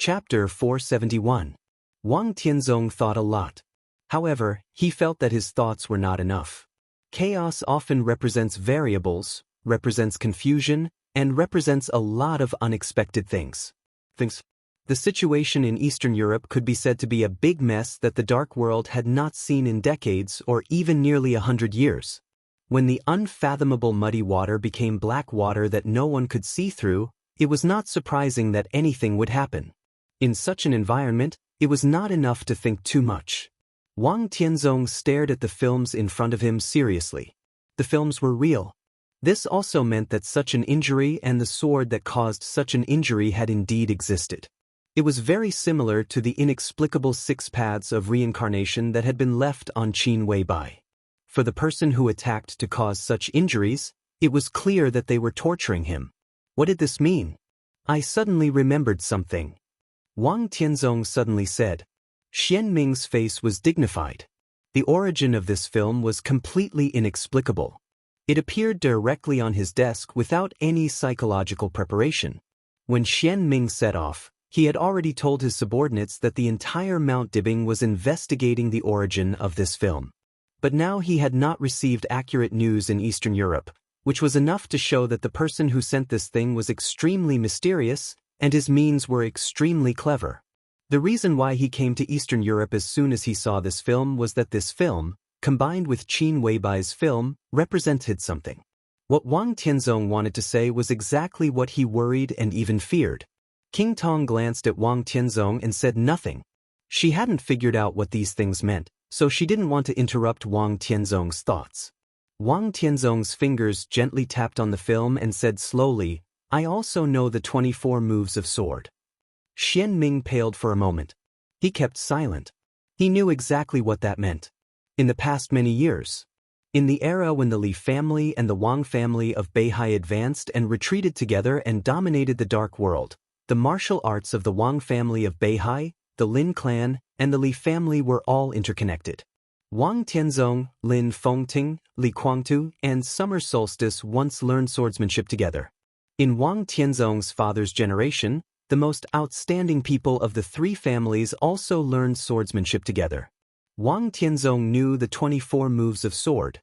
Chapter 471. Wang Tianzong thought a lot. However, he felt that his thoughts were not enough. Chaos often represents variables, represents confusion, and represents a lot of unexpected things. The situation in Eastern Europe could be said to be a big mess that the dark world had not seen in decades or even nearly 100 years. When the unfathomable muddy water became black water that no one could see through, it was not surprising that anything would happen. In such an environment, it was not enough to think too much. Wang Tianzong stared at the films in front of him seriously. The films were real. This also meant that such an injury and the sword that caused such an injury had indeed existed. It was very similar to the inexplicable 6 paths of reincarnation that had been left on Qin Weibai. For the person who attacked to cause such injuries, it was clear that they were torturing him. What did this mean? I suddenly remembered something. Wang Tianzong suddenly said. Xian Ming's face was dignified. The origin of this film was completely inexplicable. It appeared directly on his desk without any psychological preparation. When Xian Ming set off, he had already told his subordinates that the entire Mount Dibing was investigating the origin of this film. But now he had not received accurate news in Eastern Europe, which was enough to show that the person who sent this thing was extremely mysterious, and his means were extremely clever. The reason why he came to Eastern Europe as soon as he saw this film was that this film, combined with Qin Weibai's film, represented something. What Wang Tianzong wanted to say was exactly what he worried and even feared. King Tong glanced at Wang Tianzong and said nothing. She hadn't figured out what these things meant, so she didn't want to interrupt Wang Tianzong's thoughts. Wang Tianzong's fingers gently tapped on the film and said slowly, I also know the 24 moves of sword. Xian Ming paled for a moment. He kept silent. He knew exactly what that meant. In the past many years, in the era when the Li family and the Wang family of Beihai advanced and retreated together and dominated the dark world, the martial arts of the Wang family of Beihai, the Lin clan, and the Li family were all interconnected. Wang Tianzong, Lin Fengting, Li Guangtu, and Summer Solstice once learned swordsmanship together. In Wang Tianzong's father's generation, the most outstanding people of the 3 families also learned swordsmanship together. Wang Tianzong knew the 24 moves of sword.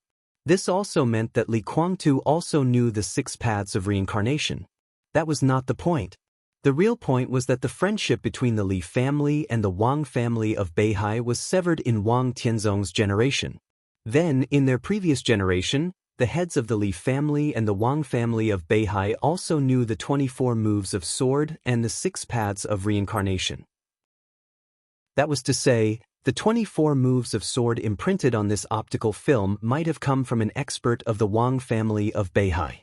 This also meant that Li Guangtu also knew the 6 paths of reincarnation. That was not the point. The real point was that the friendship between the Li family and the Wang family of Beihai was severed in Wang Tianzong's generation. Then, in their previous generation, the heads of the Li family and the Wang family of Beihai also knew the 24 moves of sword and the 6 paths of reincarnation. That was to say, the 24 moves of sword imprinted on this optical film might have come from an expert of the Wang family of Beihai.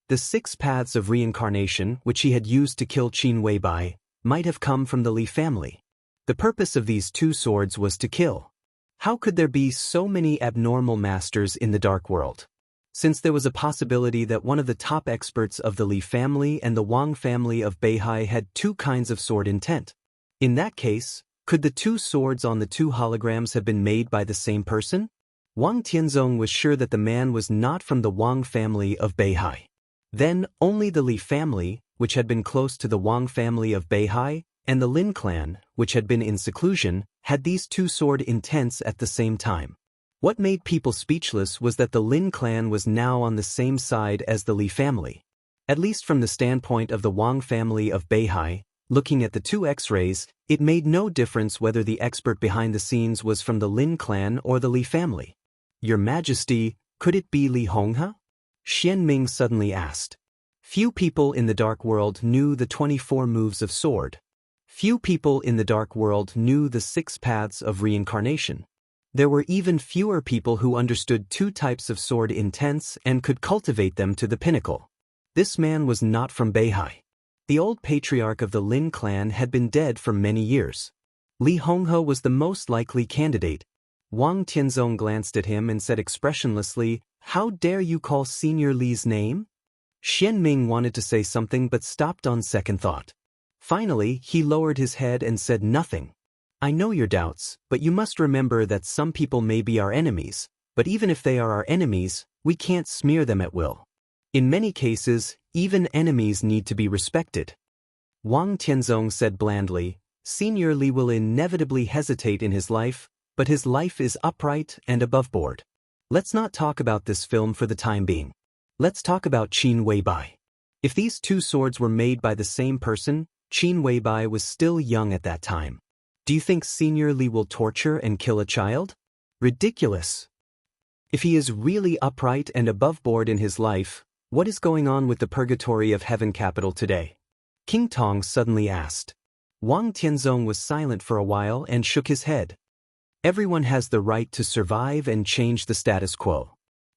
The 6 paths of reincarnation, which he had used to kill Qin Weibai, might have come from the Li family. The purpose of these 2 swords was to kill. How could there be so many abnormal masters in the dark world? Since there was a possibility that one of the top experts of the Li family and the Wang family of Beihai had 2 kinds of sword intent. In that case, could the 2 swords on the 2 holograms have been made by the same person? Wang Tianzong was sure that the man was not from the Wang family of Beihai. Then, only the Li family, which had been close to the Wang family of Beihai, and the Lin clan, which had been in seclusion, had these 2 sword intents at the same time. What made people speechless was that the Lin clan was now on the same side as the Li family. At least from the standpoint of the Wang family of Beihai, looking at the 2 X-rays, it made no difference whether the expert behind the scenes was from the Lin clan or the Li family. Your Majesty, could it be Li Honghe? Xian Ming suddenly asked. Few people in the dark world knew the 24 moves of sword. Few people in the dark world knew the 6 paths of reincarnation. There were even fewer people who understood 2 types of sword intents and could cultivate them to the pinnacle. This man was not from Beihai. The old patriarch of the Lin clan had been dead for many years. Li Honghe was the most likely candidate. Wang Tianzong glanced at him and said expressionlessly, How dare you call Senior Li's name? Xian Ming wanted to say something but stopped on second thought. Finally, he lowered his head and said nothing. I know your doubts, but you must remember that some people may be our enemies, but even if they are our enemies, we can't smear them at will. In many cases, even enemies need to be respected. Wang Tianzong said blandly, Senior Li will inevitably hesitate in his life, but his life is upright and above board. Let's not talk about this film for the time being. Let's talk about Qin Weibai. If these two swords were made by the same person, Qin Weibai was still young at that time. Do you think Senior Li will torture and kill a child? Ridiculous. If he is really upright and above board in his life, what is going on with the purgatory of heaven capital today? King Tong suddenly asked. Wang Tianzong was silent for a while and shook his head. Everyone has the right to survive and change the status quo.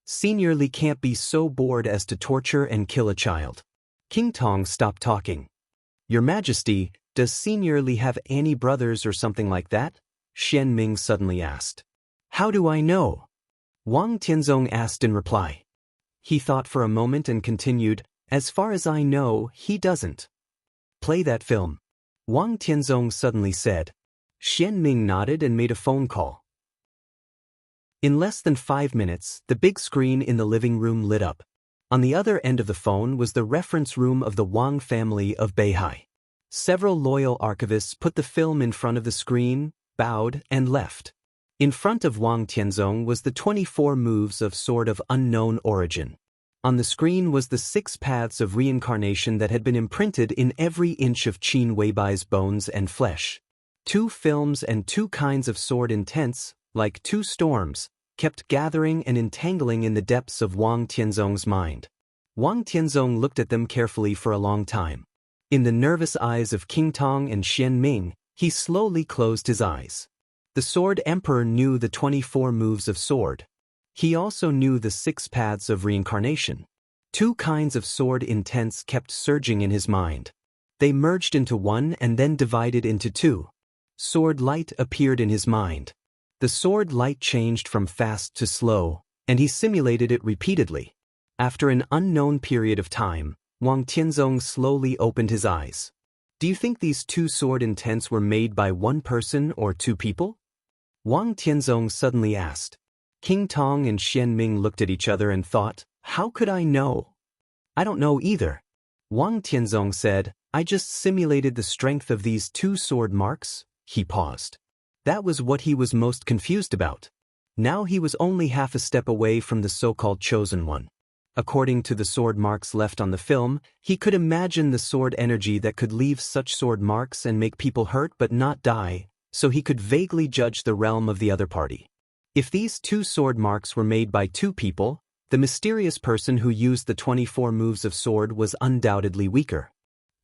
Senior Li can't be so bored as to torture and kill a child. King Tong stopped talking. Your Majesty, does Senior Li have any brothers or something like that? Xian Ming suddenly asked. How do I know? Wang Tianzong asked in reply. He thought for a moment and continued, as far as I know, he doesn't. Play that film. Wang Tianzong suddenly said. Xian Ming nodded and made a phone call. In less than 5 minutes, the big screen in the living room lit up. On the other end of the phone was the reference room of the Wang family of Beihai. Several loyal archivists put the film in front of the screen, bowed, and left. In front of Wang Tianzong was the 24 moves of sword of unknown origin. On the screen was the 6 paths of reincarnation that had been imprinted in every inch of Qin Weibai's bones and flesh. 2 films and 2 kinds of sword intents, like 2 storms, kept gathering and entangling in the depths of Wang Tianzong's mind. Wang Tianzong looked at them carefully for a long time. In the nervous eyes of King Tong and Xian Ming, he slowly closed his eyes. The Sword Emperor knew the 24 moves of sword. He also knew the 6 paths of reincarnation. 2 kinds of sword intents kept surging in his mind. They merged into one and then divided into 2. Sword light appeared in his mind. The sword light changed from fast to slow, and he simulated it repeatedly. After an unknown period of time, Wang Tianzong slowly opened his eyes. Do you think these 2 sword intents were made by one person or 2 people? Wang Tianzong suddenly asked. King Tong and Xian Ming looked at each other and thought, how could I know? I don't know either. Wang Tianzong said, I just simulated the strength of these 2 sword marks. He paused. That was what he was most confused about. Now he was only half a step away from the so-called chosen one. According to the sword marks left on the film, he could imagine the sword energy that could leave such sword marks and make people hurt but not die, so he could vaguely judge the realm of the other party. If these 2 sword marks were made by 2 people, the mysterious person who used the 24 moves of sword was undoubtedly weaker.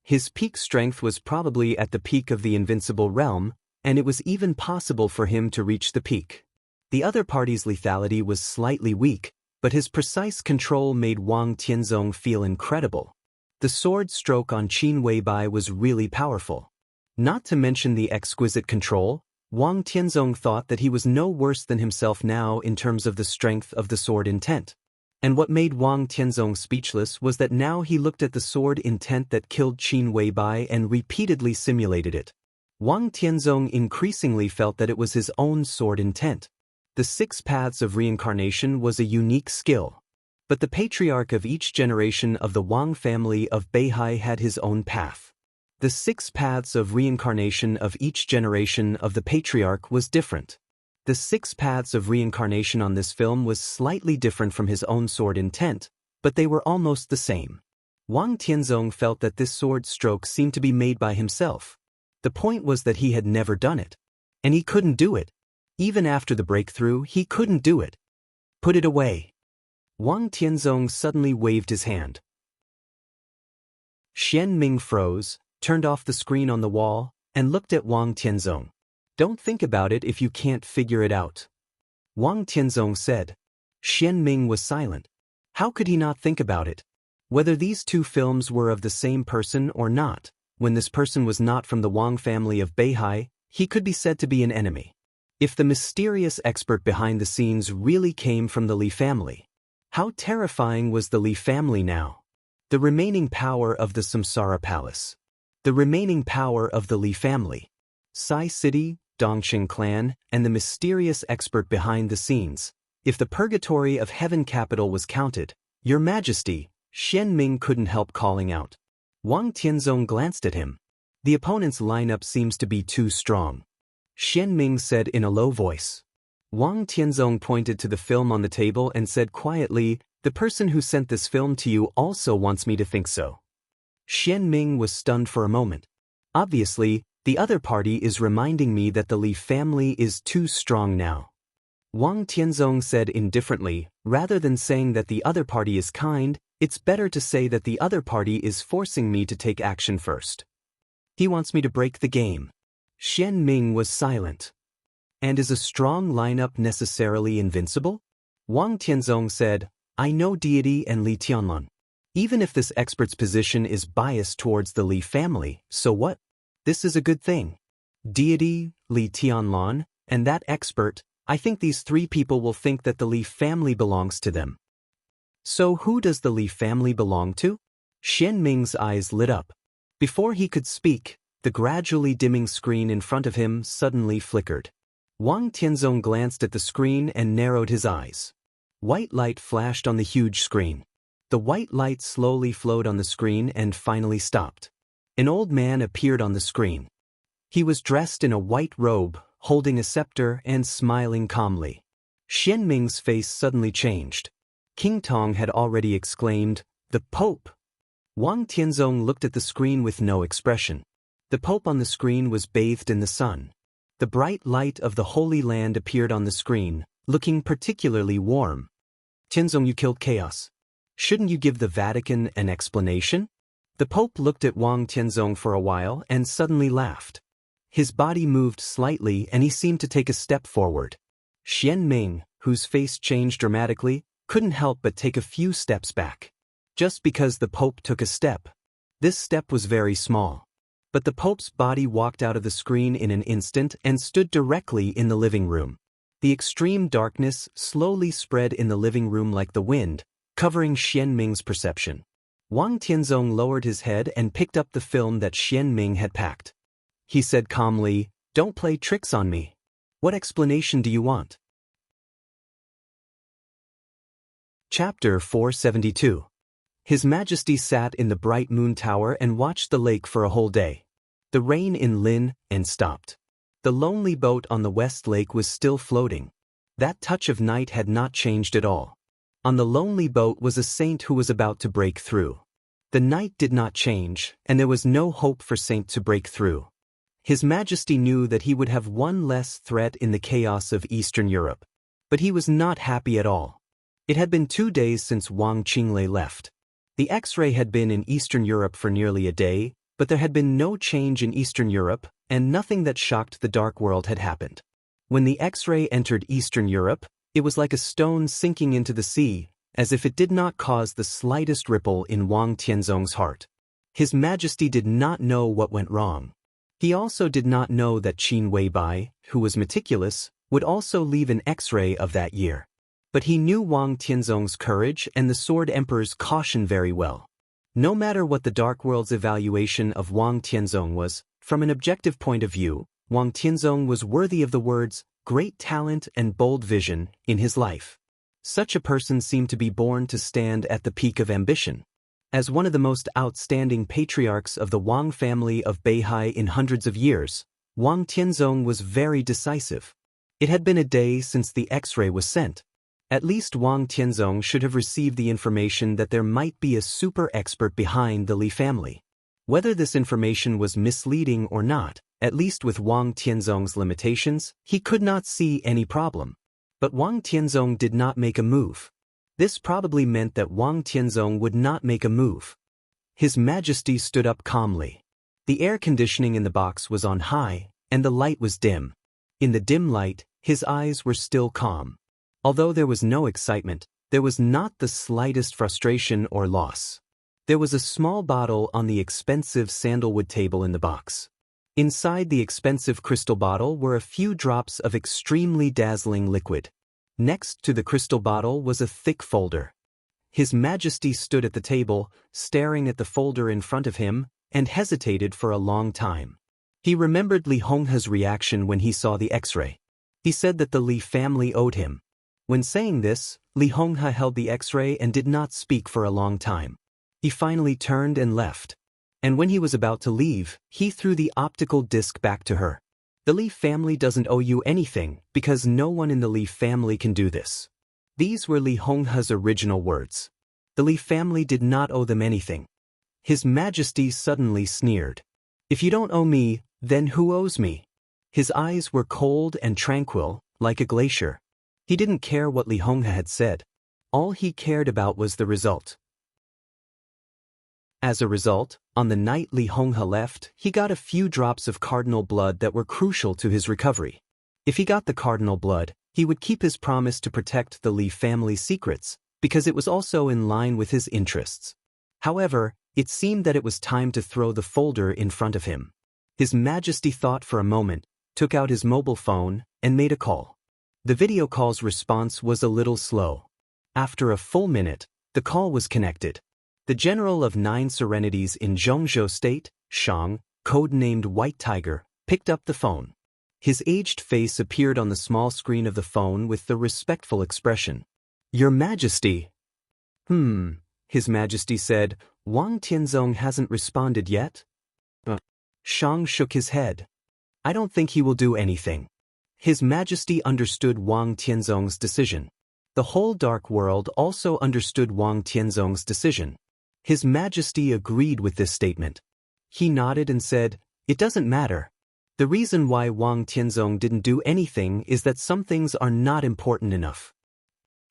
His peak strength was probably at the peak of the invincible realm, and it was even possible for him to reach the peak. The other party's lethality was slightly weak, but his precise control made Wang Tianzong feel incredible. The sword stroke on Qin Weibai was really powerful. Not to mention the exquisite control, Wang Tianzong thought that he was no worse than himself now in terms of the strength of the sword intent. And what made Wang Tianzong speechless was that now he looked at the sword intent that killed Qin Weibai and repeatedly simulated it. Wang Tianzong increasingly felt that it was his own sword intent. The 6 paths of reincarnation was a unique skill. But the patriarch of each generation of the Wang family of Beihai had his own path. The 6 paths of reincarnation of each generation of the patriarch was different. The 6 paths of reincarnation on this film was slightly different from his own sword intent, but they were almost the same. Wang Tianzong felt that this sword stroke seemed to be made by himself. The point was that he had never done it. And he couldn't do it. Even after the breakthrough, he couldn't do it. Put it away. Wang Tianzong suddenly waved his hand. Xian Ming froze, turned off the screen on the wall, and looked at Wang Tianzong. Don't think about it if you can't figure it out. Wang Tianzong said. Xian Ming was silent. How could he not think about it? Whether these 2 films were of the same person or not, when this person was not from the Wang family of Beihai, he could be said to be an enemy. If the mysterious expert behind the scenes really came from the Li family, how terrifying was the Li family now? The remaining power of the Samsara Palace. The remaining power of the Li family. Sai City, Dongqing clan, and the mysterious expert behind the scenes. If the purgatory of heaven capital was counted, Your Majesty, Xian Ming couldn't help calling out. Wang Tianzong glanced at him. The opponent's lineup seems to be too strong. Xian Ming said in a low voice. Wang Tianzong pointed to the film on the table and said quietly, "The person who sent this film to you also wants me to think so." Xian Ming was stunned for a moment. Obviously, the other party is reminding me that the Li family is too strong now. Wang Tianzong said indifferently, rather than saying that the other party is kind, it's better to say that the other party is forcing me to take action first. He wants me to break the game. Xian Ming was silent. And is a strong lineup necessarily invincible? Wang Tianzong said, I know deity and Li Tianlan. Even if this expert's position is biased towards the Li family, so what? This is a good thing. Deity, Li Tianlan, and that expert, I think these three people will think that the Li family belongs to them. So who does the Li family belong to? Xian Ming's eyes lit up. Before he could speak, the gradually dimming screen in front of him suddenly flickered. Wang Tianzong glanced at the screen and narrowed his eyes. White light flashed on the huge screen. The white light slowly flowed on the screen and finally stopped. An old man appeared on the screen. He was dressed in a white robe, holding a scepter and smiling calmly. Xian Ming's face suddenly changed. King Tong had already exclaimed, "The Pope!" Wang Tianzong looked at the screen with no expression. The Pope on the screen was bathed in the sun. The bright light of the Holy Land appeared on the screen, looking particularly warm. Tianzong, you killed chaos. Shouldn't you give the Vatican an explanation? The Pope looked at Wang Tianzong for a while and suddenly laughed. His body moved slightly and he seemed to take a step forward. Xian Ming, whose face changed dramatically, couldn't help but take a few steps back. Just because the Pope took a step. This step was very small. But the Pope's body walked out of the screen in an instant and stood directly in the living room. The extreme darkness slowly spread in the living room like the wind, covering Xian Ming's perception. Wang Tianzong lowered his head and picked up the film that Xian Ming had packed. He said calmly, "Don't play tricks on me. What explanation do you want?" Chapter 472. His Majesty sat in the bright moon tower and watched the lake for a whole day. The rain in Lin and stopped. The lonely boat on the West Lake was still floating. That touch of night had not changed at all. On the lonely boat was a saint who was about to break through. The night did not change, and there was no hope for Saint to break through. His Majesty knew that he would have one less threat in the chaos of Eastern Europe. But he was not happy at all. It had been 2 days since Wang Qinglei left. The X-ray had been in Eastern Europe for nearly a day, but there had been no change in Eastern Europe, and nothing that shocked the Dark World had happened. When the X-ray entered Eastern Europe, it was like a stone sinking into the sea, as if it did not cause the slightest ripple in Wang Tianzong's heart. His Majesty did not know what went wrong. He also did not know that Qin Weibai, who was meticulous, would also leave an X-ray of that year. But he knew Wang Tianzong's courage and the Sword Emperor's caution very well. No matter what the Dark World's evaluation of Wang Tianzong was, from an objective point of view, Wang Tianzong was worthy of the words, great talent and bold vision, in his life. Such a person seemed to be born to stand at the peak of ambition. As one of the most outstanding patriarchs of the Wang family of Beihai in hundreds of years, Wang Tianzong was very decisive. It had been a day since the X-ray was sent. At least Wang Tianzong should have received the information that there might be a super expert behind the Li family. Whether this information was misleading or not, at least with Wang Tianzong's limitations, he could not see any problem. But Wang Tianzong did not make a move. This probably meant that Wang Tianzong would not make a move. His Majesty stood up calmly. The air conditioning in the box was on high, and the light was dim. In the dim light, his eyes were still calm. Although there was no excitement, there was not the slightest frustration or loss. There was a small bottle on the expensive sandalwood table in the box. Inside the expensive crystal bottle were a few drops of extremely dazzling liquid. Next to the crystal bottle was a thick folder. His Majesty stood at the table, staring at the folder in front of him, and hesitated for a long time. He remembered Li Honghe's reaction when he saw the X-ray. He said that the Li family owed him. When saying this, Li Honghe held the X-ray and did not speak for a long time. He finally turned and left. And when he was about to leave, he threw the optical disc back to her. The Li family doesn't owe you anything, because no one in the Li family can do this. These were Li Honghe's original words. The Li family did not owe them anything. His Majesty suddenly sneered. If you don't owe me, then who owes me? His eyes were cold and tranquil, like a glacier. He didn't care what Li Honghe had said. All he cared about was the result. As a result, on the night Li Honghe left, he got a few drops of cardinal blood that were crucial to his recovery. If he got the cardinal blood, he would keep his promise to protect the Li family's secrets, because it was also in line with his interests. However, it seemed that it was time to throw the folder in front of him. His Majesty thought for a moment, took out his mobile phone, and made a call. The video call's response was a little slow. After a full minute, the call was connected. The general of 9 serenities in Zhongzhou State, Shang, codenamed White Tiger, picked up the phone. His aged face appeared on the small screen of the phone with the respectful expression. Your Majesty. His Majesty said, Wang Tianzong hasn't responded yet? Shang shook his head. I don't think he will do anything. His Majesty understood Wang Tianzong's decision. The whole dark world also understood Wang Tianzong's decision. His Majesty agreed with this statement. He nodded and said, It doesn't matter. The reason why Wang Tianzong didn't do anything is that some things are not important enough.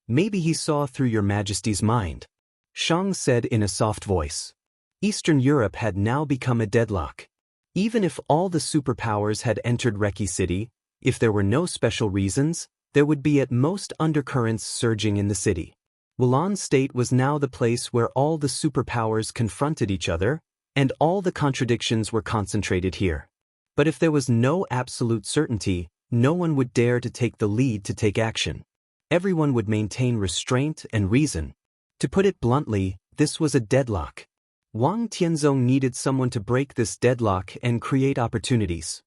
Maybe he saw through your Majesty's mind. Shang said in a soft voice. Eastern Europe had now become a deadlock. Even if all the superpowers had entered Reki City, if there were no special reasons, there would be at most undercurrents surging in the city. Wulan State was now the place where all the superpowers confronted each other, and all the contradictions were concentrated here. But if there was no absolute certainty, no one would dare to take the lead to take action. Everyone would maintain restraint and reason. To put it bluntly, this was a deadlock. Wang Tianzong needed someone to break this deadlock and create opportunities.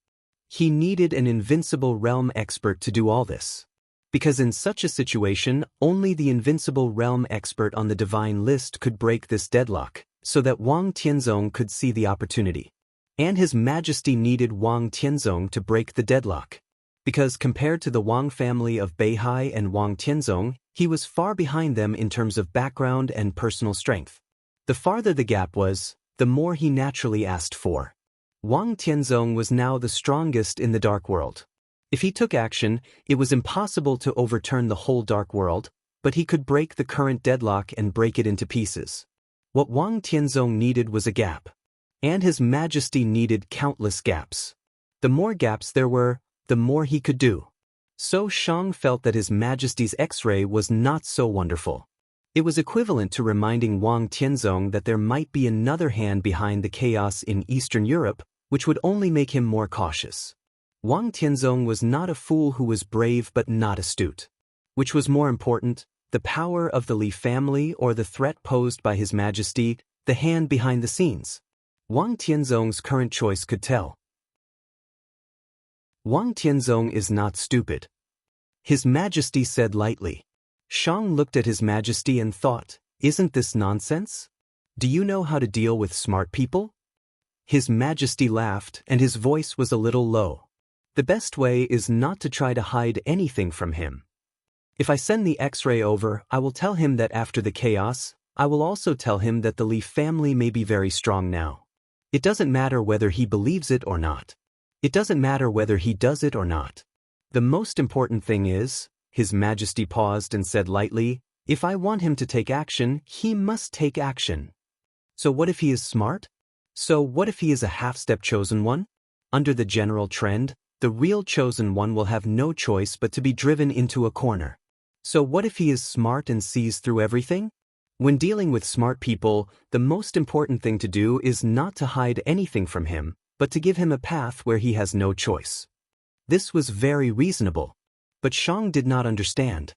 He needed an invincible realm expert to do all this. Because in such a situation, only the invincible realm expert on the divine list could break this deadlock, so that Wang Tianzong could see the opportunity. And His Majesty needed Wang Tianzong to break the deadlock. Because compared to the Wang family of Beihai and Wang Tianzong, he was far behind them in terms of background and personal strength. The farther the gap was, the more he naturally asked for. Wang Tianzong was now the strongest in the dark world. If he took action, it was impossible to overturn the whole dark world, but he could break the current deadlock and break it into pieces. What Wang Tianzong needed was a gap. And His Majesty needed countless gaps. The more gaps there were, the more he could do. So Shang felt that His Majesty's X-ray was not so wonderful. It was equivalent to reminding Wang Tianzong that there might be another hand behind the chaos in Eastern Europe, which would only make him more cautious. Wang Tianzong was not a fool who was brave but not astute. Which was more important, the power of the Li family or the threat posed by His Majesty, the hand behind the scenes? Wang Tianzong's current choice could tell. Wang Tianzong is not stupid. His Majesty said lightly. Shang looked at His Majesty and thought, isn't this nonsense? Do you know how to deal with smart people? His Majesty laughed and his voice was a little low. The best way is not to try to hide anything from him. If I send the X-ray over, I will tell him that after the chaos, I will also tell him that the Li family may be very strong now. It doesn't matter whether he believes it or not. It doesn't matter whether he does it or not. The most important thing is, His Majesty paused and said lightly, if I want him to take action, he must take action. So what if he is smart? So what if he is a half-step chosen one? Under the general trend, the real chosen one will have no choice but to be driven into a corner. So what if he is smart and sees through everything? When dealing with smart people, the most important thing to do is not to hide anything from him, but to give him a path where he has no choice. This was very reasonable. But Shang did not understand.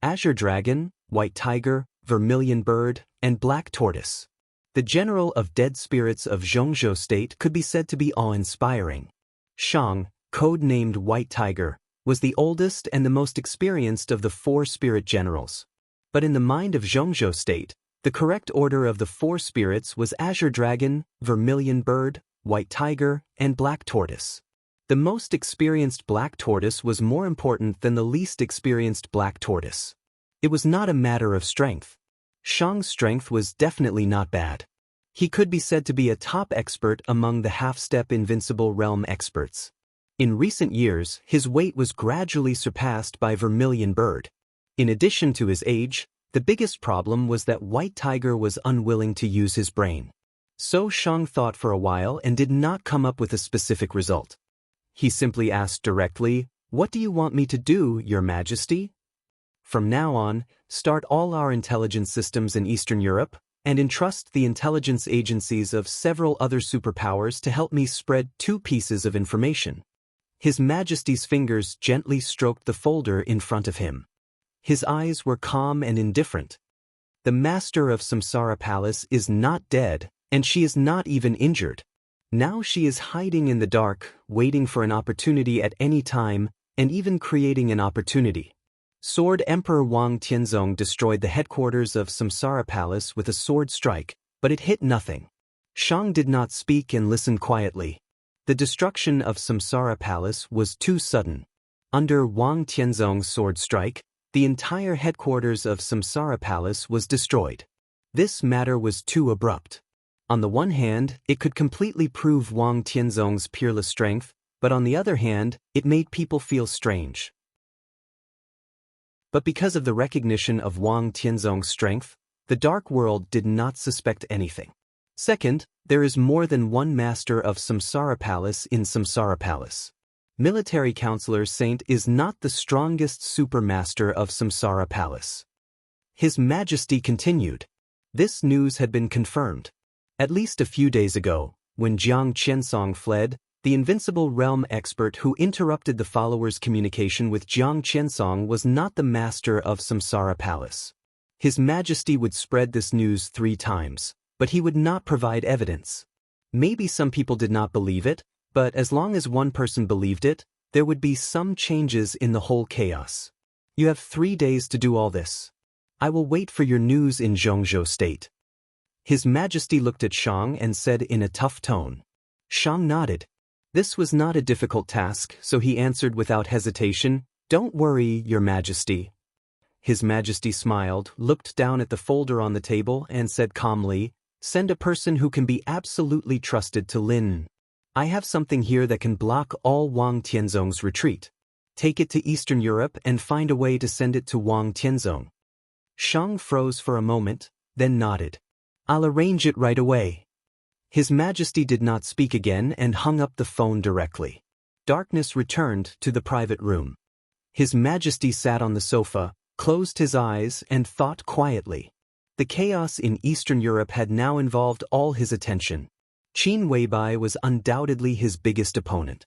Azure Dragon, White Tiger, Vermilion Bird, and Black Tortoise. The general of dead spirits of Zhongzhou State could be said to be awe-inspiring. Shang, code-named White Tiger, was the oldest and the most experienced of the 4 spirit generals. But in the mind of Zhongzhou State, The correct order of the 4 spirits was azure dragon, vermilion bird, white tiger, and black tortoise. The most experienced black tortoise was more important than the least experienced black tortoise. It was not a matter of strength. Shang's strength was definitely not bad. He could be said to be a top expert among the half-step invincible realm experts. In recent years, his weight was gradually surpassed by vermilion bird. In addition to his age, the biggest problem was that white tiger was unwilling to use his brain. So Shang thought for a while and did not come up with a specific result. He simply asked directly, "What do you want me to do, Your Majesty?" From now on, start all our intelligence systems in Eastern Europe, and entrust the intelligence agencies of several other superpowers to help me spread 2 pieces of information. His Majesty's fingers gently stroked the folder in front of him. His eyes were calm and indifferent. The master of Samsara Palace is not dead, and she is not even injured. Now she is hiding in the dark, waiting for an opportunity at any time, and even creating an opportunity. Sword Emperor Wang Tianzong destroyed the headquarters of Samsara Palace with a sword strike, but it hit nothing. Shang did not speak and listened quietly. The destruction of Samsara Palace was too sudden. Under Wang Tianzong's sword strike, the entire headquarters of Samsara Palace was destroyed. This matter was too abrupt. On the one hand, it could completely prove Wang Tianzong's peerless strength, but on the other hand, it made people feel strange. But because of the recognition of Wang Tianzong's strength, the Dark World did not suspect anything. Second, there is more than one master of Samsara Palace in Samsara Palace. Military Counselor Saint is not the strongest supermaster of Samsara Palace. His Majesty continued. This news had been confirmed. At least a few days ago, when Jiang Qiansong fled, the invincible realm expert who interrupted the followers' communication with Jiang Qiansong was not the master of Samsara Palace. His Majesty would spread this news 3 times, but he would not provide evidence. Maybe some people did not believe it, but as long as one person believed it, there would be some changes in the whole chaos. You have 3 days to do all this. I will wait for your news in Zhongzhou State. His Majesty looked at Shang and said in a tough tone. Shang nodded. This was not a difficult task, so he answered without hesitation, "Don't worry, Your Majesty." His Majesty smiled, looked down at the folder on the table, and said calmly, "Send a person who can be absolutely trusted to Lin. I have something here that can block all Wang Tianzong's retreat. Take it to Eastern Europe and find a way to send it to Wang Tianzong." Shang froze for a moment, then nodded. "I'll arrange it right away." His Majesty did not speak again and hung up the phone directly. Darkness returned to the private room. His Majesty sat on the sofa, closed his eyes, and thought quietly. The chaos in Eastern Europe had now involved all his attention. Qin Weibai was undoubtedly his biggest opponent.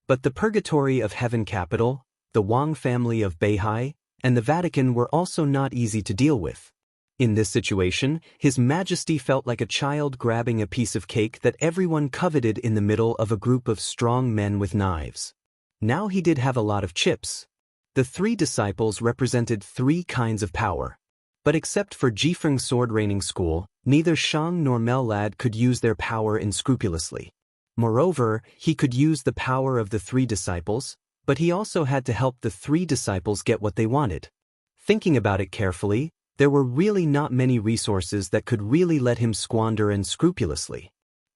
But the Purgatory of Heaven capital, the Wang family of Beihai, and the Vatican were also not easy to deal with. In this situation, His Majesty felt like a child grabbing a piece of cake that everyone coveted in the middle of a group of strong men with knives. Now he did have a lot of chips. The 3 disciples represented 3 kinds of power. But except for Jifeng Sword Raining School, neither Shang nor Mellad could use their power unscrupulously. Moreover, he could use the power of the 3 disciples, but he also had to help the 3 disciples get what they wanted. Thinking about it carefully, there were really not many resources that could really let him squander unscrupulously.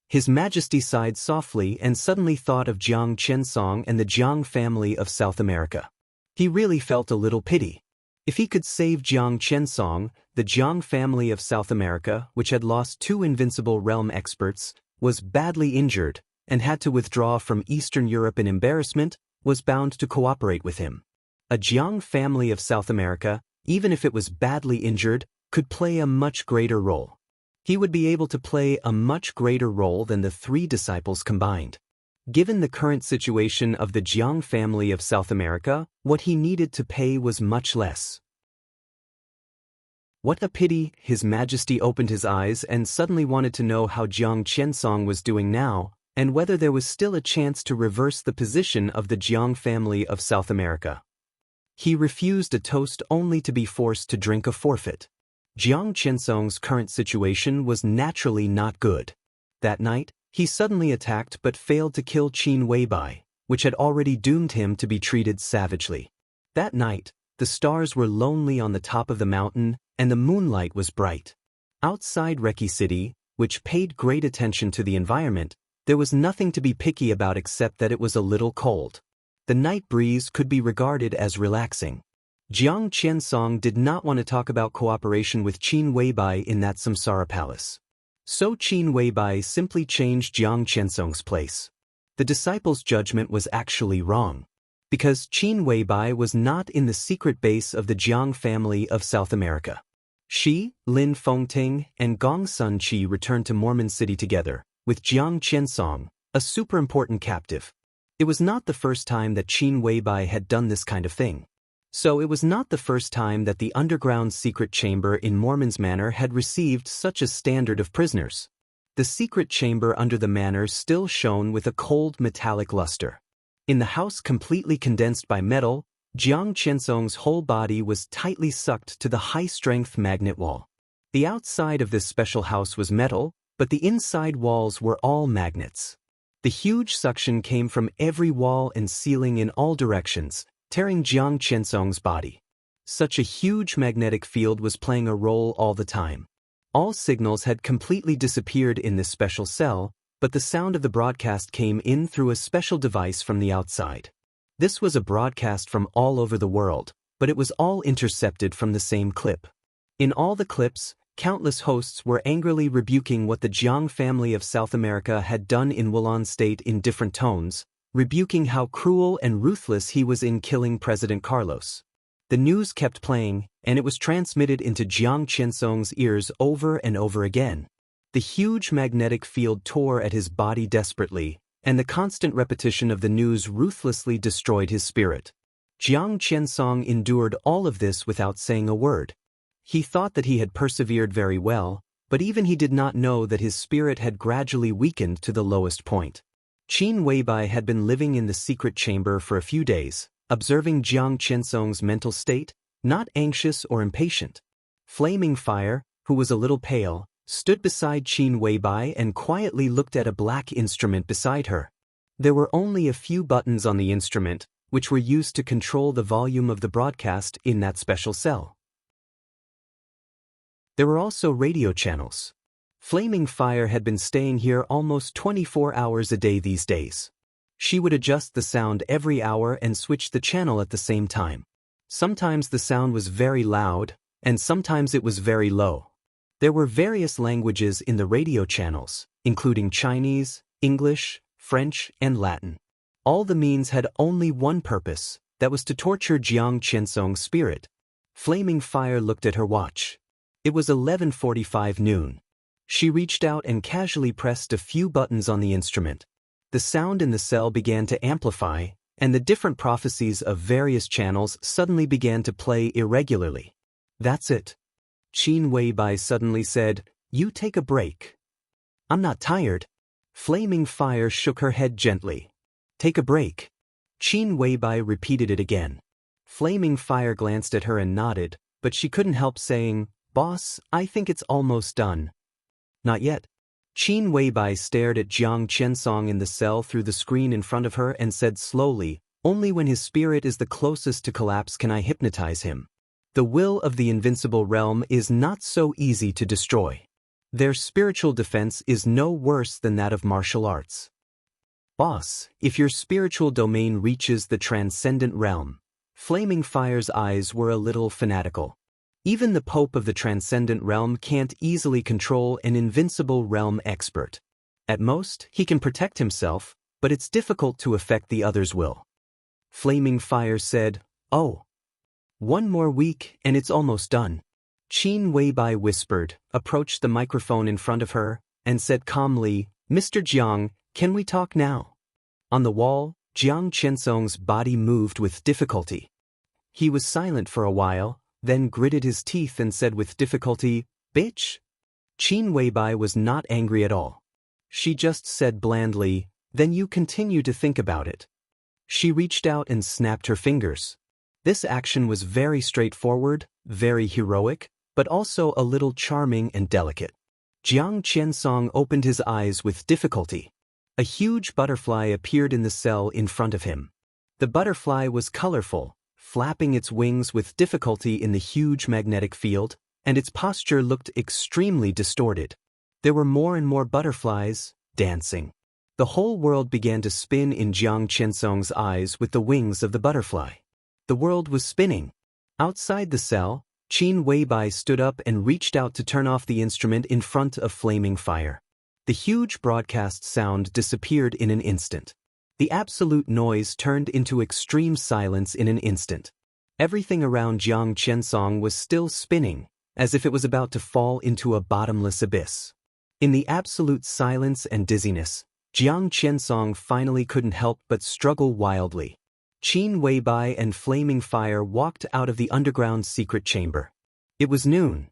His Majesty sighed softly and suddenly thought of Jiang Qiansong and the Jiang family of South America. He really felt a little pity. If he could save Jiang Qiansong, the Jiang family of South America, which had lost 2 invincible realm experts, was badly injured, and had to withdraw from Eastern Europe in embarrassment, was bound to cooperate with him. A Jiang family of South America, even if it was badly injured, could play a much greater role. He would be able to play a much greater role than the 3 disciples combined. Given the current situation of the Jiang family of South America, what he needed to pay was much less. What a pity! His Majesty opened his eyes and suddenly wanted to know how Jiang Qiansong was doing now, and whether there was still a chance to reverse the position of the Jiang family of South America. He refused a toast only to be forced to drink a forfeit. Jiang Qinsong's current situation was naturally not good. That night, he suddenly attacked but failed to kill Qin Weibai, which had already doomed him to be treated savagely. That night, the stars were lonely on the top of the mountain, and the moonlight was bright. Outside Reki City, which paid great attention to the environment, there was nothing to be picky about except that it was a little cold. The night breeze could be regarded as relaxing. Jiang Qinsong did not want to talk about cooperation with Qin Weibai in that samsara palace. So Qin Weibai simply changed Jiang Qinsong's place. The disciple's judgment was actually wrong, because Qin Weibai was not in the secret base of the Jiang family of South America. She, Lin Fengting, and Gong Sun Qi returned to Mormon City together, with Jiang Qinsong, a super important captive. It was not the first time that Qin Weibai had done this kind of thing. So it was not the first time that the underground secret chamber in Mormon's Manor had received such a standard of prisoners. The secret chamber under the manor still shone with a cold metallic luster. In the house completely condensed by metal, Jiang Qinsong's whole body was tightly sucked to the high-strength magnet wall. The outside of this special house was metal, but the inside walls were all magnets. The huge suction came from every wall and ceiling in all directions, tearing Jiang Qinsong's body. Such a huge magnetic field was playing a role all the time. All signals had completely disappeared in this special cell, but the sound of the broadcast came in through a special device from the outside. This was a broadcast from all over the world, but it was all intercepted from the same clip. In all the clips, countless hosts were angrily rebuking what the Jiang family of South America had done in Wulan State in different tones, rebuking how cruel and ruthless he was in killing President Carlos. The news kept playing, and it was transmitted into Jiang Qinsong's ears over and over again. The huge magnetic field tore at his body desperately, and the constant repetition of the news ruthlessly destroyed his spirit. Jiang Qinsong endured all of this without saying a word. He thought that he had persevered very well, but even he did not know that his spirit had gradually weakened to the lowest point. Qin Weibai had been living in the secret chamber for a few days, observing Jiang Qinsong's mental state, not anxious or impatient. Flaming Fire, who was a little pale, stood beside Qin Weibai and quietly looked at a black instrument beside her. There were only a few buttons on the instrument, which were used to control the volume of the broadcast in that special cell. There were also radio channels. Flaming Fire had been staying here almost 24 hours a day these days. She would adjust the sound every hour and switch the channel at the same time. Sometimes the sound was very loud, and sometimes it was very low. There were various languages in the radio channels, including Chinese, English, French, and Latin. All the means had only one purpose, that was to torture Jiang Qinsong's spirit. Flaming Fire looked at her watch. It was 11:45 noon. She reached out and casually pressed a few buttons on the instrument. The sound in the cell began to amplify, and the different prophecies of various channels suddenly began to play irregularly. "That's it." Qin Weibai suddenly said, "You take a break." "I'm not tired." Flaming Fire shook her head gently. "Take a break." Qin Weibai repeated it again. Flaming Fire glanced at her and nodded, but she couldn't help saying, "Boss, I think it's almost done." "Not yet." Qin Weibai stared at Jiang Qinsong in the cell through the screen in front of her and said slowly, "Only when his spirit is the closest to collapse can I hypnotize him. The will of the invincible realm is not so easy to destroy. Their spiritual defense is no worse than that of martial arts. Boss, if your spiritual domain reaches the transcendent realm." Flaming Fire's eyes were a little fanatical. Even the Pope of the transcendent realm can't easily control an invincible realm expert. At most, he can protect himself, but it's difficult to affect the other's will. Flaming Fire said, "Oh. 1 more week and it's almost done." Qin Weibai whispered, approached the microphone in front of her, and said calmly, "Mr. Jiang, can we talk now?" On the wall, Jiang Qinsong's body moved with difficulty. He was silent for a while, then gritted his teeth and said with difficulty, "Bitch?" Qin Weibai was not angry at all. She just said blandly, "Then you continue to think about it." She reached out and snapped her fingers. This action was very straightforward, very heroic, but also a little charming and delicate. Jiang Qiansong opened his eyes with difficulty. A huge butterfly appeared in the cell in front of him. The butterfly was colorful, flapping its wings with difficulty in the huge magnetic field, and its posture looked extremely distorted. There were more and more butterflies, dancing. The whole world began to spin in Jiang Qiansong's eyes with the wings of the butterfly. The world was spinning. Outside the cell, Qin Weibai stood up and reached out to turn off the instrument in front of flaming fire. The huge broadcast sound disappeared in an instant. The absolute noise turned into extreme silence in an instant. Everything around Jiang Qiansong was still spinning, as if it was about to fall into a bottomless abyss. In the absolute silence and dizziness, Jiang Qiansong finally couldn't help but struggle wildly. Qin Weibai and Flaming Fire walked out of the underground secret chamber. It was noon.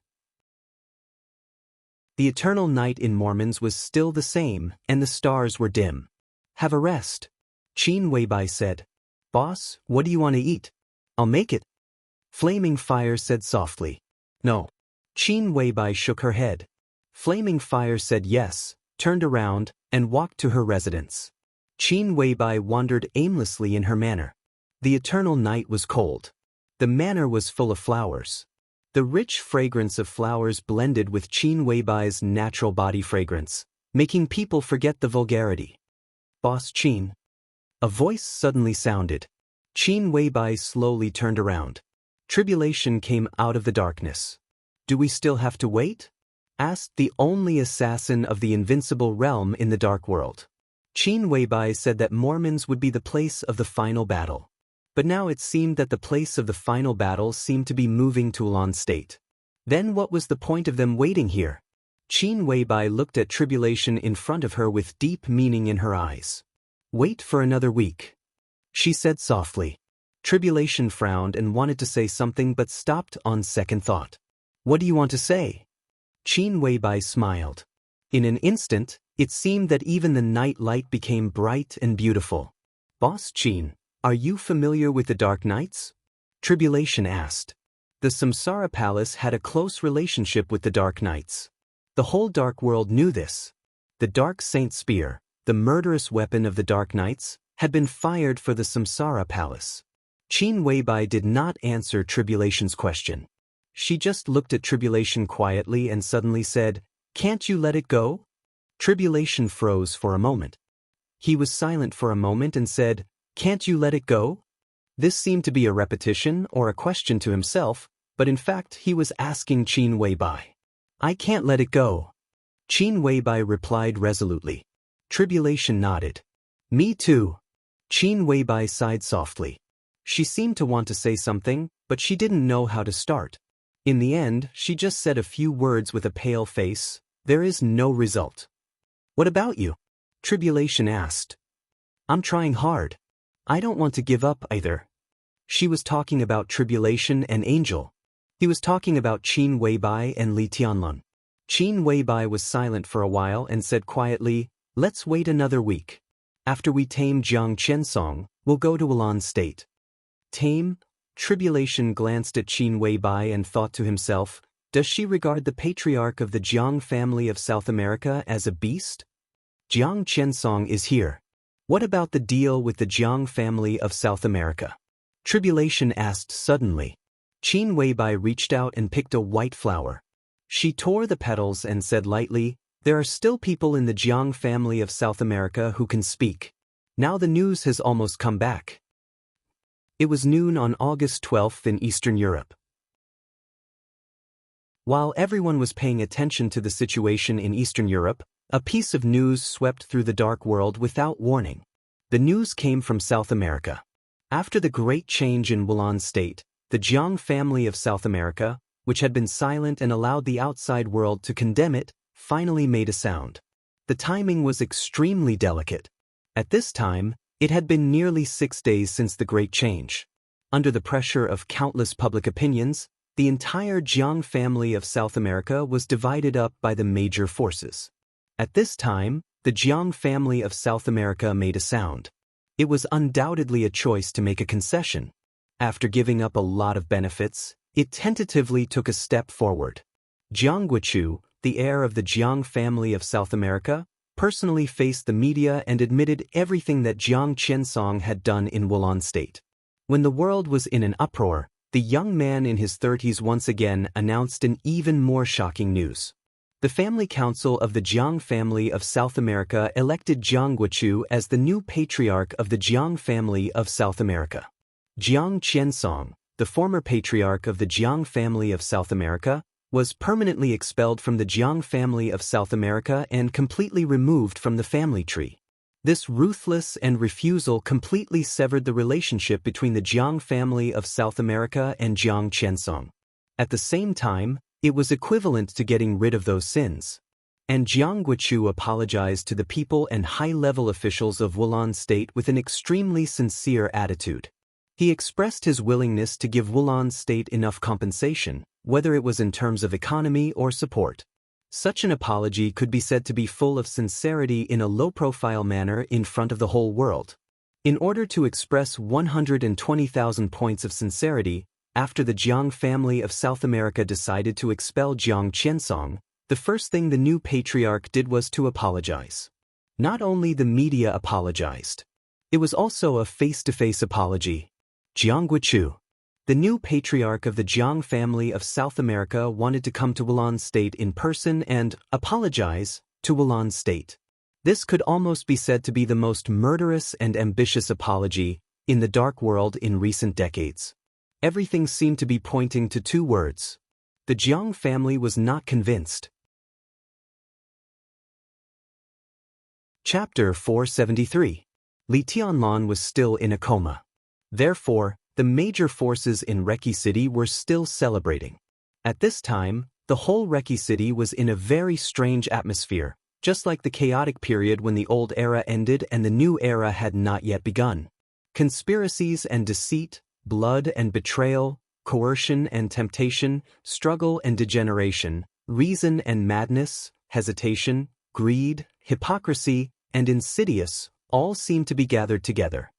The eternal night in Mormons was still the same, and the stars were dim. "Have a rest," Qin Weibai said. "Boss, what do you want to eat? I'll make it." Flaming Fire said softly. "No." Qin Weibai shook her head. Flaming Fire said yes, turned around, and walked to her residence. Qin Weibai wandered aimlessly in her manor. The eternal night was cold. The manor was full of flowers. The rich fragrance of flowers blended with Qin Weibai's natural body fragrance, making people forget the vulgarity. "Boss Qin." A voice suddenly sounded. Qin Weibai slowly turned around. Tribulation came out of the darkness. "Do we still have to wait?" asked the only assassin of the invincible realm in the dark world. Qin Weibai said that Mormons would be the place of the final battle. But now it seemed that the place of the final battle seemed to be moving to Ulan State. Then what was the point of them waiting here? Qin Weibai looked at Tribulation in front of her with deep meaning in her eyes. "Wait for another week," she said softly. Tribulation frowned and wanted to say something but stopped on second thought. "What do you want to say?" Qin Weibai smiled. In an instant, it seemed that even the night light became bright and beautiful. "Boss Qin, are you familiar with the Dark Nights?" Tribulation asked. The Samsara Palace had a close relationship with the Dark Nights. The whole Dark World knew this. The Dark Saint Spear, the murderous weapon of the Dark Nights, had been fired for the Samsara Palace. Qin Weibai did not answer Tribulation's question. She just looked at Tribulation quietly and suddenly said, "Can't you let it go?" Tribulation froze for a moment. He was silent for a moment and said, "Can't you let it go?" This seemed to be a repetition or a question to himself, but in fact he was asking Qin Weibai. "I can't let it go." Qin Weibai replied resolutely. Tribulation nodded. "Me too." Qin Weibai sighed softly. She seemed to want to say something, but she didn't know how to start. In the end, she just said a few words with a pale face. "There is no result." "What about you?" Tribulation asked. "I'm trying hard. I don't want to give up either." She was talking about Tribulation and Angel. He was talking about Qin Weibai and Li Tianlun. Qin Weibai was silent for a while and said quietly, "Let's wait another week. After we tame Jiang Qiansong, we'll go to Ulan State." Tame? Tribulation glanced at Qin Weibai and thought to himself, does she regard the patriarch of the Jiang family of South America as a beast? Jiang Qiansong is here. What about the deal with the Jiang family of South America? Tribulation asked suddenly. Qin Weibai reached out and picked a white flower. She tore the petals and said lightly, "There are still people in the Jiang family of South America who can speak. Now the news has almost come back." It was noon on August 12th in Eastern Europe. While everyone was paying attention to the situation in Eastern Europe, a piece of news swept through the dark world without warning. The news came from South America. After the great change in Ulan State, the Jiang family of South America, which had been silent and allowed the outside world to condemn it, finally made a sound. The timing was extremely delicate. At this time, it had been nearly 6 days since the great change. Under the pressure of countless public opinions, the entire Jiang family of South America was divided up by the major forces. At this time, the Jiang family of South America made a sound. It was undoubtedly a choice to make a concession. After giving up a lot of benefits, It tentatively took a step forward. Jiang Guichu, the heir of the Jiang family of South America, personally faced the media and admitted everything that Jiang Qiansong had done in Wulan State. When the world was in an uproar, the young man in his 30s once again announced an even more shocking news. The family council of the Jiang family of South America elected Jiang Guichu as the new patriarch of the Jiang family of South America. Jiang Qiansong, the former patriarch of the Jiang family of South America, was permanently expelled from the Jiang family of South America and completely removed from the family tree. This ruthless and refusal completely severed the relationship between the Jiang family of South America and Jiang Qiansong. At the same time, it was equivalent to getting rid of those sins. And Jiang Guichu apologized to the people and high-level officials of Wulan State with an extremely sincere attitude. He expressed his willingness to give Wulan State enough compensation, whether it was in terms of economy or support. Such an apology could be said to be full of sincerity in a low-profile manner in front of the whole world. In order to express 120,000 points of sincerity, after the Jiang family of South America decided to expel Jiang Qiansong, the first thing the new patriarch did was to apologize. Not only the media apologized. It was also a face-to-face apology. Jiang Guichu, the new patriarch of the Jiang family of South America, wanted to come to Wulan State in person and apologize to Wulan State. This could almost be said to be the most murderous and ambitious apology in the dark world in recent decades. Everything seemed to be pointing to two words. The Jiang family was not convinced. Chapter 473. Li Tianlan was still in a coma. Therefore, the major forces in Reki City were still celebrating. At this time, the whole Reki City was in a very strange atmosphere, just like the chaotic period when the old era ended and the new era had not yet begun. Conspiracies and deceit, blood and betrayal, coercion and temptation, struggle and degeneration, reason and madness, hesitation, greed, hypocrisy, and insidious, all seemed to be gathered together.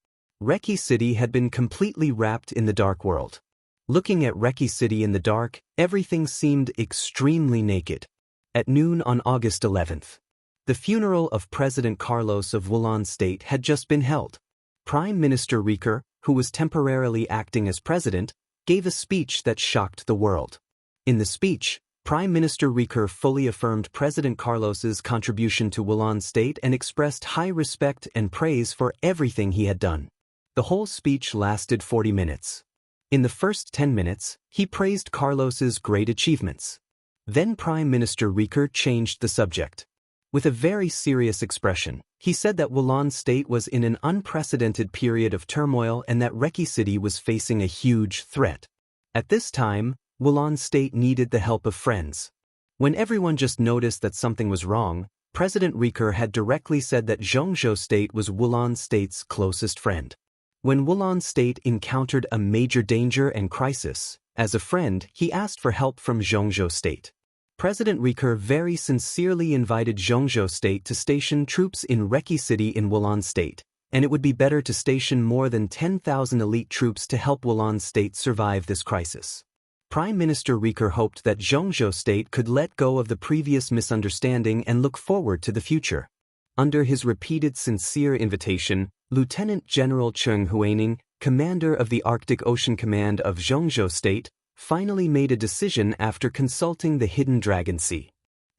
Reki City had been completely wrapped in the dark world. Looking at Reki City in the dark, everything seemed extremely naked. At noon on August 11th, the funeral of President Carlos of Wulan State had just been held. Prime Minister Riker, who was temporarily acting as president, gave a speech that shocked the world. In the speech, Prime Minister Riker fully affirmed President Carlos's contribution to Wulan State and expressed high respect and praise for everything he had done. The whole speech lasted 40 minutes. In the first 10 minutes, he praised Carlos's great achievements. Then Prime Minister Riker changed the subject. With a very serious expression, he said that Wulan State was in an unprecedented period of turmoil and that Reki City was facing a huge threat. At this time, Wulan State needed the help of friends. When everyone just noticed that something was wrong, President Riker had directly said that Zhongzhou State was Wulan State's closest friend. When Wulan State encountered a major danger and crisis, as a friend, he asked for help from Zhongzhou State. President Riker very sincerely invited Zhongzhou State to station troops in Reki City in Wulan State, and it would be better to station more than 10,000 elite troops to help Wulan State survive this crisis. Prime Minister Riker hoped that Zhongzhou State could let go of the previous misunderstanding and look forward to the future. Under his repeated sincere invitation, Lieutenant General Cheng Huaining, commander of the Arctic Ocean Command of Zhongzhou State, finally made a decision after consulting the Hidden Dragon Sea.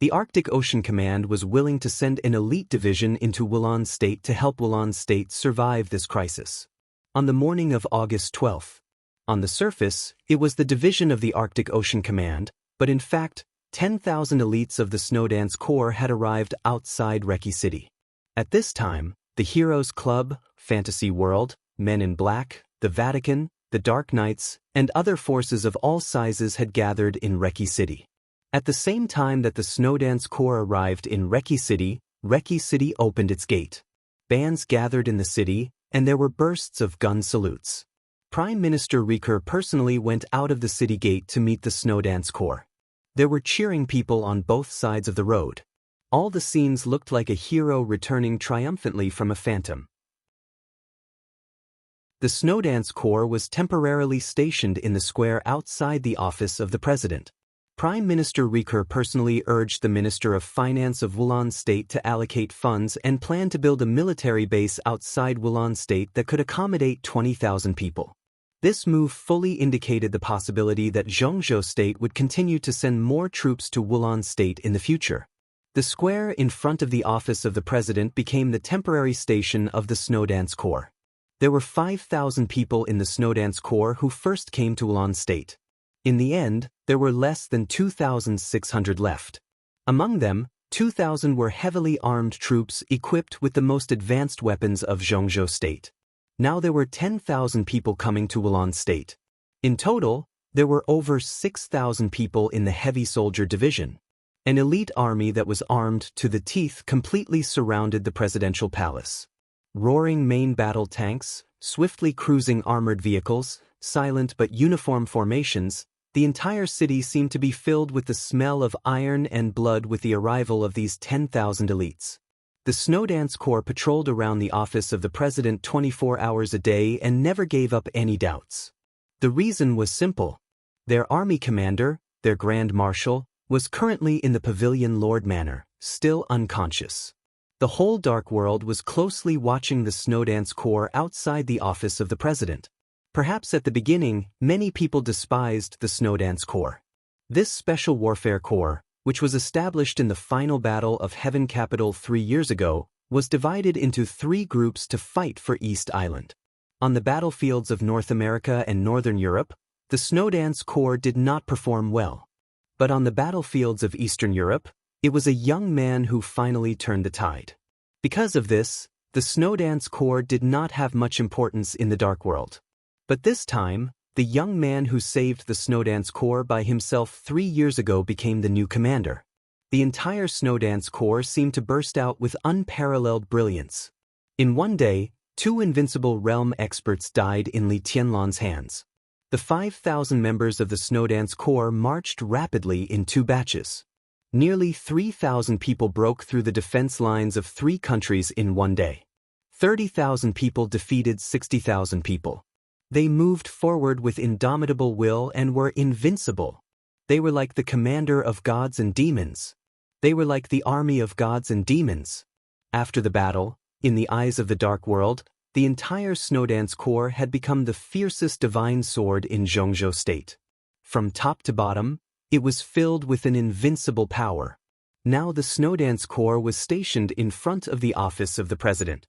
The Arctic Ocean Command was willing to send an elite division into Wulan State to help Wulan State survive this crisis. On the morning of August 12th, on the surface, it was the division of the Arctic Ocean Command, but in fact, 10,000 elites of the Snowdance Corps had arrived outside Reki City. At this time, the Heroes Club, Fantasy World, Men in Black, the Vatican, the Dark Knights, and other forces of all sizes had gathered in Reki City. At the same time that the Snowdance Corps arrived in Reki City opened its gate. Bands gathered in the city, and there were bursts of gun salutes. Prime Minister Riker personally went out of the city gate to meet the Snowdance Corps. There were cheering people on both sides of the road. All the scenes looked like a hero returning triumphantly from a phantom. The Snowdance Corps was temporarily stationed in the square outside the office of the president. Prime Minister Riker personally urged the Minister of Finance of Wulon State to allocate funds and plan to build a military base outside Wulon State that could accommodate 20,000 people. This move fully indicated the possibility that Zhongzhou State would continue to send more troops to Wulon State in the future. The square in front of the office of the president became the temporary station of the Snowdance Corps. There were 5,000 people in the Snowdance Corps who first came to Wulon State. In the end, there were less than 2,600 left. Among them, 2,000 were heavily armed troops equipped with the most advanced weapons of Zhongzhou State. Now there were 10,000 people coming to Wulon State. In total, there were over 6,000 people in the Heavy Soldier Division. An elite army that was armed to the teeth completely surrounded the presidential palace. Roaring main battle tanks, swiftly cruising armored vehicles, silent but uniform formations, the entire city seemed to be filled with the smell of iron and blood with the arrival of these 10,000 elites. The Snowdance Corps patrolled around the office of the president 24 hours a day and never gave up any doubts. The reason was simple. Their army commander, their grand marshal, was currently in the Pavilion Lord Manor, still unconscious. The whole dark world was closely watching the Snowdance Corps outside the office of the president. Perhaps at the beginning, many people despised the Snowdance Corps. This Special Warfare Corps, which was established in the final battle of Heaven Capital 3 years ago, was divided into 3 groups to fight for East Island. On the battlefields of North America and Northern Europe, the Snowdance Corps did not perform well. But on the battlefields of Eastern Europe, it was a young man who finally turned the tide. Because of this, the Snowdance Corps did not have much importance in the Dark World. But this time, the young man who saved the Snowdance Corps by himself 3 years ago became the new commander. The entire Snowdance Corps seemed to burst out with unparalleled brilliance. In one day, 2 invincible realm experts died in Li Tianlan's hands. The 5,000 members of the Snowdance Corps marched rapidly in 2 batches. Nearly 3,000 people broke through the defense lines of 3 countries in one day. 30,000 people defeated 60,000 people. They moved forward with indomitable will and were invincible. They were like the commander of gods and demons. They were like the army of gods and demons. After the battle, in the eyes of the Dark World, the entire Snowdance Corps had become the fiercest divine sword in Zhongzhou State. From top to bottom, it was filled with an invincible power. Now the Snowdance Corps was stationed in front of the office of the president.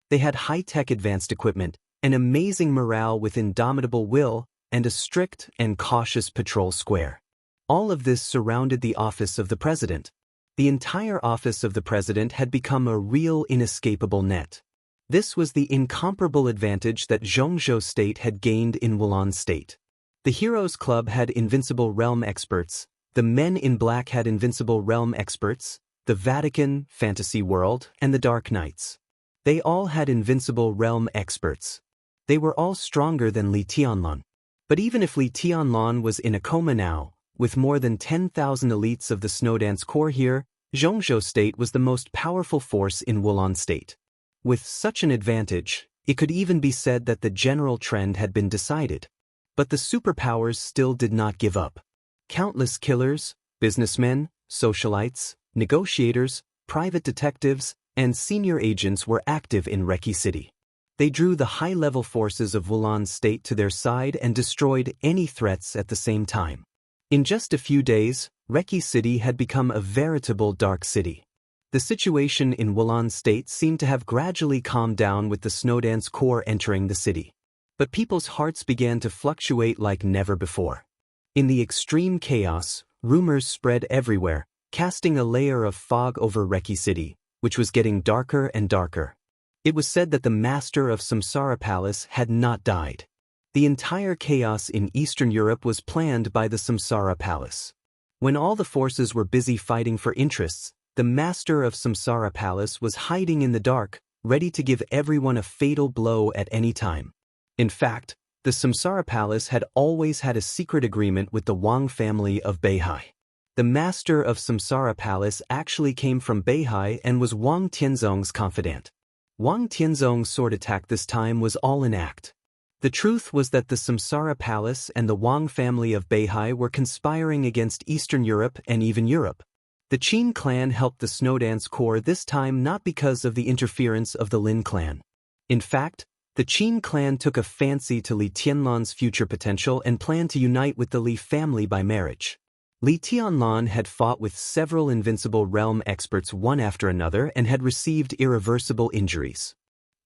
They had high-tech advanced equipment, an amazing morale with indomitable will, and a strict and cautious patrol square. All of this surrounded the office of the president. The entire office of the president had become a real inescapable net. This was the incomparable advantage that Zhongzhou State had gained in Wulon State. The Heroes Club had invincible realm experts, the Men in Black had invincible realm experts, the Vatican, Fantasy World, and the Dark Knights. They all had invincible realm experts. They were all stronger than Li Tianlan. But even if Li Tianlan was in a coma now, with more than 10,000 elites of the Snowdance Corps here, Zhongzhou State was the most powerful force in Wulon State. With such an advantage, it could even be said that the general trend had been decided. But the superpowers still did not give up. Countless killers, businessmen, socialites, negotiators, private detectives, and senior agents were active in Reki City. They drew the high-level forces of Wulon State to their side and destroyed any threats at the same time. In just a few days, Reki City had become a veritable dark city. The situation in Wulon State seemed to have gradually calmed down with the Snowdance Corps entering the city. But people's hearts began to fluctuate like never before. In the extreme chaos, rumors spread everywhere, casting a layer of fog over Reki City, which was getting darker and darker. It was said that the master of Samsara Palace had not died. The entire chaos in Eastern Europe was planned by the Samsara Palace. When all the forces were busy fighting for interests, the master of Samsara Palace was hiding in the dark, ready to give everyone a fatal blow at any time. In fact, the Samsara Palace had always had a secret agreement with the Wang family of Beihai. The master of Samsara Palace actually came from Beihai and was Wang Tianzong's confidant. Wang Tianzong's sword attack this time was all an act. The truth was that the Samsara Palace and the Wang family of Beihai were conspiring against Eastern Europe and even Europe. The Qin clan helped the Snowdance Corps this time not because of the interference of the Lin clan. In fact, the Qin clan took a fancy to Li Tianlan's future potential and planned to unite with the Li family by marriage. Li Tianlan had fought with several invincible realm experts one after another and had received irreversible injuries.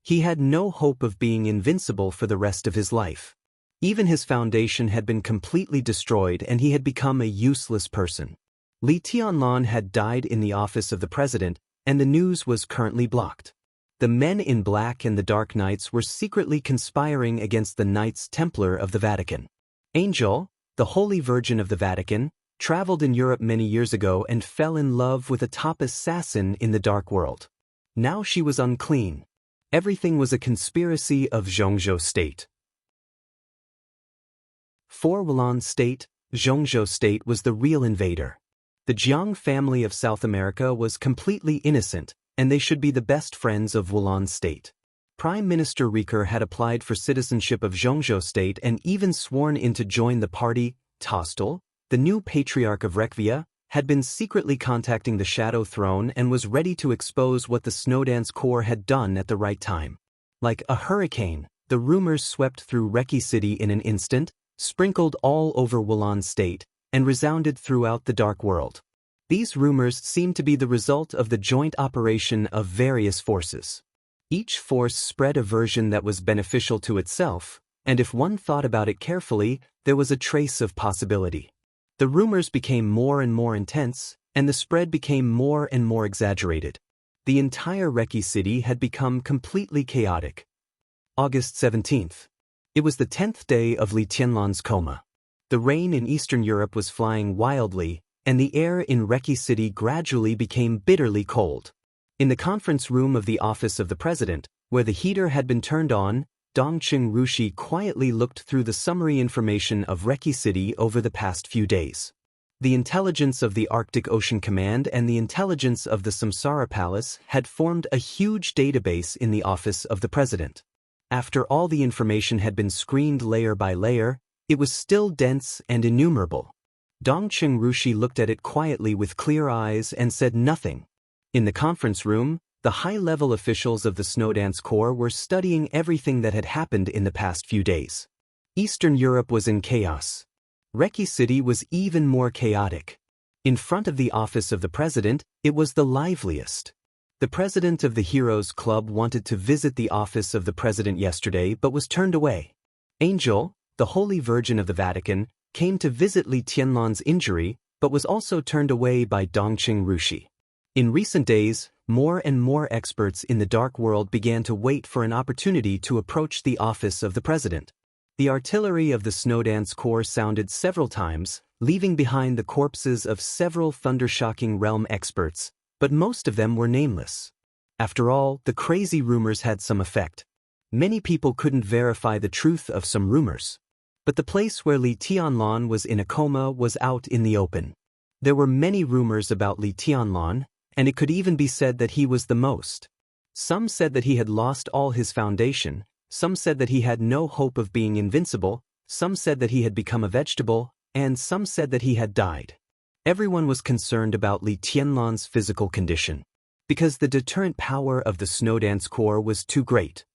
He had no hope of being invincible for the rest of his life. Even his foundation had been completely destroyed and he had become a useless person. Li Tianlan had died in the office of the president, and the news was currently blocked. The men in black and the Dark Knights were secretly conspiring against the Knights Templar of the Vatican. Angel, the Holy Virgin of the Vatican, traveled in Europe many years ago and fell in love with a top assassin in the dark world. Now she was unclean. Everything was a conspiracy of Zhongzhou State. For Wulan State, Zhongzhou State was the real invader. The Jiang family of South America was completely innocent, and they should be the best friends of Wulan State. Prime Minister Riker had applied for citizenship of Zhongzhou State and even sworn in to join the party. Tostel, the new patriarch of Rekvia, had been secretly contacting the Shadow Throne and was ready to expose what the Snowdance Corps had done at the right time. Like a hurricane, the rumors swept through Reki City in an instant, sprinkled all over Wulan State, and resounded throughout the dark world. These rumors seemed to be the result of the joint operation of various forces. Each force spread a version that was beneficial to itself, and if one thought about it carefully, there was a trace of possibility. The rumors became more and more intense, and the spread became more and more exaggerated. The entire Reki City had become completely chaotic. August 17th. It was the 10th day of Li Tianlan's coma. The rain in Eastern Europe was flying wildly, and the air in Reki City gradually became bitterly cold. In the conference room of the office of the president, where the heater had been turned on, Dongqing Rushi quietly looked through the summary information of Reki City over the past few days. The intelligence of the Arctic Ocean Command and the intelligence of the Samsara Palace had formed a huge database in the office of the president. After all the information had been screened layer by layer, it was still dense and innumerable. Dongqing Rushi looked at it quietly with clear eyes and said nothing. In the conference room, the high-level officials of the Snowdance Corps were studying everything that had happened in the past few days. Eastern Europe was in chaos. Reki City was even more chaotic. In front of the office of the president, it was the liveliest. The president of the Heroes Club wanted to visit the office of the president yesterday but was turned away. Angel, the Holy Virgin of the Vatican, came to visit Li Tianlan's injury but was also turned away by Dongqing Rushi. In recent days, more and more experts in the dark world began to wait for an opportunity to approach the office of the president. The artillery of the Snowdance Corps sounded several times, leaving behind the corpses of several thundershocking realm experts, but most of them were nameless. After all, the crazy rumors had some effect. Many people couldn't verify the truth of some rumors. But the place where Li Tianlan was in a coma was out in the open. There were many rumors about Li Tianlan, and it could even be said that he was the most. Some said that he had lost all his foundation, some said that he had no hope of being invincible, some said that he had become a vegetable, and some said that he had died. Everyone was concerned about Li Tianlan's physical condition, because the deterrent power of the Snowdance Corps was too great.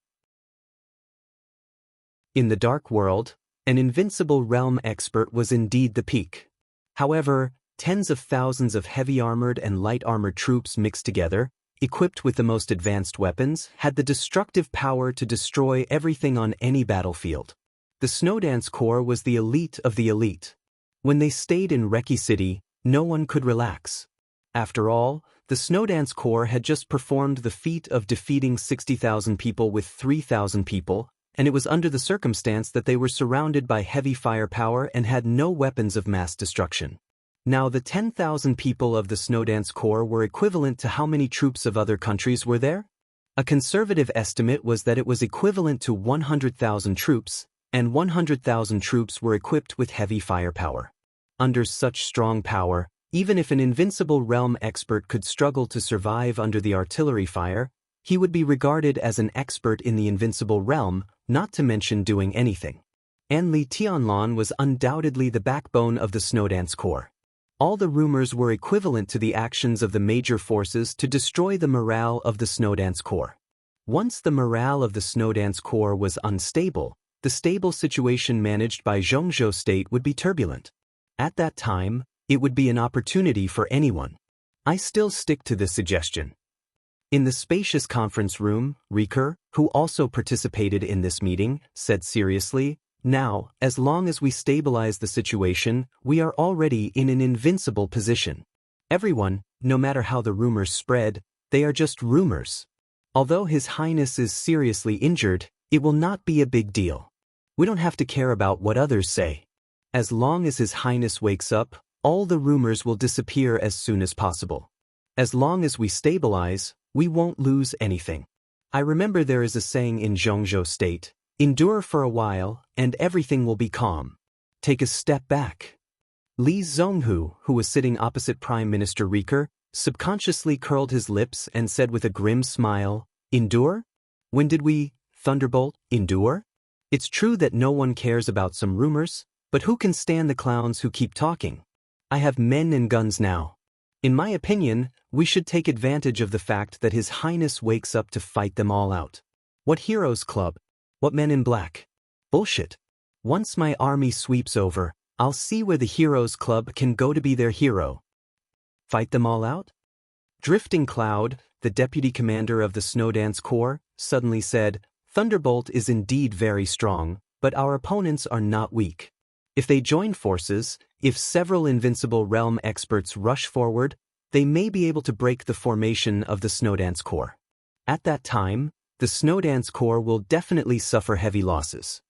In the dark world, an invincible realm expert was indeed the peak. However, tens of thousands of heavy-armored and light-armored troops mixed together, equipped with the most advanced weapons, had the destructive power to destroy everything on any battlefield. The Snowdance Corps was the elite of the elite. When they stayed in Reki City, no one could relax. After all, the Snowdance Corps had just performed the feat of defeating 60,000 people with 3,000 people, and it was under the circumstance that they were surrounded by heavy firepower and had no weapons of mass destruction. Now the 10,000 people of the Snowdance Corps were equivalent to how many troops of other countries were there? A conservative estimate was that it was equivalent to 100,000 troops, and 100,000 troops were equipped with heavy firepower. Under such strong power, even if an invincible realm expert could struggle to survive under the artillery fire, He would be regarded as an expert in the invincible realm, not to mention doing anything. And Li Tianlan was undoubtedly the backbone of the Snowdance Corps. All the rumors were equivalent to the actions of the major forces to destroy the morale of the Snowdance Corps. Once the morale of the Snowdance Corps was unstable, the stable situation managed by Zhongzhou State would be turbulent. At that time, it would be an opportunity for anyone. I still stick to this suggestion. In the spacious conference room, Riker, who also participated in this meeting, said seriously, "Now, as long as we stabilize the situation, we are already in an invincible position. Everyone, no matter how the rumors spread, they are just rumors. Although His Highness is seriously injured, it will not be a big deal. We don't have to care about what others say. As long as His Highness wakes up, all the rumors will disappear as soon as possible. As long as we stabilize, we won't lose anything. I remember there is a saying in Zhongzhou State, 'Endure for a while, and everything will be calm. Take a step back.'" Li Zhonghu, who was sitting opposite Prime Minister Riker, subconsciously curled his lips and said with a grim smile, "Endure? When did we, Thunderbolt, endure? It's true that no one cares about some rumors, but who can stand the clowns who keep talking? I have men and guns now. In my opinion, we should take advantage of the fact that His Highness wakes up to fight them all out. What heroes club? What men in black? Bullshit. Once my army sweeps over, I'll see where the heroes club can go to be their hero. Fight them all out?" Drifting Cloud, the deputy commander of the Snowdance Corps, suddenly said, "Thunderbolt is indeed very strong, but our opponents are not weak. If they join forces, if several invincible realm experts rush forward, they may be able to break the formation of the Snowdance Corps. At that time, the Snowdance Corps will definitely suffer heavy losses."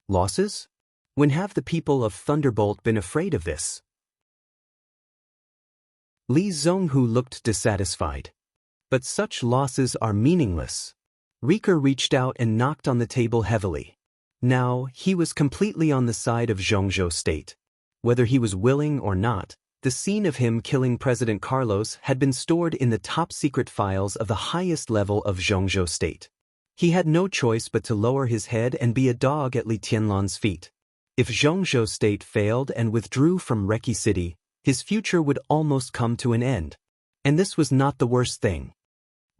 Losses? When have the people of Thunderbolt been afraid of this? Li Zhonghu looked dissatisfied. "But such losses are meaningless." Riker reached out and knocked on the table heavily. Now, he was completely on the side of Zhongzhou State. Whether he was willing or not, the scene of him killing President Carlos had been stored in the top-secret files of the highest level of Zhongzhou State. He had no choice but to lower his head and be a dog at Li Tianlan's feet. If Zhongzhou State failed and withdrew from Reki City, his future would almost come to an end. And this was not the worst thing.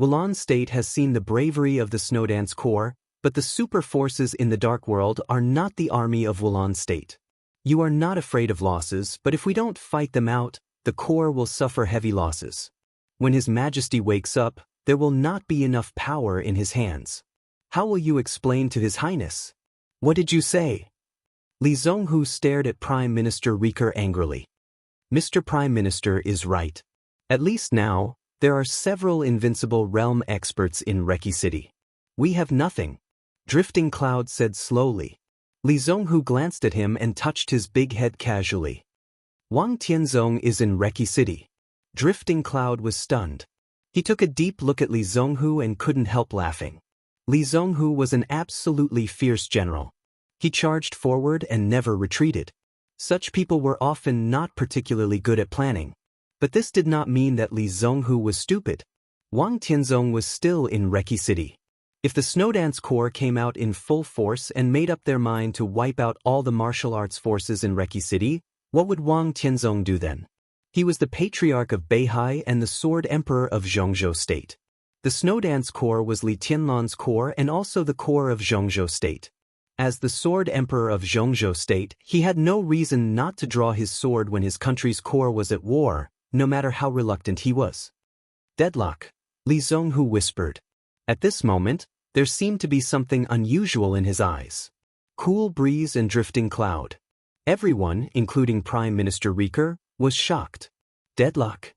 Wulan State has seen the bravery of the Snowdance Corps, but the super forces in the Dark World are not the army of Wulan State. You are not afraid of losses, but if we don't fight them out, the Corps will suffer heavy losses. When His Majesty wakes up, there will not be enough power in his hands. How will you explain to His Highness? What did you say? Li Zhonghu stared at Prime Minister Riker angrily. Mr. Prime Minister is right. At least now, there are several invincible realm experts in Reki City. We have nothing. Drifting Cloud said slowly. Li Zhonghu glanced at him and touched his big head casually. Wang Tianzong is in Reki City. Drifting Cloud was stunned. He took a deep look at Li Zhonghu and couldn't help laughing. Li Zhonghu was an absolutely fierce general. He charged forward and never retreated. Such people were often not particularly good at planning. But this did not mean that Li Zhonghu was stupid. Wang Tianzong was still in Reki City. If the Snowdance Corps came out in full force and made up their mind to wipe out all the martial arts forces in Reki City, what would Wang Tianzong do then? He was the Patriarch of Beihai and the Sword Emperor of Zhongzhou State. The Snowdance Corps was Li Tianlan's corps and also the corps of Zhongzhou State. As the Sword Emperor of Zhongzhou State, he had no reason not to draw his sword when his country's corps was at war, no matter how reluctant he was. Deadlock, Li Zhonghu whispered. At this moment, there seemed to be something unusual in his eyes. Cool breeze and drifting cloud. Everyone, including Prime Minister Riker, was shocked. Deadlock.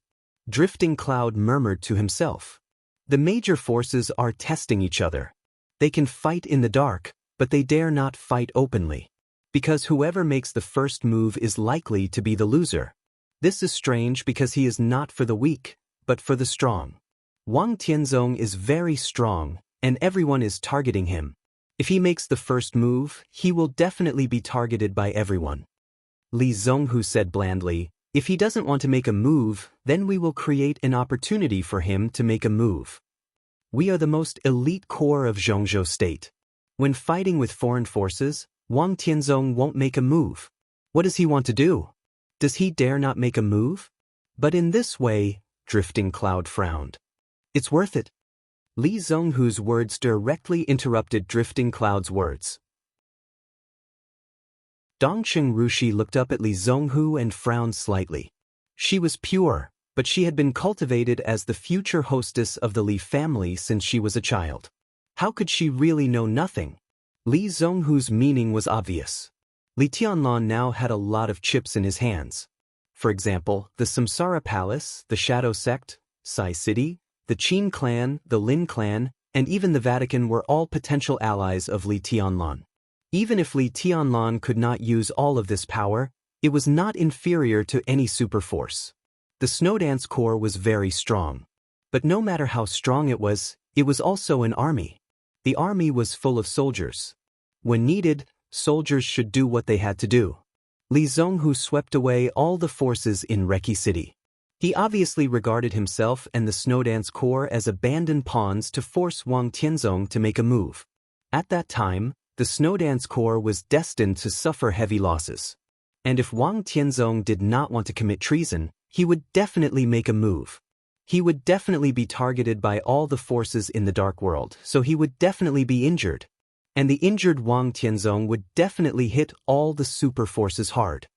Drifting Cloud murmured to himself. The major forces are testing each other. They can fight in the dark, but they dare not fight openly. Because whoever makes the first move is likely to be the loser. This is strange because he is not for the weak, but for the strong. Wang Tianzong is very strong, and everyone is targeting him. If he makes the first move, he will definitely be targeted by everyone. Li Zhonghu said blandly, "If he doesn't want to make a move, then we will create an opportunity for him to make a move." We are the most elite corps of Zhongzhou state. When fighting with foreign forces, Wang Tianzong won't make a move. What does he want to do? Does he dare not make a move? But in this way, Drifting Cloud frowned. It's worth it. Li Zhonghu's words directly interrupted Drifting Cloud's words. Dongqing Rushi looked up at Li Zhonghu and frowned slightly. She was pure, but she had been cultivated as the future hostess of the Li family since she was a child. How could she really know nothing? Li Zhonghu's meaning was obvious. Li Tianlan now had a lot of chips in his hands. For example, the Samsara Palace, the Shadow Sect, Sai City, the Qin clan, the Lin clan, and even the Vatican were all potential allies of Li Tianlan. Even if Li Tianlan could not use all of this power, it was not inferior to any superforce. The Snowdance Corps was very strong. But no matter how strong it was also an army. The army was full of soldiers. When needed, soldiers should do what they had to do. Li Zhonghu swept away all the forces in Reki City. He obviously regarded himself and the Snowdance Corps as abandoned pawns to force Wang Tianzong to make a move. At that time, the Snowdance Corps was destined to suffer heavy losses. And if Wang Tianzong did not want to commit treason, he would definitely make a move. He would definitely be targeted by all the forces in the Dark World, so he would definitely be injured. And the injured Wang Tianzong would definitely hit all the super forces hard.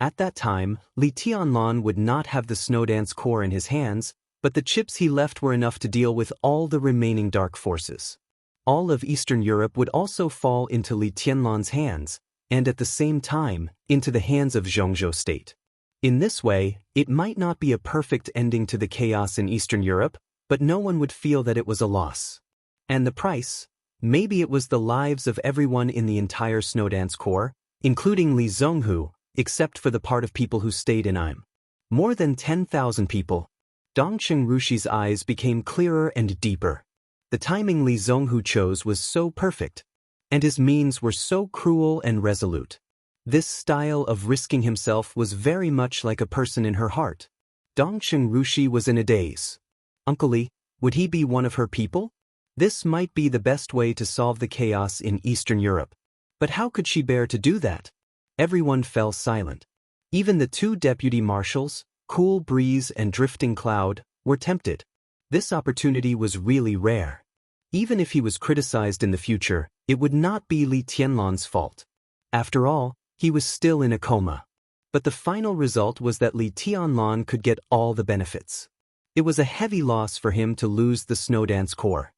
At that time, Li Tianlan would not have the Snowdance Corps in his hands, but the chips he left were enough to deal with all the remaining dark forces. All of Eastern Europe would also fall into Li Tianlan's hands, and at the same time, into the hands of Zhongzhou state. In this way, it might not be a perfect ending to the chaos in Eastern Europe, but no one would feel that it was a loss. And the price? Maybe it was the lives of everyone in the entire Snowdance Corps, including Li Zhonghu, except for the part of people who stayed in Im. More than 10,000 people. Dongqing Rushi's eyes became clearer and deeper. The timing Li Zhonghu chose was so perfect, and his means were so cruel and resolute. This style of risking himself was very much like a person in her heart. Dongqing Rushi was in a daze. Uncle Li, would he be one of her people? This might be the best way to solve the chaos in Eastern Europe. But how could she bear to do that? Everyone fell silent. Even the two deputy marshals, Cool Breeze and Drifting Cloud, were tempted. This opportunity was really rare. Even if he was criticized in the future, it would not be Li Tianlan's fault. After all, he was still in a coma. But the final result was that Li Tianlan could get all the benefits. It was a heavy loss for him to lose the Snowdance Corps.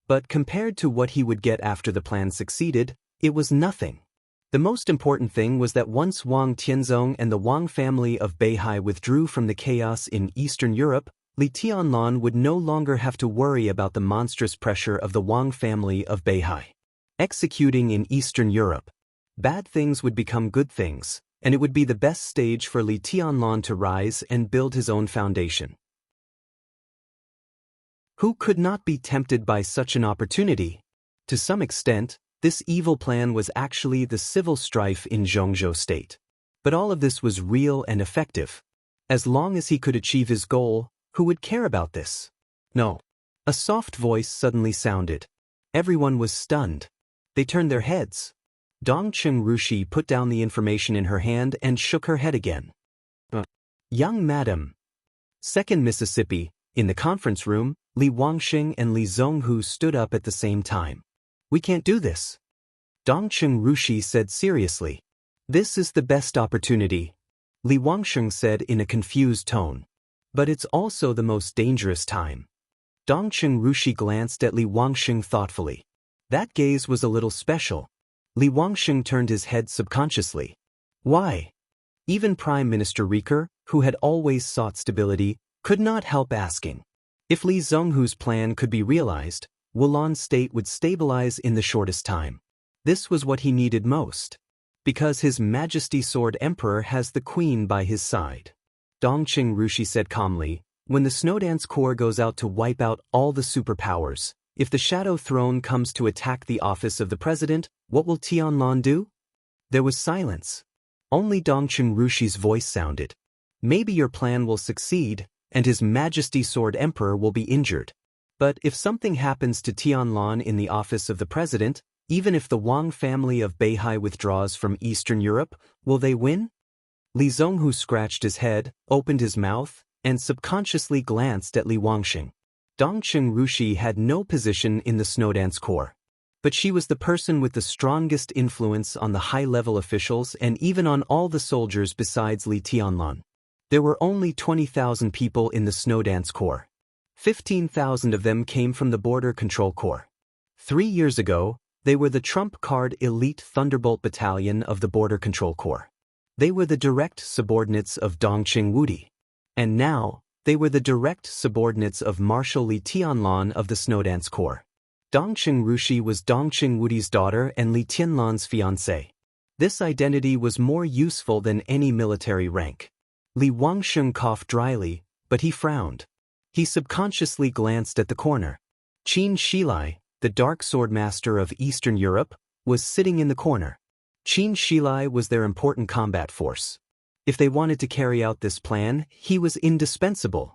But compared to what he would get after the plan succeeded, it was nothing. The most important thing was that once Wang Tianzong and the Wang family of Beihai withdrew from the chaos in Eastern Europe, Li Tianlan would no longer have to worry about the monstrous pressure of the Wang family of Beihai. Executing in Eastern Europe. Bad things would become good things, and it would be the best stage for Li Tianlan to rise and build his own foundation. Who could not be tempted by such an opportunity? To some extent, this evil plan was actually the civil strife in Zhongzhou state. But all of this was real and effective. As long as he could achieve his goal, who would care about this? No. A soft voice suddenly sounded. Everyone was stunned. They turned their heads. Dongqing Rushi put down the information in her hand and shook her head again. Young madam. Second Mississippi, in the conference room, Li Wangxing and Li Zhonghu stood up at the same time. We can't do this. Dongqing Rushi said seriously. This is the best opportunity, Li Wangxing said in a confused tone. But it's also the most dangerous time. Dongqing Rushi glanced at Li Wangxing thoughtfully. That gaze was a little special. Li Wangxing turned his head subconsciously. Why? Even Prime Minister Riker, who had always sought stability, could not help asking. If Li Zhonghu's plan could be realized, Wulan state would stabilize in the shortest time. This was what he needed most. Because His Majesty Sword Emperor has the Queen by his side. Dongqing Rushi said calmly, when the Snowdance Corps goes out to wipe out all the superpowers, if the Shadow Throne comes to attack the office of the President, what will Tianlan do? There was silence. Only Dongqing Rushi's voice sounded. Maybe your plan will succeed, and His Majesty Sword Emperor will be injured. But if something happens to Tianlan in the office of the president, even if the Wang family of Beihai withdraws from Eastern Europe, will they win? Li Zhonghu scratched his head, opened his mouth, and subconsciously glanced at Li Wangxing. Dongqing Rushi had no position in the Snowdance Corps. But she was the person with the strongest influence on the high-level officials and even on all the soldiers besides Li Tianlan. There were only 20,000 people in the Snowdance Corps. 15,000 of them came from the Border Control Corps. 3 years ago, they were the trump card elite Thunderbolt Battalion of the Border Control Corps. They were the direct subordinates of Dongqing Wudi. And now, they were the direct subordinates of Marshal Li Tianlan of the Snowdance Corps. Dongqing Rushi was Dongqing Wudi's daughter and Li Tianlan's fiancée. This identity was more useful than any military rank. Li Wangsheng coughed dryly, but he frowned. He subconsciously glanced at the corner. Qin Shilai, the Dark Sword Master of Eastern Europe, was sitting in the corner. Qin Shilai was their important combat force. If they wanted to carry out this plan, he was indispensable.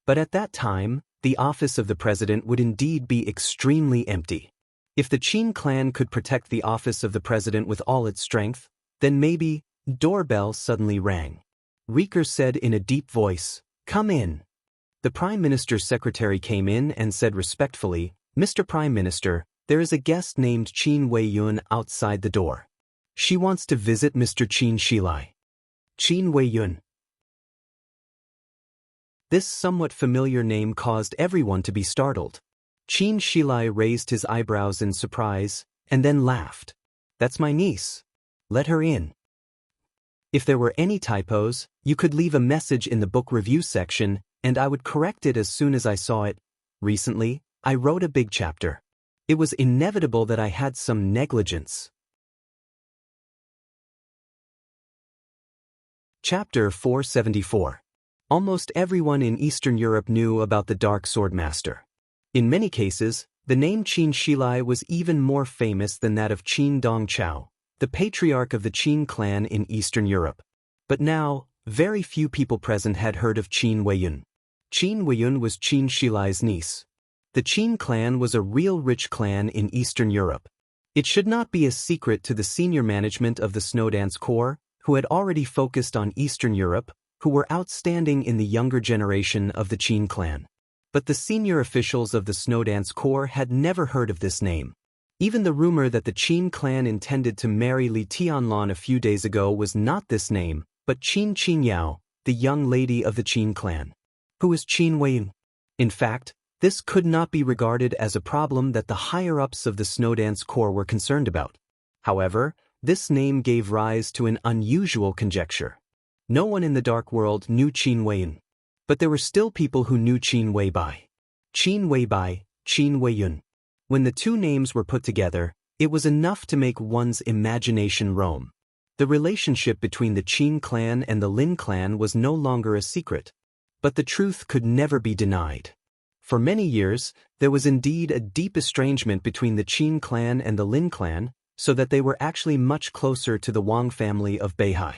But at that time, the office of the president would indeed be extremely empty. If the Qin clan could protect the office of the president with all its strength, then maybe. Doorbell suddenly rang. Rieker said in a deep voice, "Come in." The Prime Minister's secretary came in and said respectfully, "Mr. Prime Minister, there is a guest named Qin Weiyun outside the door. She wants to visit Mr. Qin Shilai." Qin Weiyun. This somewhat familiar name caused everyone to be startled. Qin Shilai raised his eyebrows in surprise, and then laughed. "That's my niece. Let her in." If there were any typos, you could leave a message in the book review section, and I would correct it as soon as I saw it. Recently, I wrote a big chapter. It was inevitable that I had some negligence. Chapter 474. Almost everyone in Eastern Europe knew about the Dark Sword Master. In many cases, the name Qin Shilai was even more famous than that of Qin Dongchao, the patriarch of the Qin clan in Eastern Europe. But now, very few people present had heard of Qin Weiyun. Qin Weiyun was Qin Shilai's niece. The Qin clan was a real rich clan in Eastern Europe. It should not be a secret to the senior management of the Snowdance Corps, who had already focused on Eastern Europe, who were outstanding in the younger generation of the Qin clan. But the senior officials of the Snowdance Corps had never heard of this name. Even the rumor that the Qin clan intended to marry Li Tianlan a few days ago was not this name, but Qin Qingyao, the young lady of the Qin clan. Who is Qin Weiyun? In fact, this could not be regarded as a problem that the higher-ups of the Snowdance Corps were concerned about. However, this name gave rise to an unusual conjecture. No one in the dark world knew Qin Weiyun. But there were still people who knew Qin Weibai. Qin Weibai, Qin Weiyun. When the two names were put together, it was enough to make one's imagination roam. The relationship between the Qin clan and the Lin clan was no longer a secret. But the truth could never be denied. For many years, there was indeed a deep estrangement between the Qin clan and the Lin clan, so that they were actually much closer to the Wang family of Beihai.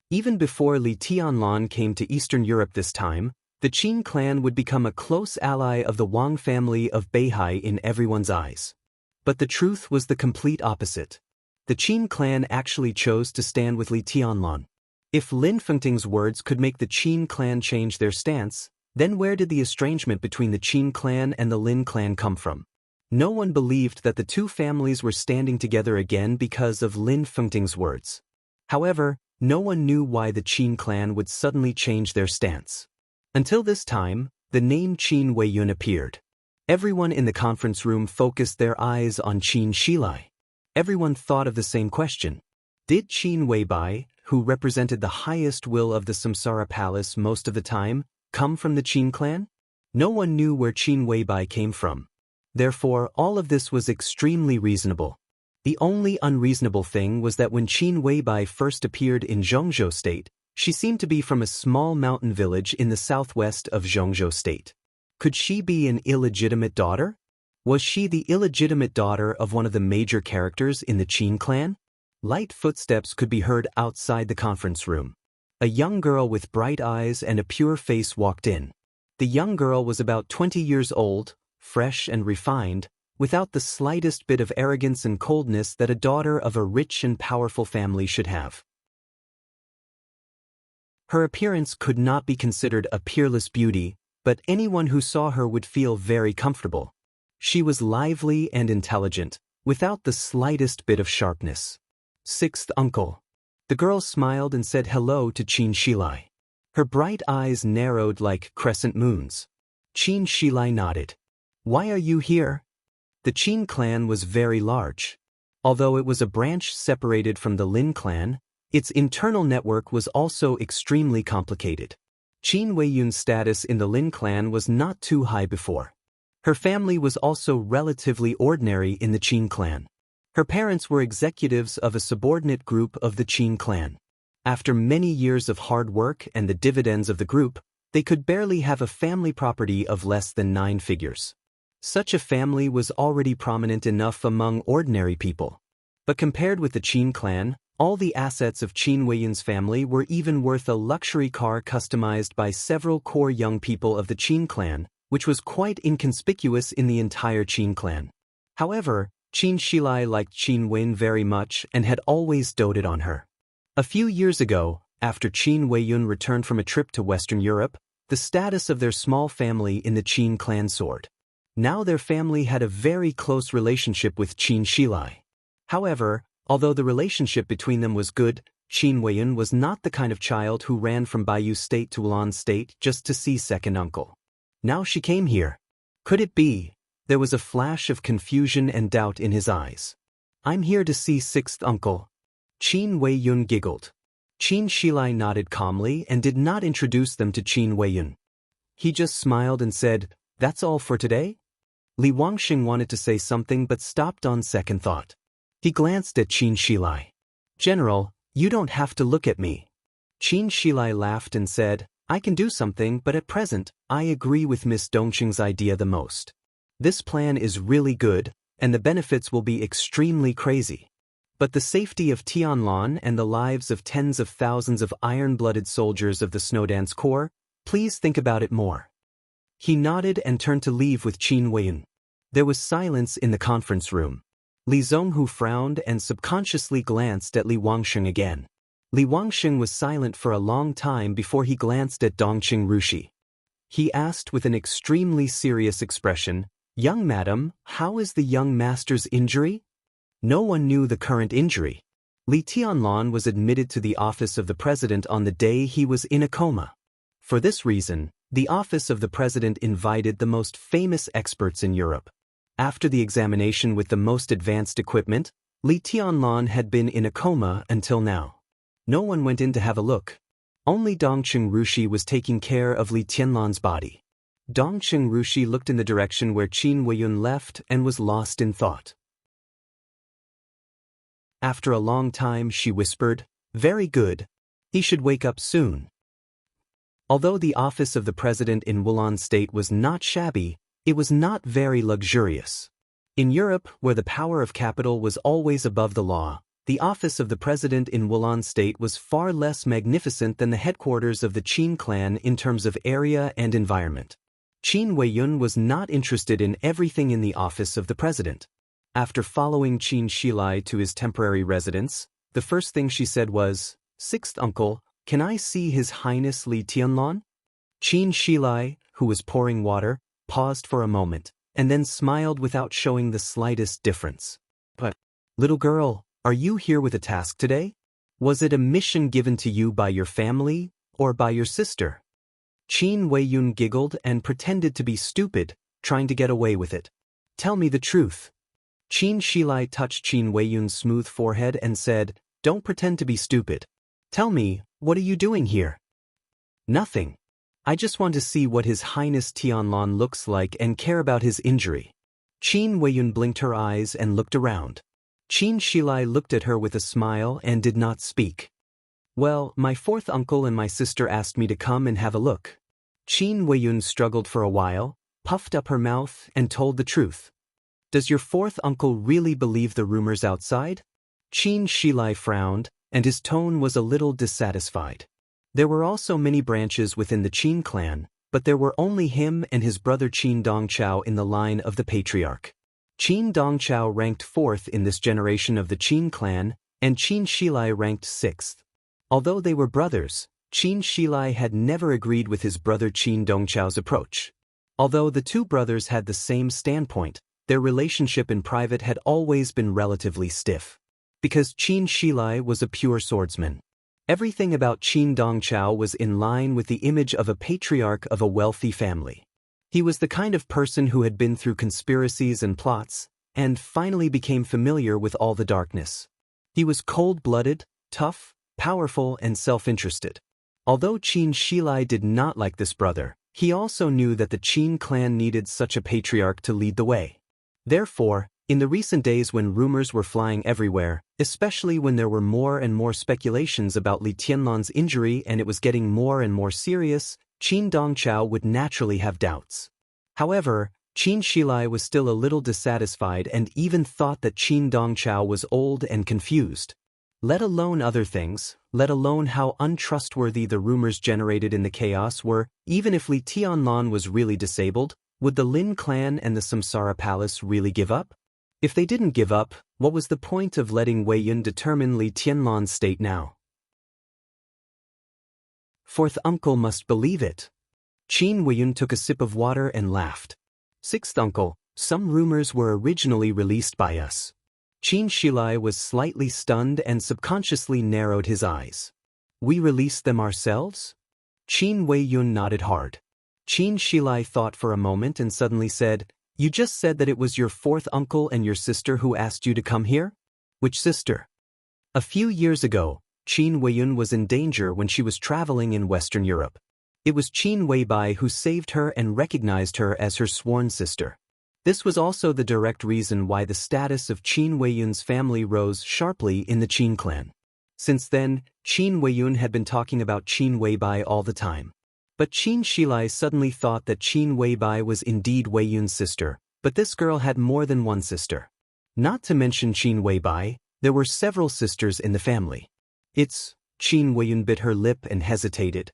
Even before Li Tianlan came to Eastern Europe this time, the Qin clan would become a close ally of the Wang family of Beihai in everyone's eyes. But the truth was the complete opposite. The Qin clan actually chose to stand with Li Tianlan. If Lin Fengting's words could make the Qin clan change their stance, then where did the estrangement between the Qin clan and the Lin clan come from? No one believed that the two families were standing together again because of Lin Fengting's words. However, no one knew why the Qin clan would suddenly change their stance. Until this time, the name Qin Weiyun appeared. Everyone in the conference room focused their eyes on Qin Shilai. Everyone thought of the same question. Did Qin Weibai, who represented the highest will of the Samsara Palace most of the time, come from the Qin clan? No one knew where Qin Weibai came from. Therefore, all of this was extremely reasonable. The only unreasonable thing was that when Qin Weibai first appeared in Zhongzhou State, she seemed to be from a small mountain village in the southwest of Zhongzhou State. Could she be an illegitimate daughter? Was she the illegitimate daughter of one of the major characters in the Qin clan? Light footsteps could be heard outside the conference room. A young girl with bright eyes and a pure face walked in. The young girl was about 20 years old, fresh and refined, without the slightest bit of arrogance and coldness that a daughter of a rich and powerful family should have. Her appearance could not be considered a peerless beauty, but anyone who saw her would feel very comfortable. She was lively and intelligent, without the slightest bit of sharpness. Sixth uncle. The girl smiled and said hello to Qin Shilai. Her bright eyes narrowed like crescent moons. Qin Shilai nodded. Why are you here? The Qin clan was very large. Although it was a branch separated from the Lin clan, its internal network was also extremely complicated. Qin Weiyun's status in the Lin clan was not too high before. Her family was also relatively ordinary in the Qin clan. Her parents were executives of a subordinate group of the Qin clan. After many years of hard work and the dividends of the group, they could barely have a family property of less than 9 figures. Such a family was already prominent enough among ordinary people. But compared with the Qin clan, all the assets of Qin Weiyun's family were even worth a luxury car customized by several core young people of the Qin clan, which was quite inconspicuous in the entire Qin clan. However, Qin Shilai liked Qin Weiyun very much and had always doted on her. A few years ago, after Qin Weiyun returned from a trip to Western Europe, the status of their small family in the Qin clan soared. Now their family had a very close relationship with Qin Shilai. However, although the relationship between them was good, Qin Weiyun was not the kind of child who ran from Bayou State to Ulan State just to see second uncle. Now she came here. Could it be? There was a flash of confusion and doubt in his eyes. I'm here to see sixth uncle. Qin Weiyun giggled. Qin Shilai nodded calmly and did not introduce them to Qin Weiyun. He just smiled and said, "That's all for today?" Li Wangxing wanted to say something but stopped on second thought. He glanced at Qin Shilai. "General, you don't have to look at me." Qin Shilai laughed and said, "I can do something, but at present, I agree with Miss Dongqing's idea the most. This plan is really good, and the benefits will be extremely crazy. But the safety of Tianlan and the lives of tens of thousands of iron-blooded soldiers of the Snowdance Corps, please think about it more." He nodded and turned to leave with Qin Weiyun. There was silence in the conference room. Li Zonghu frowned and subconsciously glanced at Li Wangxing again. Li Wangxing was silent for a long time before he glanced at Dongqing Rushi. He asked with an extremely serious expression, "Young madam, how is the young master's injury?" No one knew the current injury. Li Tianlan was admitted to the office of the president on the day he was in a coma. For this reason, the office of the president invited the most famous experts in Europe. After the examination with the most advanced equipment, Li Tianlan had been in a coma until now. No one went in to have a look. Only Dongqing Rushi was taking care of Li Tianlan's body. Dongqing Rushi looked in the direction where Qin Weiyun left and was lost in thought. After a long time she whispered, "Very good. He should wake up soon." Although the office of the president in Ulan State was not shabby, it was not very luxurious. In Europe, where the power of capital was always above the law, the office of the president in Ulan State was far less magnificent than the headquarters of the Qin clan in terms of area and environment. Qin Weiyun was not interested in everything in the office of the president. After following Qin Shilai to his temporary residence, the first thing she said was, "Sixth uncle, can I see His Highness Li Tianlan?" Qin Shilai, who was pouring water, paused for a moment, and then smiled without showing the slightest difference. "But, little girl, are you here with a task today? Was it a mission given to you by your family, or by your sister?" Qin Weiyun giggled and pretended to be stupid, trying to get away with it. "Tell me the truth." Qin Shilai touched Qin Weiyun's smooth forehead and said, "Don't pretend to be stupid. Tell me, what are you doing here?" "Nothing. I just want to see what His Highness Tianlan looks like and care about his injury." Qin Weiyun blinked her eyes and looked around. Qin Shilai looked at her with a smile and did not speak. "Well, my fourth uncle and my sister asked me to come and have a look." Qin Weiyun struggled for a while, puffed up her mouth, and told the truth. "Does your fourth uncle really believe the rumors outside?" Qin Shilai frowned, and his tone was a little dissatisfied. There were also many branches within the Qin clan, but there were only him and his brother Qin Dongchao in the line of the patriarch. Qin Dongchao ranked 4th in this generation of the Qin clan, and Qin Shilai ranked 6th. Although they were brothers, Qin Shilai had never agreed with his brother Qin Dongchao's approach. Although the two brothers had the same standpoint, their relationship in private had always been relatively stiff. Because Qin Shilai was a pure swordsman. Everything about Qin Dongchao was in line with the image of a patriarch of a wealthy family. He was the kind of person who had been through conspiracies and plots, and finally became familiar with all the darkness. He was cold-blooded, tough, powerful, and self-interested. Although Qin Shilai did not like this brother, he also knew that the Qin clan needed such a patriarch to lead the way. Therefore, in the recent days when rumors were flying everywhere, especially when there were more and more speculations about Li Tianlan's injury and it was getting more and more serious, Qin Dongchao would naturally have doubts. However, Qin Shilai was still a little dissatisfied and even thought that Qin Dongchao was old and confused. Let alone other things, let alone how untrustworthy the rumors generated in the chaos were. Even if Li Tianlan was really disabled, would the Lin clan and the Samsara Palace really give up? If they didn't give up, what was the point of letting Wei Yun determine Li Tianlan's state now? Fourth uncle must believe it. Qin Weiyun took a sip of water and laughed. Sixth uncle, some rumors were originally released by us. Qin Shilai was slightly stunned and subconsciously narrowed his eyes. We released them ourselves? Qin Weiyun nodded hard. Qin Shilai thought for a moment and suddenly said, You just said that it was your fourth uncle and your sister who asked you to come here? Which sister? A few years ago, Qin Weiyun was in danger when she was traveling in Western Europe. It was Qin Weibai who saved her and recognized her as her sworn sister. This was also the direct reason why the status of Qin Weiyun's family rose sharply in the Qin clan. Since then, Qin Weiyun had been talking about Qin Weibai all the time. But Qin Shilai suddenly thought that Qin Weibai was indeed Weiyun's sister, but this girl had more than one sister. Not to mention Qin Weibai, there were several sisters in the family. Qin Weiyun bit her lip and hesitated.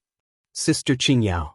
Sister Qingyao.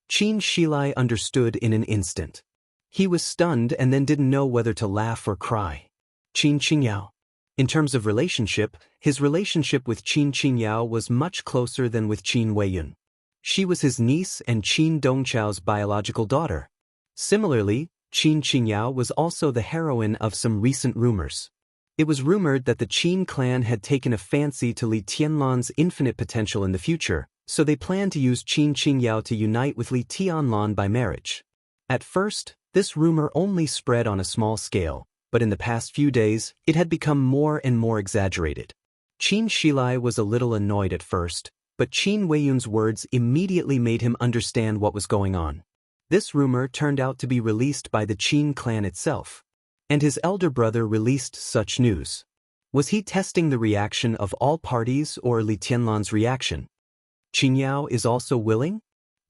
Qin Shilai understood in an instant. He was stunned and then didn't know whether to laugh or cry. Qin Qingyao. In terms of relationship, his relationship with Qin Qingyao was much closer than with Qin Weiyun. She was his niece and Qin Dongchao's biological daughter. Similarly, Qin Qingyao was also the heroine of some recent rumors. It was rumored that the Qin clan had taken a fancy to Li Tianlan's infinite potential in the future, so they planned to use Qin Qingyao to unite with Li Tianlan by marriage. At first, this rumor only spread on a small scale, but in the past few days, it had become more and more exaggerated. Qin Shilai was a little annoyed at first, but Qin Weiyun's words immediately made him understand what was going on. This rumor turned out to be released by the Qin clan itself. And his elder brother released such news. Was he testing the reaction of all parties or Li Tianlan's reaction? Qingyao is also willing?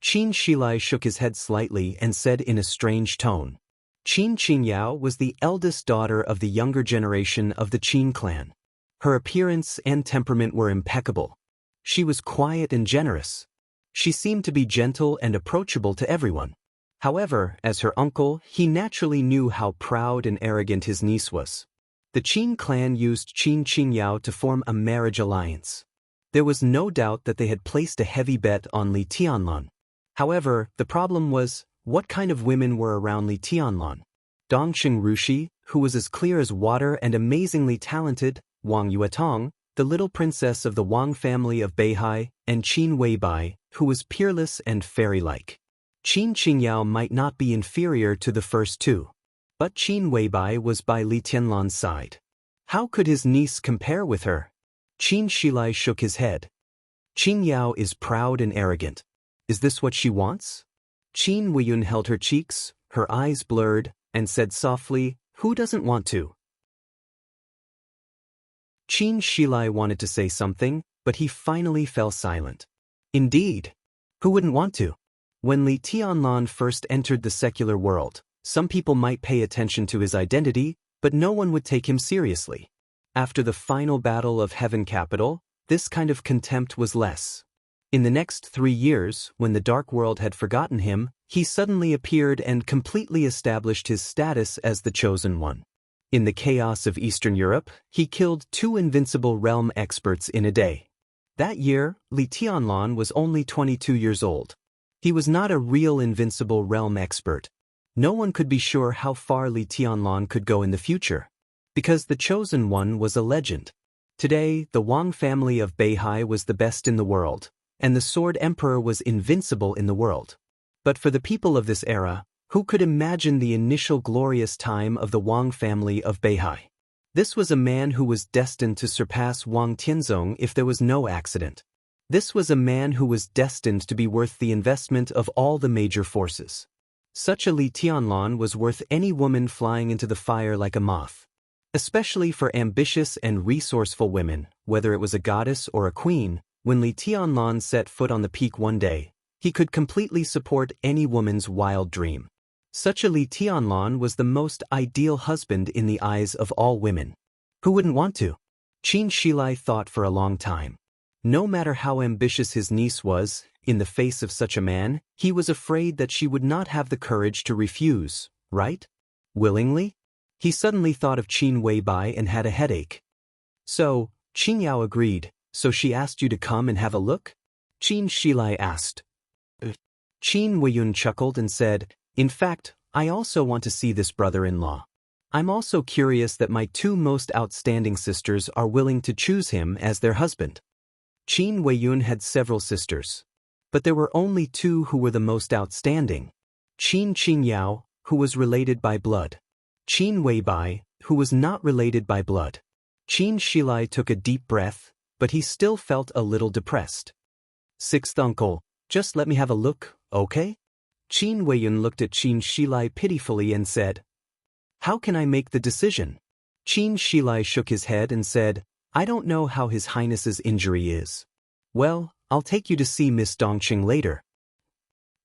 Qin Shilai shook his head slightly and said in a strange tone. Qin Qingyao was the eldest daughter of the younger generation of the Qin clan. Her appearance and temperament were impeccable. She was quiet and generous. She seemed to be gentle and approachable to everyone. However, as her uncle, he naturally knew how proud and arrogant his niece was. The Qin clan used Qin Qingyao to form a marriage alliance. There was no doubt that they had placed a heavy bet on Li Tianlan. However, the problem was, what kind of women were around Li Tianlan? Dongqing Rushi, who was as clear as water and amazingly talented, Wang Yuetong, the little princess of the Wang family of Beihai, and Qin Weibai, who was peerless and fairy-like. Qin Qingyao might not be inferior to the first two. But Qin Weibai was by Li Tianlan's side. How could his niece compare with her? Qin Shilai shook his head. Qingyao is proud and arrogant. Is this what she wants? Qin Weiyun held her cheeks, her eyes blurred, and said softly, Who doesn't want to? Qin Shilai wanted to say something, but he finally fell silent. Indeed. Who wouldn't want to? When Li Tianlan first entered the secular world, some people might pay attention to his identity, but no one would take him seriously. After the final battle of Heaven Capital, this kind of contempt was less. In the next 3 years, when the Dark World had forgotten him, he suddenly appeared and completely established his status as the Chosen One. In the chaos of Eastern Europe, he killed 2 invincible realm experts in a day. That year, Li Tianlan was only 22 years old. He was not a real invincible realm expert. No one could be sure how far Li Tianlan could go in the future, because the Chosen One was a legend. Today, the Wang family of Beihai was the best in the world, and the Sword Emperor was invincible in the world. But for the people of this era, who could imagine the initial glorious time of the Wang family of Beihai? This was a man who was destined to surpass Wang Tianzong if there was no accident. This was a man who was destined to be worth the investment of all the major forces. Such a Li Tianlan was worth any woman flying into the fire like a moth. Especially for ambitious and resourceful women, whether it was a goddess or a queen, when Li Tianlan set foot on the peak one day, he could completely support any woman's wild dream. Such a Li Tianlan was the most ideal husband in the eyes of all women. Who wouldn't want to? Qin Shilai thought for a long time. No matter how ambitious his niece was, in the face of such a man, he was afraid that she would not have the courage to refuse, right? Willingly? He suddenly thought of Qin Weibai and had a headache. So, Qin Yao agreed, so she asked you to come and have a look? Qin Shilai asked. Qin Weiyun chuckled and said, in fact, I also want to see this brother-in-law. I'm also curious that my 2 most outstanding sisters are willing to choose him as their husband. Qin Weiyun had several sisters, but there were only 2 who were the most outstanding. Qin Yao, who was related by blood. Qin Weibai, who was not related by blood. Qin Shilai took a deep breath, but he still felt a little depressed. 6th uncle, just let me have a look, okay? Qin Weiyun looked at Qin Shilai pitifully and said, how can I make the decision? Qin Shilai shook his head and said, I don't know how His Highness's injury is. Well, I'll take you to see Miss Dongqing later.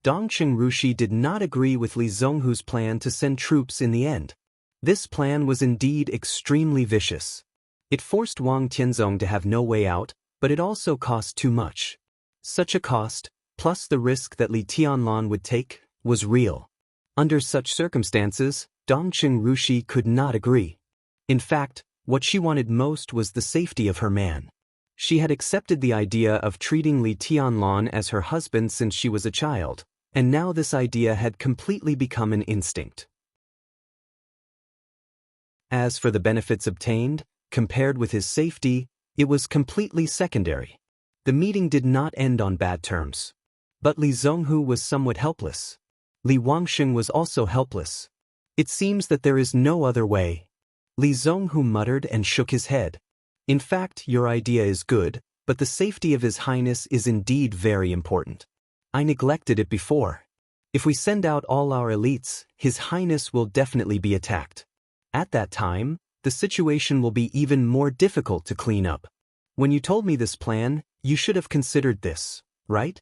Dongqing Rushi did not agree with Li Zonghu's plan to send troops in the end. This plan was indeed extremely vicious. It forced Wang Tianzong to have no way out, but it also cost too much. Such a cost, plus the risk that Li Tianlan would take, was real. Under such circumstances, Dongqing Rushi could not agree. In fact, what she wanted most was the safety of her man. She had accepted the idea of treating Li Tianlan as her husband since she was a child, and now this idea had completely become an instinct. As for the benefits obtained, compared with his safety, it was completely secondary. The meeting did not end on bad terms. But Li Zonghu was somewhat helpless. Li Wangxing was also helpless. It seems that there is no other way. Li Zonghu muttered and shook his head. In fact, your idea is good, but the safety of His Highness is indeed very important. I neglected it before. If we send out all our elites, His Highness will definitely be attacked. At that time, the situation will be even more difficult to clean up. When you told me this plan, you should have considered this, right?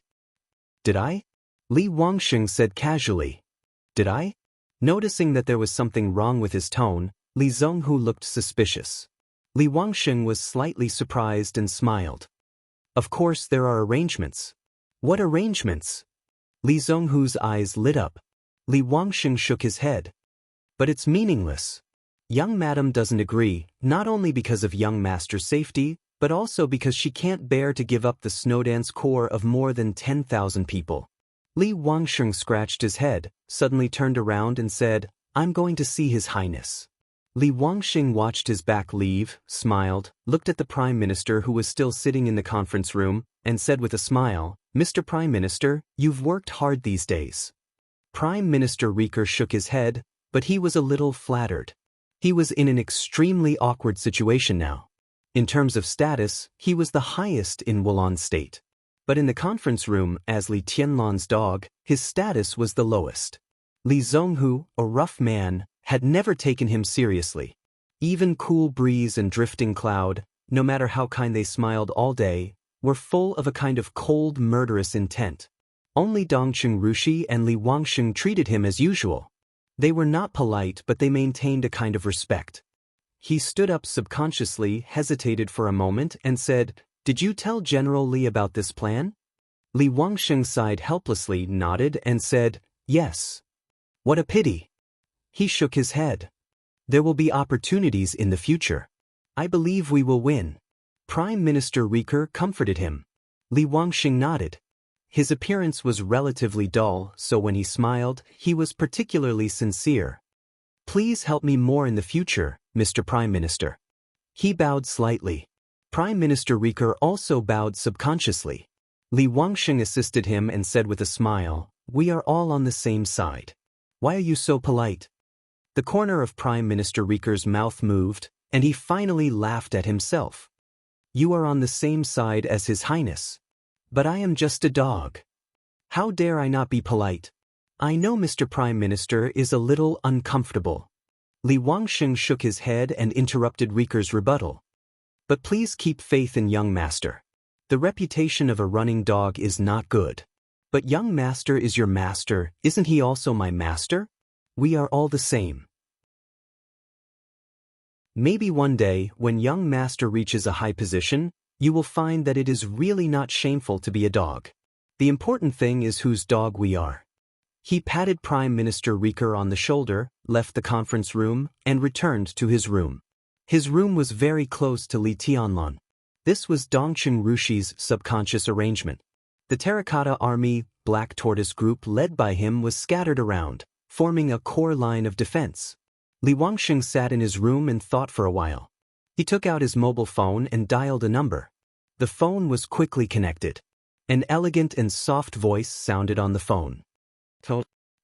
Did I? Li Wangxing said casually. Did I? Noticing that there was something wrong with his tone, Li Zonghu looked suspicious. Li Wangxing was slightly surprised and smiled. Of course there are arrangements. What arrangements? Li Zonghu's eyes lit up. Li Wangxing shook his head. But it's meaningless. Young madam doesn't agree, not only because of young master's safety, but also because she can't bear to give up the Snowdance Corps of more than 10,000 people. Li Wangxing scratched his head, suddenly turned around and said, I'm going to see His Highness. Li Wangxing watched his back leave, smiled, looked at the Prime Minister who was still sitting in the conference room, and said with a smile, Mr. Prime Minister, you've worked hard these days. Prime Minister Rieker shook his head, but he was a little flattered. He was in an extremely awkward situation now. In terms of status, he was the highest in Wulan State. But in the conference room, as Li Tianlan's dog, his status was the lowest. Li Zonghu, a rough man, had never taken him seriously. Even Cool Breeze and Drifting Cloud, no matter how kind they smiled all day, were full of a kind of cold, murderous intent. Only Dongqing Rushi and Li Wangxing treated him as usual. They were not polite, but they maintained a kind of respect. He stood up subconsciously, hesitated for a moment, and said, Did you tell General Li about this plan? Li Wangsheng sighed helplessly, nodded, and said, "Yes." "What a pity." He shook his head. "There will be opportunities in the future. I believe we will win." Prime Minister Riker comforted him. Li Wangsheng nodded. His appearance was relatively dull, so when he smiled, he was particularly sincere. "Please help me more in the future, Mr. Prime Minister." He bowed slightly. Prime Minister Riker also bowed subconsciously. Li Wangsheng assisted him and said with a smile, "We are all on the same side. Why are you so polite?" The corner of Prime Minister Riker's mouth moved, and he finally laughed at himself. "You are on the same side as His Highness. But I am just a dog. How dare I not be polite? I know Mr. Prime Minister is a little uncomfortable." Li Wangsheng shook his head and interrupted Riker's rebuttal. "But please keep faith in young master. The reputation of a running dog is not good. But young master is your master, isn't he also my master? We are all the same." Maybe one day, when young master reaches a high position, you will find that it is really not shameful to be a dog. The important thing is whose dog we are. He patted Prime Minister Riker on the shoulder, left the conference room, and returned to his room. His room was very close to Li Tianlan. This was Dongqing Rushi's subconscious arrangement. The Terracotta Army, Black Tortoise group led by him was scattered around, forming a core line of defense. Li Wangsheng sat in his room and thought for a while. He took out his mobile phone and dialed a number. The phone was quickly connected. An elegant and soft voice sounded on the phone.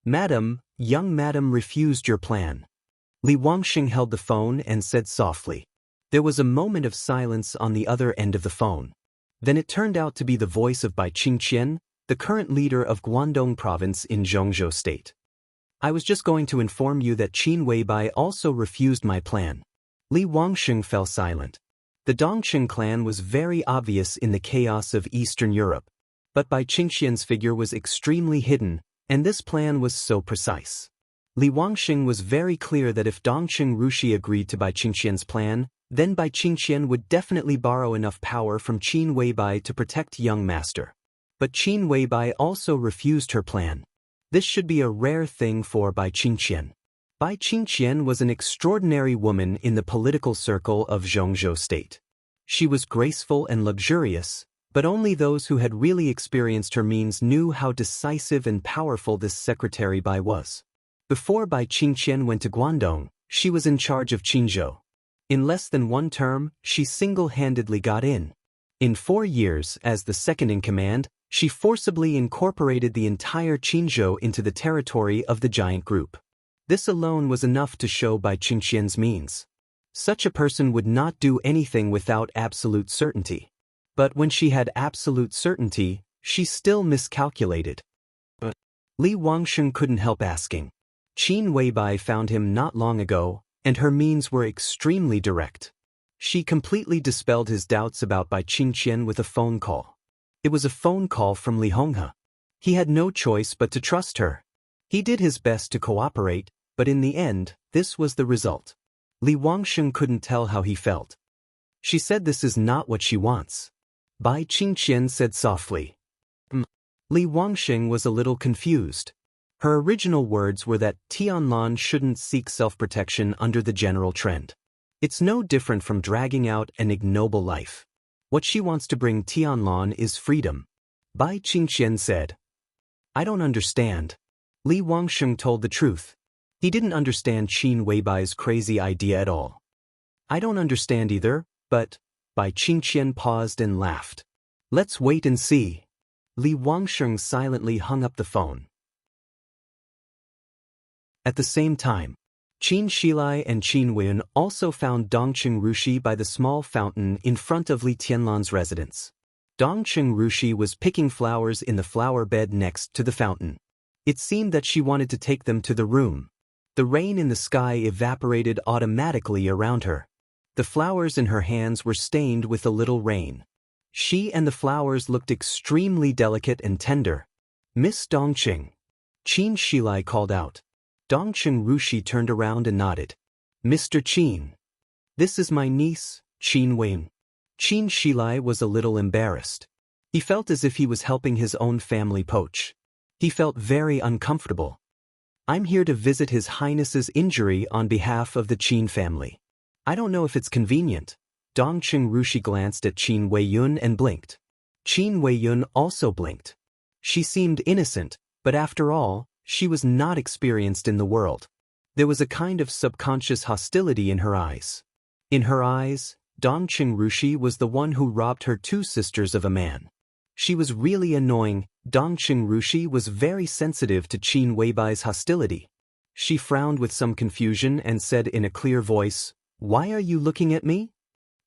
"Madam, young madam refused your plan." Li Wangsheng held the phone and said softly. There was a moment of silence on the other end of the phone. Then it turned out to be the voice of Bai Qingqian, the current leader of Guangdong Province in Zhongzhou State. "I was just going to inform you that Qin Weibai also refused my plan." Li Wangsheng fell silent. The Dongqing clan was very obvious in the chaos of Eastern Europe. But Bai Qingqian's figure was extremely hidden, and this plan was so precise. Li Wangsheng was very clear that if Dongqing Rushi agreed to Bai Qingqian's plan, then Bai Qingqian would definitely borrow enough power from Qin Weibai to protect young master. But Qin Weibai also refused her plan. This should be a rare thing for Bai Qingqian. Bai Qingqian was an extraordinary woman in the political circle of Zhongzhou State. She was graceful and luxurious, but only those who had really experienced her means knew how decisive and powerful this secretary Bai was. Before Bai Qingqian went to Guangdong, she was in charge of Qinzhou. In less than one term, she single-handedly got in. In 4 years, as the second-in-command, she forcibly incorporated the entire Qinzhou into the territory of the giant group. This alone was enough to show Bai Qingqian's means. Such a person would not do anything without absolute certainty. But when she had absolute certainty, she still miscalculated. But Li Wangsheng couldn't help asking. Qin Weibai found him not long ago, and her means were extremely direct. She completely dispelled his doubts about Bai Qingqian with a phone call. It was a phone call from Li Honghe. He had no choice but to trust her. He did his best to cooperate, but in the end, this was the result. Li Wangsheng couldn't tell how he felt. She said this is not what she wants. Bai Qingqian said softly. Li Wangsheng was a little confused. Her original words were that Tianlan shouldn't seek self-protection under the general trend. It's no different from dragging out an ignoble life. What she wants to bring Tianlan is freedom. Bai Qingqian said. "I don't understand." Li Wangsheng told the truth. He didn't understand Qin Weibai's crazy idea at all. "I don't understand either, but..." Bai Qingqian paused and laughed. "Let's wait and see." Li Wangsheng silently hung up the phone. At the same time, Qin Shilai and Qin Weiyun also found Dongqing Rushi by the small fountain in front of Li Tianlan's residence. Dongqing Rushi was picking flowers in the flower bed next to the fountain. It seemed that she wanted to take them to the room. The rain in the sky evaporated automatically around her. The flowers in her hands were stained with a little rain. She and the flowers looked extremely delicate and tender. "Miss Dongqing," Qin Shilai called out. Dongqing Rushi turned around and nodded. "Mr. Qin. This is my niece, Qin Weiyun." Qin Shilai was a little embarrassed. He felt as if he was helping his own family poach. He felt very uncomfortable. I'm here to visit His Highness's injury on behalf of the Qin family. I don't know if it's convenient. Dongqing Rushi glanced at Qin Weiyun and blinked. Qin Weiyun also blinked. She seemed innocent, but after all, she was not experienced in the world. There was a kind of subconscious hostility in her eyes. In her eyes, Dongqing Rushi was the one who robbed her two sisters of a man. She was really annoying. Dongqing Rushi was very sensitive to Qin Weibai's hostility. She frowned with some confusion and said in a clear voice, "Why are you looking at me?"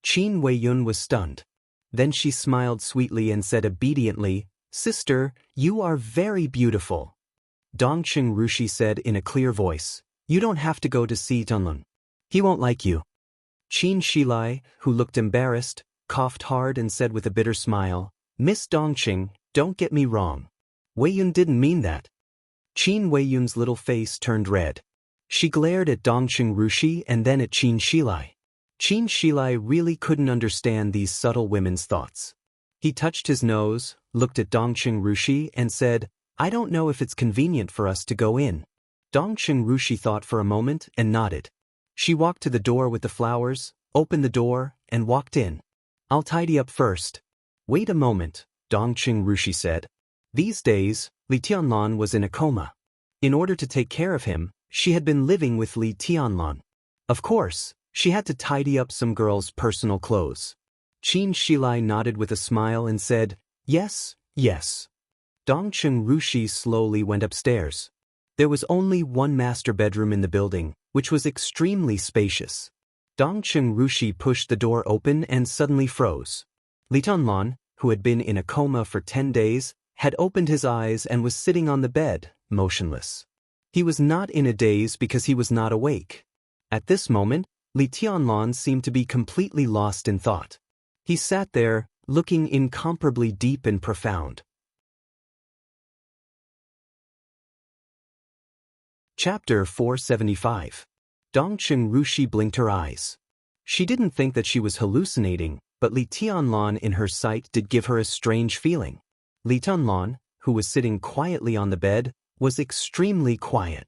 Qin Weiyun was stunned. Then she smiled sweetly and said obediently, "Sister, you are very beautiful." Dongqing Rushi said in a clear voice, "You don't have to go to see Tunlun. He won't like you." Qin Shilai, who looked embarrassed, coughed hard and said with a bitter smile, "Miss Dongqing, don't get me wrong. Weiyun didn't mean that." Qin Weiyun's little face turned red. She glared at Dongqing Rushi and then at Qin Shilai. Qin Shilai really couldn't understand these subtle women's thoughts. He touched his nose, looked at Dongqing Rushi and said, "I don't know if it's convenient for us to go in." Dongqing Rushi thought for a moment and nodded. She walked to the door with the flowers, opened the door, and walked in. "I'll tidy up first." "Wait a moment," Dongqing Rushi said. These days, Li Tianlan was in a coma. In order to take care of him, she had been living with Li Tianlan. Of course, she had to tidy up some girls' personal clothes. Qin Shilai nodded with a smile and said, "Yes, yes." Dongqing Rushi slowly went upstairs. There was only one master bedroom in the building, which was extremely spacious. Dongqing Rushi pushed the door open and suddenly froze. Li Tianlan, who had been in a coma for 10 days, had opened his eyes and was sitting on the bed, motionless. He was not in a daze because he was not awake. At this moment, Li Tianlan seemed to be completely lost in thought. He sat there, looking incomparably deep and profound. Chapter 475. Dongqing Rushi blinked her eyes. She didn't think that she was hallucinating, but Li Tianlan in her sight did give her a strange feeling. Li Tianlan, who was sitting quietly on the bed, was extremely quiet.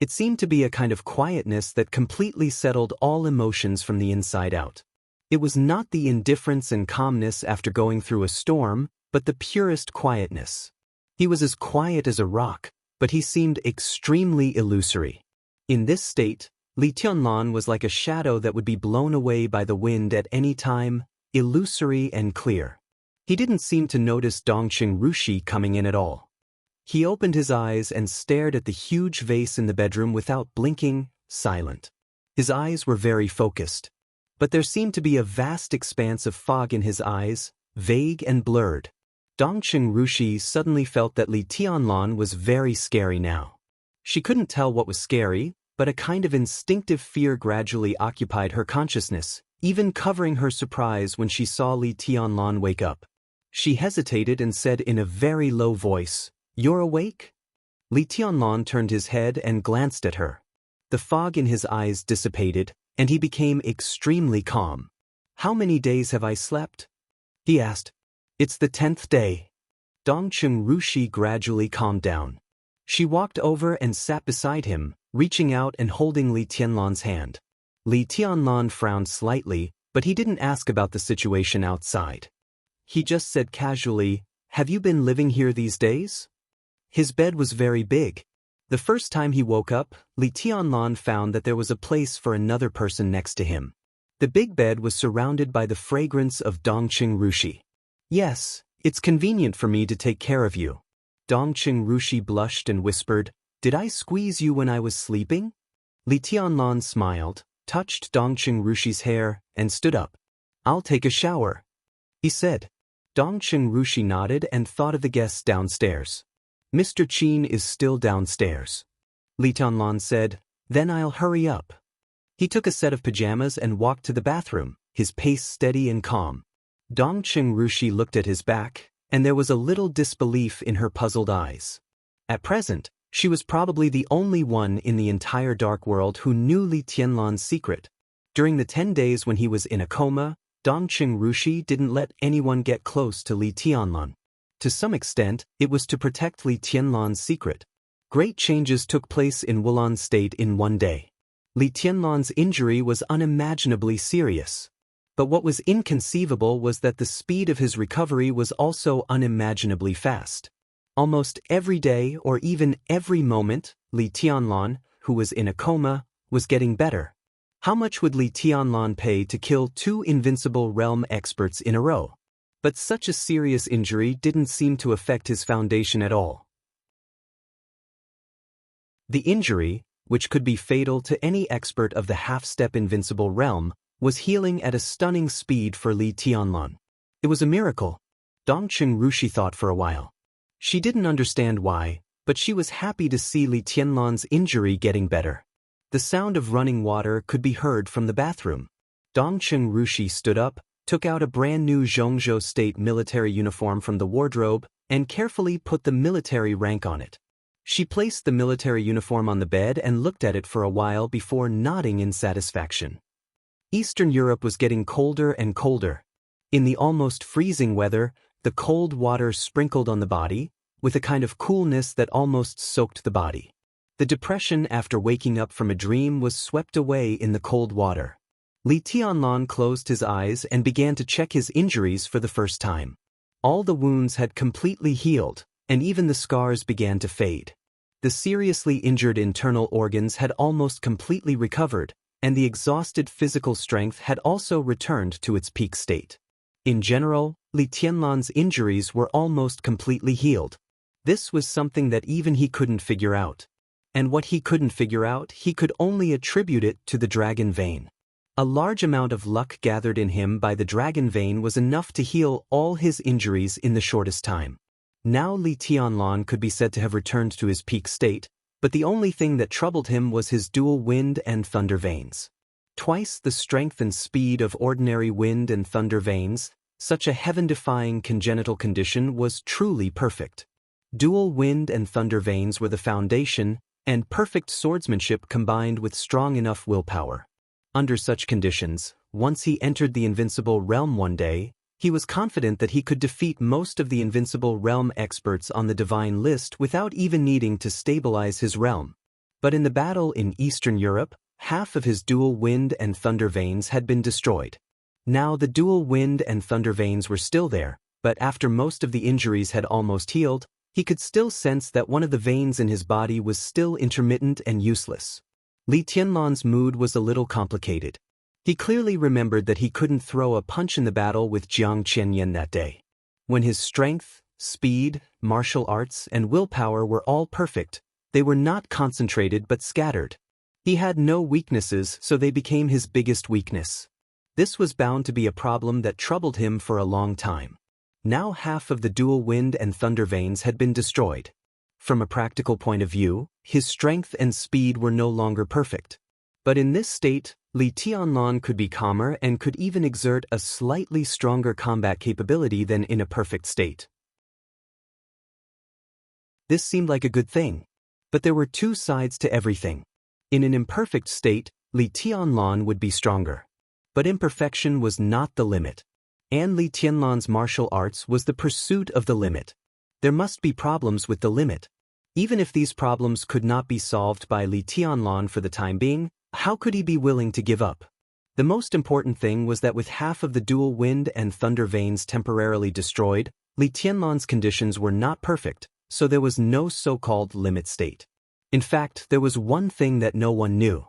It seemed to be a kind of quietness that completely settled all emotions from the inside out. It was not the indifference and calmness after going through a storm, but the purest quietness. He was as quiet as a rock, but he seemed extremely illusory. In this state, Li Tianlan was like a shadow that would be blown away by the wind at any time, illusory and clear. He didn't seem to notice Dongqing Rushi coming in at all. He opened his eyes and stared at the huge vase in the bedroom without blinking, silent. His eyes were very focused. But there seemed to be a vast expanse of fog in his eyes, vague and blurred. Dongqing Rushi suddenly felt that Li Tianlan was very scary now. She couldn't tell what was scary, but a kind of instinctive fear gradually occupied her consciousness, even covering her surprise when she saw Li Tianlan wake up. She hesitated and said in a very low voice, "You're awake?" Li Tianlan turned his head and glanced at her. The fog in his eyes dissipated, and he became extremely calm. "How many days have I slept?" he asked. "It's the 10th day." Dongqing Rushi gradually calmed down. She walked over and sat beside him, reaching out and holding Li Tianlan's hand. Li Tianlan frowned slightly, but he didn't ask about the situation outside. He just said casually, "Have you been living here these days?" His bed was very big. The first time he woke up, Li Tianlan found that there was a place for another person next to him. The big bed was surrounded by the fragrance of Dongqing Rushi. "Yes, it's convenient for me to take care of you." Dongqing Rushi blushed and whispered, "Did I squeeze you when I was sleeping?" Li Tianlan smiled, touched Dongqing Rushi's hair, and stood up. "I'll take a shower," he said. Dongqing Rushi nodded and thought of the guests downstairs. "Mr. Qin is still downstairs." Li Tianlan said, "Then I'll hurry up." He took a set of pajamas and walked to the bathroom, his pace steady and calm. Dongqing Rushi looked at his back, and there was a little disbelief in her puzzled eyes. At present, she was probably the only one in the entire dark world who knew Li Tianlan's secret. During the 10 days when he was in a coma, Dongqing Rushi didn't let anyone get close to Li Tianlan. To some extent, it was to protect Li Tianlan's secret. Great changes took place in Wulan's state in one day. Li Tianlan's injury was unimaginably serious. But what was inconceivable was that the speed of his recovery was also unimaginably fast. Almost every day or even every moment, Li Tianlan, who was in a coma, was getting better. How much would Li Tianlan pay to kill 2 invincible realm experts in a row? But such a serious injury didn't seem to affect his foundation at all. The injury, which could be fatal to any expert of the half-step invincible realm, was healing at a stunning speed for Li Tianlan. It was a miracle. Dongqing Rushi thought for a while. She didn't understand why, but she was happy to see Li Tianlan's injury getting better. The sound of running water could be heard from the bathroom. Dongqing Rushi stood up, took out a brand new Zhongzhou State military uniform from the wardrobe, and carefully put the military rank on it. She placed the military uniform on the bed and looked at it for a while before nodding in satisfaction. Eastern Europe was getting colder and colder. In the almost freezing weather, the cold water sprinkled on the body, with a kind of coolness that almost soaked the body. The depression after waking up from a dream was swept away in the cold water. Li Tianlan closed his eyes and began to check his injuries for the first time. All the wounds had completely healed, and even the scars began to fade. The seriously injured internal organs had almost completely recovered, and the exhausted physical strength had also returned to its peak state. In general, Li Tianlan's injuries were almost completely healed. This was something that even he couldn't figure out. And what he couldn't figure out, he could only attribute it to the dragon vein. A large amount of luck gathered in him by the dragon vein was enough to heal all his injuries in the shortest time. Now Li Tianlan could be said to have returned to his peak state, but the only thing that troubled him was his dual wind and thunder veins. Twice the strength and speed of ordinary wind and thunder veins, such a heaven-defying congenital condition was truly perfect. Dual wind and thunder veins were the foundation, and perfect swordsmanship combined with strong enough willpower. Under such conditions, once he entered the invincible realm one day, he was confident that he could defeat most of the invincible realm experts on the divine list without even needing to stabilize his realm. But in the battle in Eastern Europe, half of his dual wind and thunder veins had been destroyed. Now the dual wind and thunder veins were still there, but after most of the injuries had almost healed, he could still sense that one of the veins in his body was still intermittent and useless. Li Tianlan's mood was a little complicated. He clearly remembered that he couldn't throw a punch in the battle with Jiang Qianyan that day. When his strength, speed, martial arts, and willpower were all perfect, they were not concentrated but scattered. He had no weaknesses, so they became his biggest weakness. This was bound to be a problem that troubled him for a long time. Now half of the dual wind and thunder veins had been destroyed. From a practical point of view, his strength and speed were no longer perfect. But in this state, Li Tianlan could be calmer and could even exert a slightly stronger combat capability than in a perfect state. This seemed like a good thing. But there were two sides to everything. In an imperfect state, Li Tianlan would be stronger. But imperfection was not the limit. And Li Tianlan's martial arts was the pursuit of the limit. There must be problems with the limit. Even if these problems could not be solved by Li Tianlan for the time being, how could he be willing to give up? The most important thing was that with half of the dual wind and thunder veins temporarily destroyed, Li Tianlan's conditions were not perfect, so there was no so-called limit state. In fact, there was one thing that no one knew.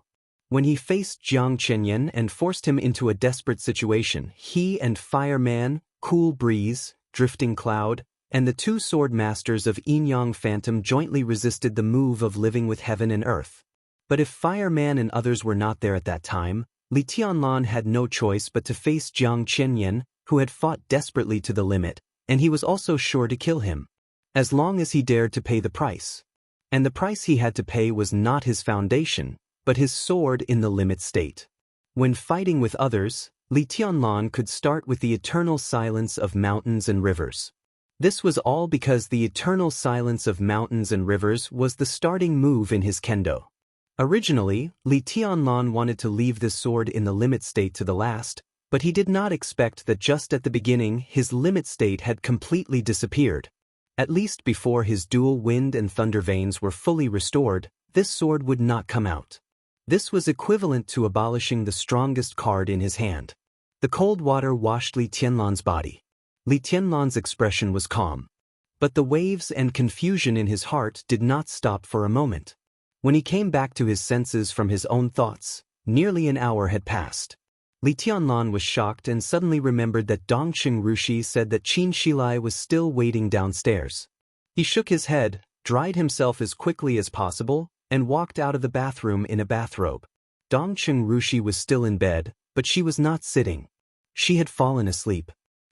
When he faced Jiang Qianyan and forced him into a desperate situation, he and Fireman, Cool Breeze, Drifting Cloud, and the two sword masters of Yin-Yang Phantom jointly resisted the move of living with heaven and earth. But if Fireman and others were not there at that time, Li Tianlan had no choice but to face Jiang Qianyan, who had fought desperately to the limit, and he was also sure to kill him. As long as he dared to pay the price. And the price he had to pay was not his foundation, but his sword in the limit state. When fighting with others, Li Tianlan could start with the eternal silence of mountains and rivers. This was all because the eternal silence of mountains and rivers was the starting move in his kendo. Originally, Li Tianlan wanted to leave this sword in the limit state to the last, but he did not expect that just at the beginning his limit state had completely disappeared, At least before his dual wind and thunder veins were fully restored, this sword would not come out. This was equivalent to abolishing the strongest card in his hand. The cold water washed Li Tianlan's body. Li Tianlan's expression was calm. But the waves and confusion in his heart did not stop for a moment. When he came back to his senses from his own thoughts, nearly an hour had passed. Li Tianlan was shocked and suddenly remembered that Dongqing Rushi said that Qin Shilai was still waiting downstairs. He shook his head, dried himself as quickly as possible, and walked out of the bathroom in a bathrobe. Dongqing Rushi was still in bed, but she was not sitting. She had fallen asleep.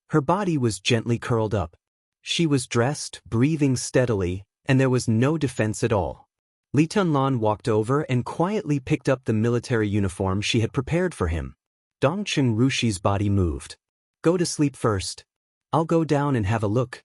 Her body was gently curled up. She was dressed, breathing steadily, and there was no defense at all. Li Tianlan walked over and quietly picked up the military uniform she had prepared for him. Dongqing Rushi's body moved. Go to sleep first. I'll go down and have a look.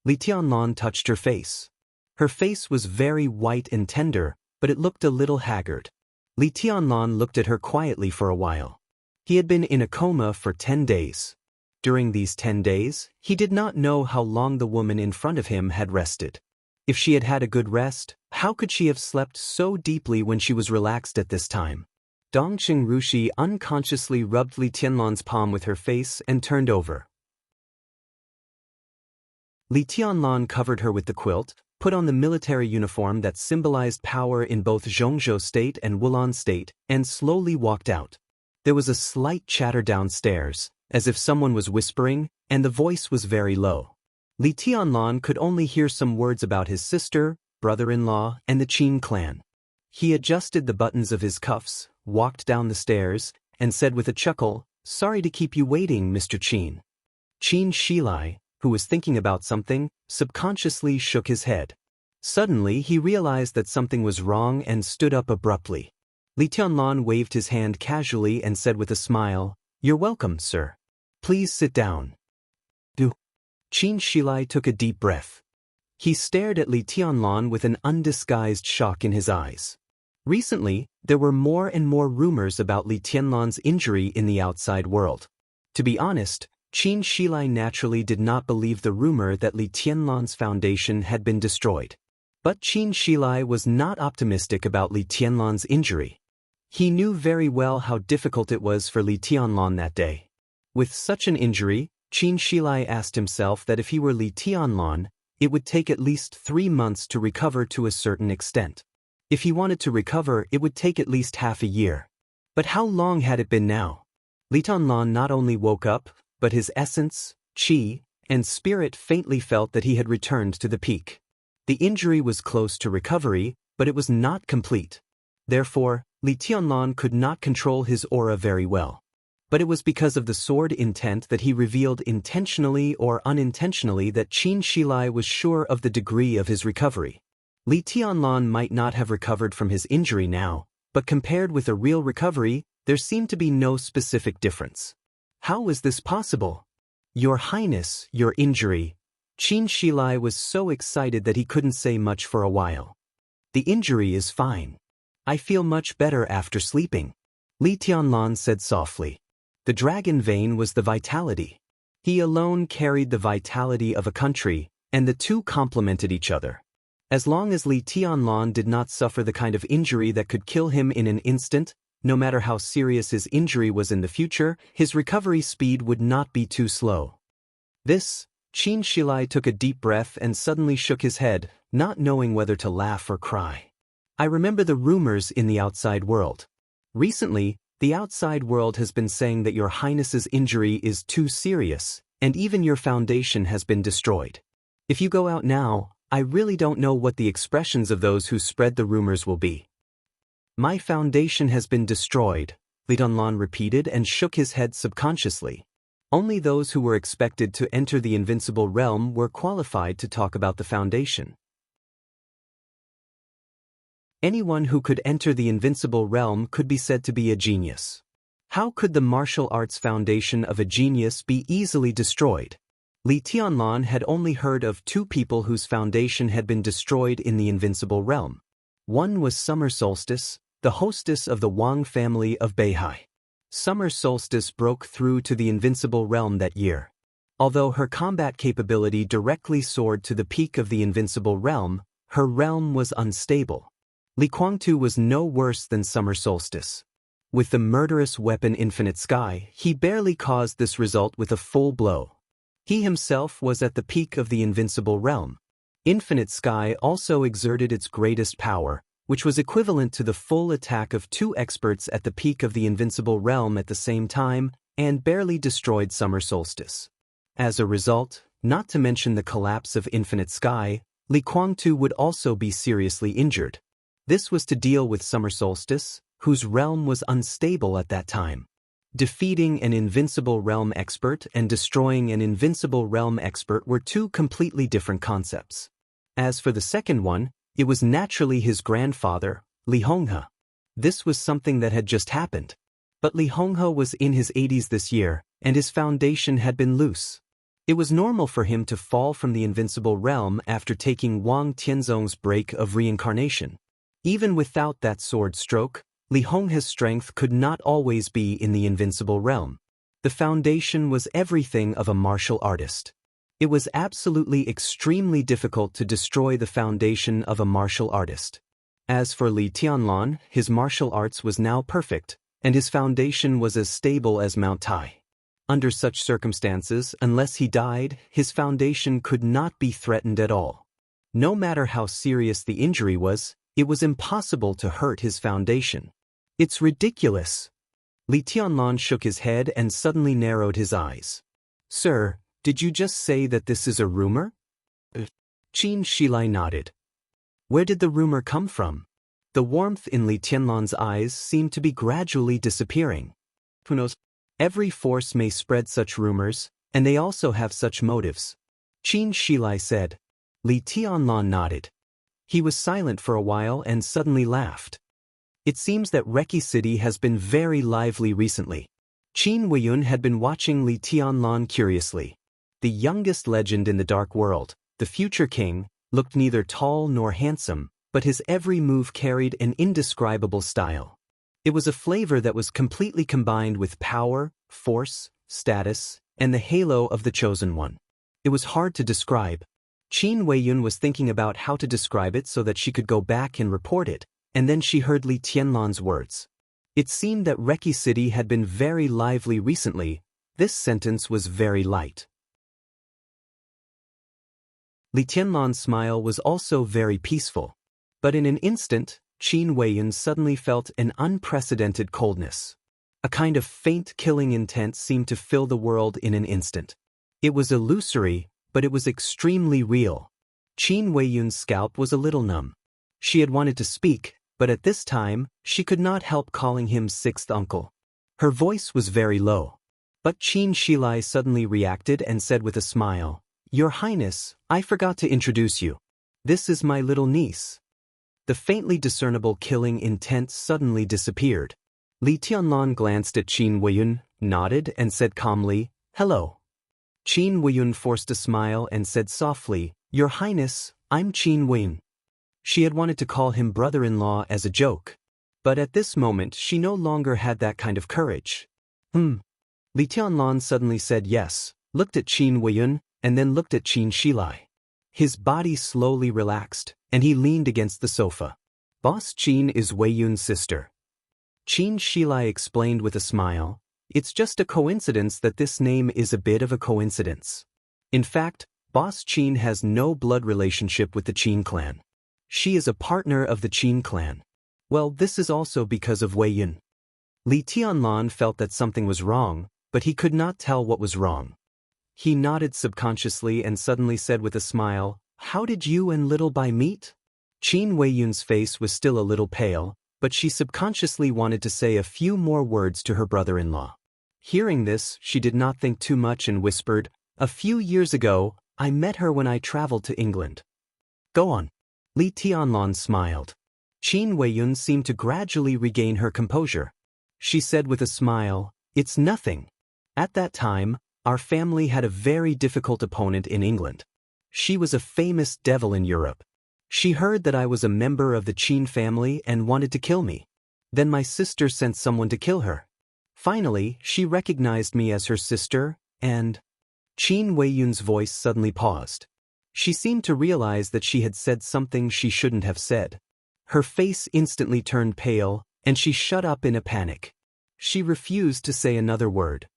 Li Tianlan touched her face. Her face was very white and tender, but it looked a little haggard. Li Tianlan looked at her quietly for a while. He had been in a coma for 10 days. During these 10 days, he did not know how long the woman in front of him had rested. If she had had a good rest, how could she have slept so deeply when she was relaxed at this time? Dongqing Rushi unconsciously rubbed Li Tianlan's palm with her face and turned over. Li Tianlan covered her with the quilt, put on the military uniform that symbolized power in both Zhongzhou State and Wulan State, and slowly walked out. There was a slight chatter downstairs, as if someone was whispering, and the voice was very low. Li Tianlan could only hear some words about his sister, brother-in-law, and the Qin clan. He adjusted the buttons of his cuffs, walked down the stairs, and said with a chuckle, "Sorry to keep you waiting, Mr. Qin." Qin Shilai, who was thinking about something, subconsciously shook his head. Suddenly he realized that something was wrong and stood up abruptly. Li Tianlan waved his hand casually and said with a smile, "You're welcome, sir. Please sit down." Do. Qin Shilai took a deep breath. He stared at Li Tianlan with an undisguised shock in his eyes. Recently, there were more and more rumors about Li Tianlan's injury in the outside world. To be honest, Qin Shilai naturally did not believe the rumor that Li Tianlan's foundation had been destroyed. But Qin Shilai was not optimistic about Li Tianlan's injury. He knew very well how difficult it was for Li Tianlan that day. With such an injury, Qin Shilai asked himself that if he were Li Tianlan, it would take at least 3 months to recover to a certain extent. If he wanted to recover, it would take at least half a year. But how long had it been now? Li Tianlan not only woke up, but his essence, qi, and spirit faintly felt that he had returned to the peak. The injury was close to recovery, but it was not complete. Therefore, Li Tianlan could not control his aura very well. But it was because of the sword intent that he revealed intentionally or unintentionally that Qin Shilai was sure of the degree of his recovery. Li Tianlan might not have recovered from his injury now, but compared with a real recovery, there seemed to be no specific difference. How was this possible? Your Highness, your injury. Qin Shilai was so excited that he couldn't say much for a while. The injury is fine. I feel much better after sleeping. Li Tianlan said softly. The dragon vein was the vitality. He alone carried the vitality of a country, and the two complemented each other. As long as Li Tianlan did not suffer the kind of injury that could kill him in an instant, no matter how serious his injury was in the future, his recovery speed would not be too slow. Qin Shilai took a deep breath and suddenly shook his head, not knowing whether to laugh or cry. I remember the rumors in the outside world. Recently, the outside world has been saying that your Highness's injury is too serious, and even your foundation has been destroyed. If you go out now, I really don't know what the expressions of those who spread the rumors will be. My foundation has been destroyed, Li Tianlan repeated and shook his head subconsciously. Only those who were expected to enter the invincible realm were qualified to talk about the foundation. Anyone who could enter the invincible realm could be said to be a genius. How could the martial arts foundation of a genius be easily destroyed? Li Tianlan had only heard of 2 people whose foundation had been destroyed in the invincible realm. One was Summer Solstice, the hostess of the Wang family of Beihai. Summer Solstice broke through to the invincible realm that year. Although her combat capability directly soared to the peak of the invincible realm, her realm was unstable. Li Guangtu was no worse than Summer Solstice. With the murderous weapon Infinite Sky, he barely caused this result with a full blow. He himself was at the peak of the invincible realm. Infinite Sky also exerted its greatest power, which was equivalent to the full attack of 2 experts at the peak of the invincible realm at the same time, and barely destroyed Summer Solstice. As a result, not to mention the collapse of Infinite Sky, Li Guangtu would also be seriously injured. This was to deal with Summer Solstice, whose realm was unstable at that time. Defeating an invincible realm expert and destroying an invincible realm expert were 2 completely different concepts. As for the second one, it was naturally his grandfather, Li Honghe. This was something that had just happened. But Li Honghe was in his 80s this year, and his foundation had been loose. It was normal for him to fall from the invincible realm after taking Wang Tianzong's break of reincarnation. Even without that sword stroke, Li Honghe's strength could not always be in the invincible realm. The foundation was everything of a martial artist. It was absolutely extremely difficult to destroy the foundation of a martial artist. As for Li Tianlan, his martial arts was now perfect, and his foundation was as stable as Mount Tai. Under such circumstances, unless he died, his foundation could not be threatened at all. No matter how serious the injury was, it was impossible to hurt his foundation. It's ridiculous. Li Tianlan shook his head and suddenly narrowed his eyes. Sir, did you just say that this is a rumor? Qin Shilai nodded. Where did the rumor come from? The warmth in Li Tianlan's eyes seemed to be gradually disappearing. Who knows? Every force may spread such rumors, and they also have such motives. Qin Shilai said. Li Tianlan nodded. He was silent for a while and suddenly laughed. It seems that Reki City has been very lively recently. Qin Weiyun had been watching Li Tianlan curiously. The youngest legend in the Dark World, the future king, looked neither tall nor handsome, but his every move carried an indescribable style. It was a flavor that was completely combined with power, force, status, and the halo of the Chosen One. It was hard to describe. Qin Weiyun was thinking about how to describe it so that she could go back and report it, and then she heard Li Tianlan's words. It seemed that Reki City had been very lively recently. This sentence was very light. Li Tianlan's smile was also very peaceful. But in an instant, Qin Weiyun suddenly felt an unprecedented coldness. A kind of faint killing intent seemed to fill the world in an instant. It was illusory, but it was extremely real. Qin Weiyun's scalp was a little numb. She had wanted to speak, but at this time, she could not help calling him sixth uncle. Her voice was very low. But Qin Shilai suddenly reacted and said with a smile, Your Highness, I forgot to introduce you. This is my little niece. The faintly discernible killing intent suddenly disappeared. Li Tianlan glanced at Qin Weiyun, nodded and said calmly, Hello. Qin Weiyun forced a smile and said softly, Your Highness, I'm Qin Weiyun. She had wanted to call him brother-in-law as a joke. But at this moment she no longer had that kind of courage. Li Tianlan suddenly said yes, looked at Qin Weiyun, and then looked at Qin Shilai. His body slowly relaxed, and he leaned against the sofa. Boss Qin is Weiyun's sister. Qin Shilai explained with a smile, It's just a coincidence that this name is a bit of a coincidence. In fact, Boss Qin has no blood relationship with the Qin clan. She is a partner of the Qin clan. Well, this is also because of Weiyun. Li Tianlan felt that something was wrong, but he could not tell what was wrong. He nodded subconsciously and suddenly said with a smile, How did you and Little Bai meet? Qin Weiyun's face was still a little pale, but she subconsciously wanted to say a few more words to her brother-in-law. Hearing this, she did not think too much and whispered, A few years ago, I met her when I traveled to England. Go on. Li Tianlan smiled. Qin Weiyun seemed to gradually regain her composure. She said with a smile, It's nothing. At that time, our family had a very difficult opponent in England. She was a famous devil in Europe. She heard that I was a member of the Qin family and wanted to kill me. Then my sister sent someone to kill her. Finally, she recognized me as her sister, and... Qin Weiyun's voice suddenly paused. She seemed to realize that she had said something she shouldn't have said. Her face instantly turned pale, and she shut up in a panic. She refused to say another word.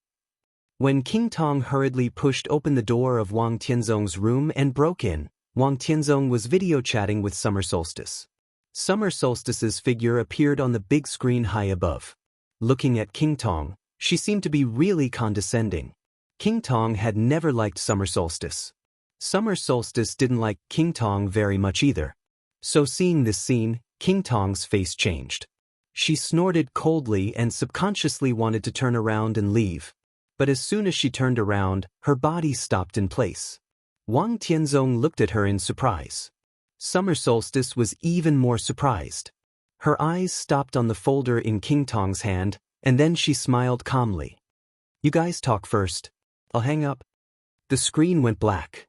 When King Tong hurriedly pushed open the door of Wang Tianzong's room and broke in, Wang Tianzong was video chatting with Summer Solstice. Summer Solstice's figure appeared on the big screen high above. Looking at King Tong, she seemed to be really condescending. King Tong had never liked Summer Solstice. Summer Solstice didn't like King Tong very much either. So seeing this scene, King Tong's face changed. She snorted coldly and subconsciously wanted to turn around and leave. But as soon as she turned around, her body stopped in place. Wang Tianzong looked at her in surprise. Summer Solstice was even more surprised. Her eyes stopped on the folder in King Tong's hand, and then she smiled calmly. "You guys talk first. I'll hang up." The screen went black.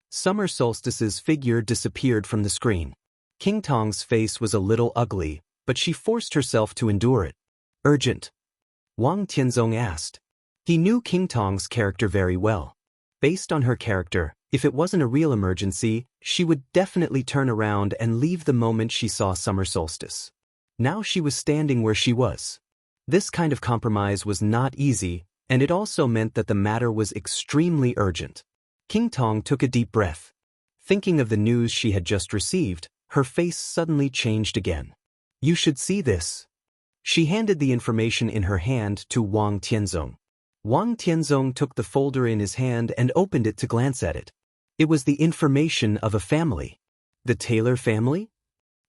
Summer Solstice's figure disappeared from the screen. King Tong's face was a little ugly, but she forced herself to endure it. "Urgent?" Wang Tianzong asked. He knew King Tong's character very well. Based on her character, if it wasn't a real emergency, she would definitely turn around and leave the moment she saw Summer Solstice. Now she was standing where she was. This kind of compromise was not easy, and it also meant that the matter was extremely urgent. King Tong took a deep breath. Thinking of the news she had just received, her face suddenly changed again. "You should see this." She handed the information in her hand to Wang Tianzong. Wang Tianzong took the folder in his hand and opened it to glance at it. It was the information of a family. The Taylor family?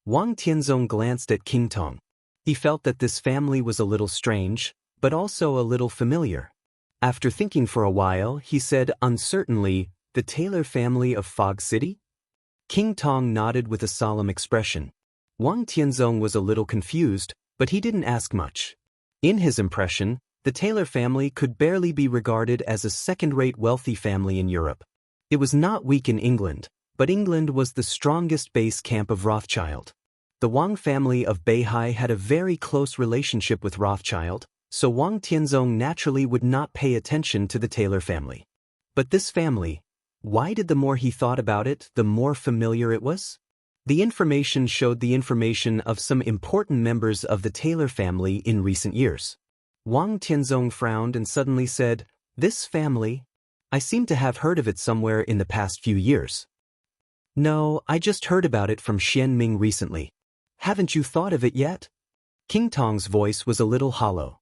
Wang Tianzong glanced at King Tong. He felt that this family was a little strange, but also a little familiar. After thinking for a while, he said uncertainly, "The Taylor family of Fog City?" King Tong nodded with a solemn expression. Wang Tianzong was a little confused, but he didn't ask much. In his impression, the Taylor family could barely be regarded as a second-rate wealthy family in Europe. It was not weak in England, but England was the strongest base camp of Rothschild. The Wang family of Beihai had a very close relationship with Rothschild, so Wang Tianzong naturally would not pay attention to the Taylor family. But this family, why did the more he thought about it, the more familiar it was? The information showed the information of some important members of the Taylor family in recent years. Wang Tianzong frowned and suddenly said, "This family? I seem to have heard of it somewhere in the past few years." "No, I just heard about it from Xian Ming recently. Haven't you thought of it yet?" King Tong's voice was a little hollow.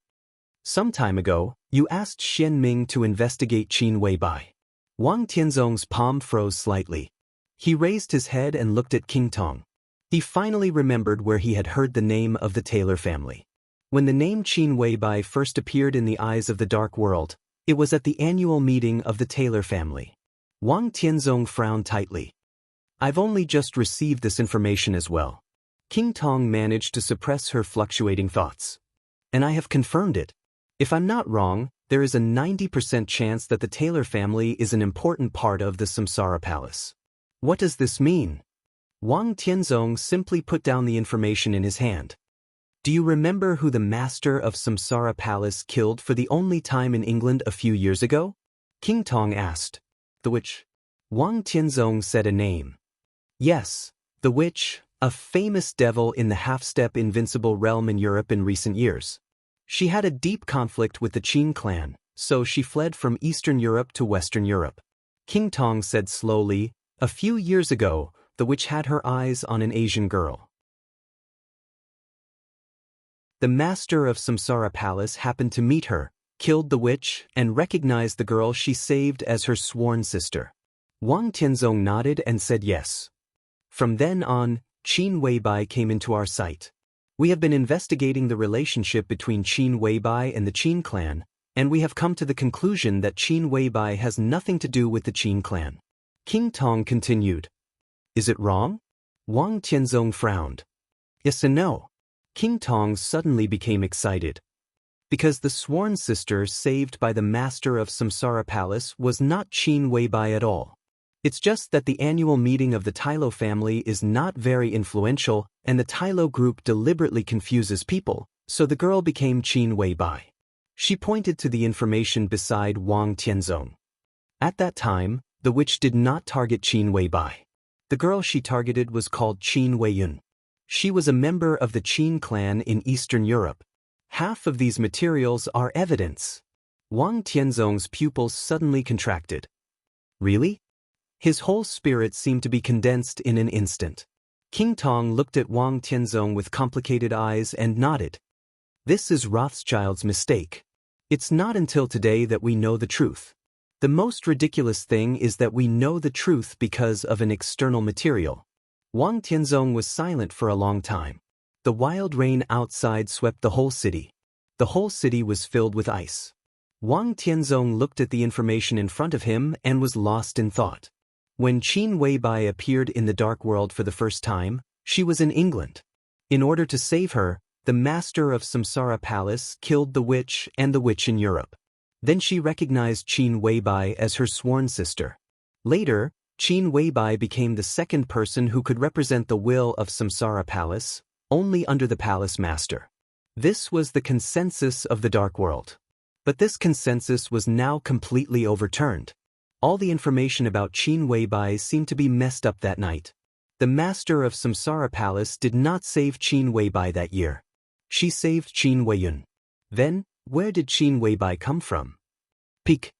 "Some time ago, you asked Xian Ming to investigate Qin Weibai." Wang Tianzong's palm froze slightly. He raised his head and looked at King Tong. He finally remembered where he had heard the name of the Taylor family. When the name Qin Weibai first appeared in the eyes of the dark world, it was at the annual meeting of the Taylor family. Wang Tianzong frowned tightly. "I've only just received this information as well." King Tong managed to suppress her fluctuating thoughts. "And I have confirmed it. If I'm not wrong, there is a 90% chance that the Taylor family is an important part of the Samsara Palace." "What does this mean?" Wang Tianzong simply put down the information in his hand. "Do you remember who the master of Samsara Palace killed for the only time in England a few years ago?" King Tong asked. "The witch?" Wang Tianzong said a name. "Yes, the witch, a famous devil in the half-step invincible realm in Europe in recent years. She had a deep conflict with the Qin clan, so she fled from Eastern Europe to Western Europe." King Tong said slowly, "A few years ago, the witch had her eyes on an Asian girl. The master of Samsara Palace happened to meet her, killed the witch, and recognized the girl she saved as her sworn sister." Wang Tianzong nodded and said yes. "From then on, Qin Weibai came into our sight. We have been investigating the relationship between Qin Weibai and the Qin clan, and we have come to the conclusion that Qin Weibai has nothing to do with the Qin clan." King Tong continued. "Is it wrong?" Wang Tianzong frowned. "Yes and no." King Tong suddenly became excited. Because the sworn sister saved by the master of Samsara Palace was not Qin Weibai at all. It's just that the annual meeting of the Tylo family is not very influential, and the Tylo group deliberately confuses people, so the girl became Qin Weibai. She pointed to the information beside Wang Tianzong. At that time, the witch did not target Qin Weibai. The girl she targeted was called Qin Weiyun. She was a member of the Qin clan in Eastern Europe. Half of these materials are evidence. Wang Tianzong's pupils suddenly contracted. Really? His whole spirit seemed to be condensed in an instant. King Tong looked at Wang Tianzong with complicated eyes and nodded. This is Rothschild's mistake. It's not until today that we know the truth. The most ridiculous thing is that we know the truth because of an external material. Wang Tianzong was silent for a long time. The wild rain outside swept the whole city. The whole city was filled with ice. Wang Tianzong looked at the information in front of him and was lost in thought. When Qin Weibai appeared in the dark world for the first time, she was in England. In order to save her, the master of Samsara Palace killed the witch and the witch in Europe. Then she recognized Qin Weibai as her sworn sister. Later, Qin Weibai became the second person who could represent the will of Samsara Palace, only under the palace master. This was the consensus of the dark world. But this consensus was now completely overturned. All the information about Qin Weibai seemed to be messed up that night. The master of Samsara Palace did not save Qin Weibai that year. She saved Qin Weiyun. Then, where did Qin Weibai come from? Peek.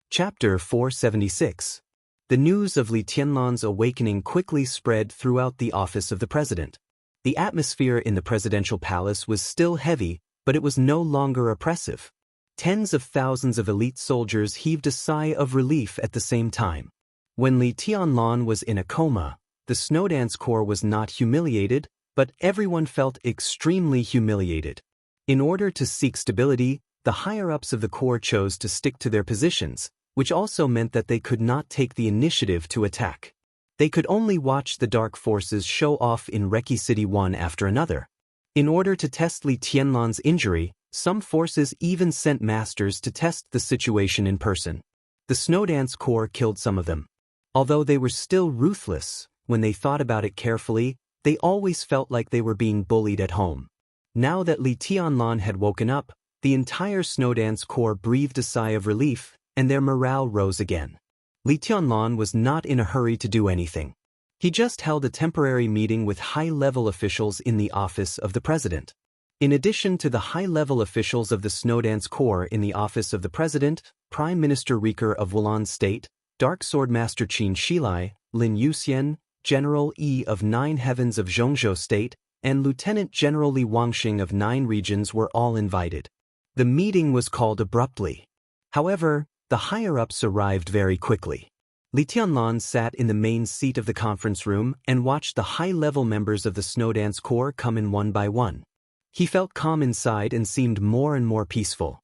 Chapter 476. The news of Li Tianlan's awakening quickly spread throughout the office of the president. The atmosphere in the presidential palace was still heavy, but it was no longer oppressive. Tens of thousands of elite soldiers heaved a sigh of relief at the same time. When Li Tianlan was in a coma, the Snowdance Corps was not humiliated, but everyone felt extremely humiliated. In order to seek stability, the higher-ups of the Corps chose to stick to their positions, which also meant that they could not take the initiative to attack. They could only watch the dark forces show off in Reki City one after another. In order to test Li Tianlan's injury, some forces even sent masters to test the situation in person. The Snowdance Corps killed some of them. Although they were still ruthless, when they thought about it carefully, they always felt like they were being bullied at home. Now that Li Tianlan had woken up, the entire Snowdance Corps breathed a sigh of relief, and their morale rose again. Li Tianlan was not in a hurry to do anything. He just held a temporary meeting with high-level officials in the office of the president. In addition to the high-level officials of the Snowdance Corps in the office of the president, Prime Minister Riker of Wulan State, Dark Sword Master Qin Shilai, Lin Yuxian, General Yi of 9 Heavens of Zhongzhou State, and Lieutenant General Li Wangxing of 9 regions were all invited. The meeting was called abruptly. However, the higher-ups arrived very quickly. Li Tianlan sat in the main seat of the conference room and watched the high-level members of the Snowdance Corps come in one by one. He felt calm inside and seemed more and more peaceful.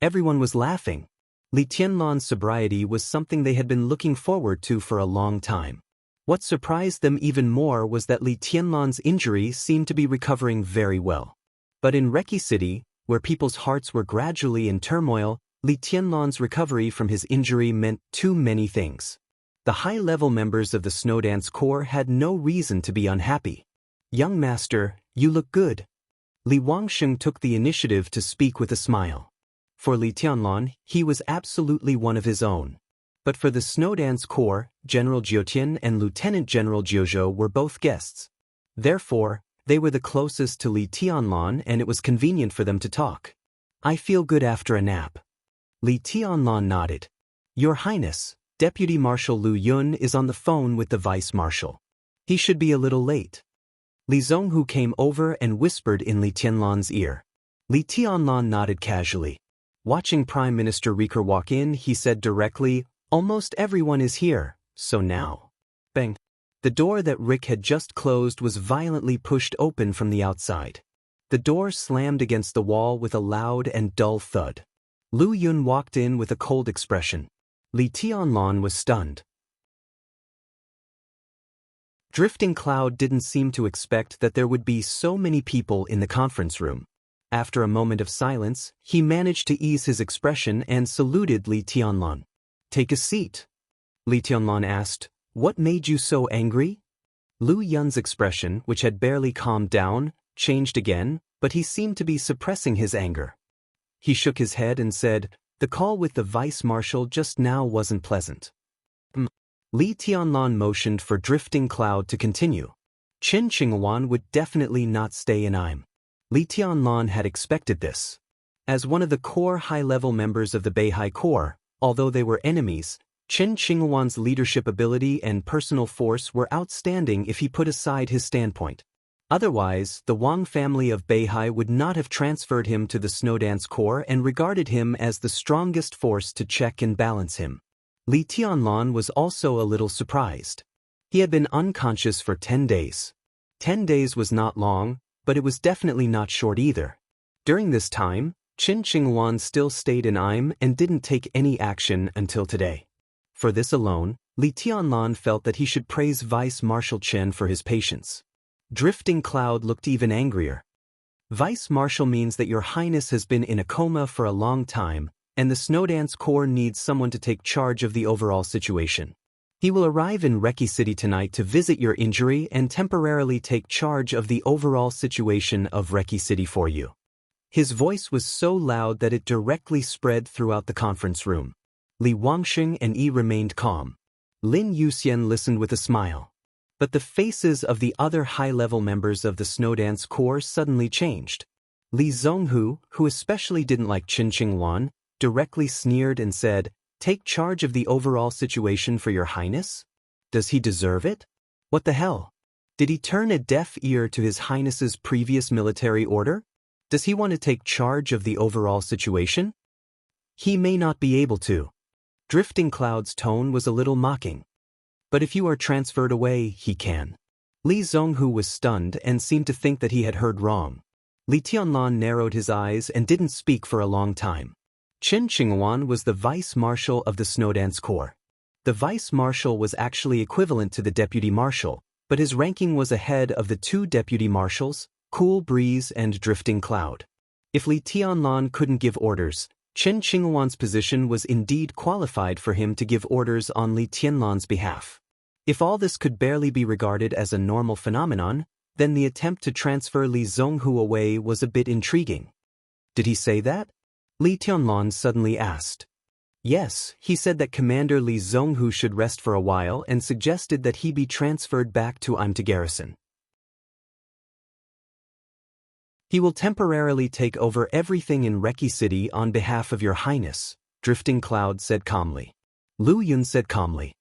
Everyone was laughing. Li Tianlan's sobriety was something they had been looking forward to for a long time. What surprised them even more was that Li Tianlan's injury seemed to be recovering very well. But in Reki City, where people's hearts were gradually in turmoil, Li Tianlan's recovery from his injury meant too many things. The high-level members of the Snowdance Corps had no reason to be unhappy. "Young master, you look good." Li Wangxing took the initiative to speak with a smile. For Li Tianlan, he was absolutely one of his own. But for the Snowdance Corps, General Jiutian and Lieutenant General Jiuzhou were both guests. Therefore, they were the closest to Li Tianlan and it was convenient for them to talk. "I feel good after a nap." Li Tianlan nodded. "Your Highness, Deputy Marshal Lu Yun is on the phone with the Vice Marshal. He should be a little late." Li Zhonghu came over and whispered in Li Tianlan's ear. Li Tianlan nodded casually. Watching Prime Minister Riker walk in, he said directly, "Almost everyone is here, so now." Bang! The door that Rick had just closed was violently pushed open from the outside. The door slammed against the wall with a loud and dull thud. Lu Yun walked in with a cold expression. Li Tianlan was stunned. Drifting Cloud didn't seem to expect that there would be so many people in the conference room. After a moment of silence, he managed to ease his expression and saluted Li Tianlan. "Take a seat." Li Tianlan asked, "What made you so angry?" Lu Yun's expression, which had barely calmed down, changed again, but he seemed to be suppressing his anger. He shook his head and said, "The call with the vice-marshal just now wasn't pleasant." Li Tianlan motioned for Drifting Cloud to continue. Qin Qinghuan would definitely not stay in Im. Li Tianlan had expected this. As one of the core high-level members of the Beihai Corps, although they were enemies, Qin Qinghuan's leadership ability and personal force were outstanding if he put aside his standpoint. Otherwise, the Wang family of Beihai would not have transferred him to the Snowdance Corps and regarded him as the strongest force to check and balance him. Li Tianlan was also a little surprised. He had been unconscious for 10 days. 10 days was not long, but it was definitely not short either. During this time, Qin Qinghuan still stayed in Im and didn't take any action until today. For this alone, Li Tianlan felt that he should praise Vice Marshal Chen for his patience. Drifting Cloud looked even angrier. Vice Marshal means that Your Highness has been in a coma for a long time, and the Snowdance Corps needs someone to take charge of the overall situation. He will arrive in Reki City tonight to visit your injury and temporarily take charge of the overall situation of Reki City for you. His voice was so loud that it directly spread throughout the conference room. Li Wangxing and Yi remained calm. Lin Yuxian listened with a smile. But the faces of the other high-level members of the Snowdance Corps suddenly changed. Li Zhonghu, who especially didn't like Qin Qinghuan, directly sneered and said, "Take charge of the overall situation for Your Highness? Does he deserve it? What the hell? Did he turn a deaf ear to His Highness's previous military order? Does he want to take charge of the overall situation? He may not be able to." Drifting Cloud's tone was a little mocking. "But if you are transferred away, he can." Li Zhonghu was stunned and seemed to think that he had heard wrong. Li Tianlan narrowed his eyes and didn't speak for a long time. Qin Qinghuan was the vice-marshal of the Snowdance Corps. The vice-marshal was actually equivalent to the deputy marshal, but his ranking was ahead of the two deputy marshals, Cool Breeze and Drifting Cloud. If Li Tianlan couldn't give orders, Qin Qinghuan's position was indeed qualified for him to give orders on Li Tianlan's behalf. If all this could barely be regarded as a normal phenomenon, then the attempt to transfer Li Zhonghu away was a bit intriguing. Did he say that? Li Tianlan suddenly asked. Yes, he said that Commander Li Zhonghu should rest for a while and suggested that he be transferred back to Im to garrison. He will temporarily take over everything in Reki City on behalf of Your Highness, Drifting Cloud said calmly. Lu Yun said calmly.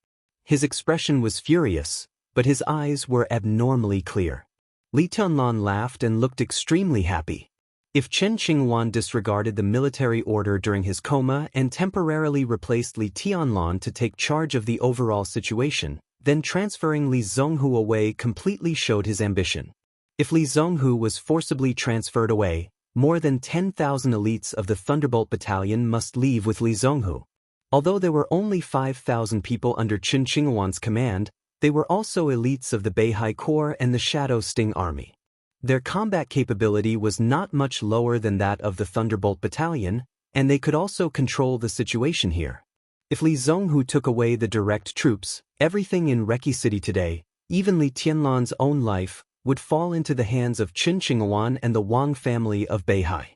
His expression was furious, but his eyes were abnormally clear. Li Tianlan laughed and looked extremely happy. If Qin Qinghuan disregarded the military order during his coma and temporarily replaced Li Tianlan to take charge of the overall situation, then transferring Li Zhonghu away completely showed his ambition. If Li Zhonghu was forcibly transferred away, more than 10,000 elites of the Thunderbolt Battalion must leave with Li Zhonghu. Although there were only 5,000 people under Qin Qinghuan's command, they were also elites of the Beihai Corps and the Shadow Sting Army. Their combat capability was not much lower than that of the Thunderbolt Battalion, and they could also control the situation here. If Li Zhonghu took away the direct troops, everything in Reki City today, even Li Tianlan's own life, would fall into the hands of Qin Qinghuan and the Wang family of Beihai.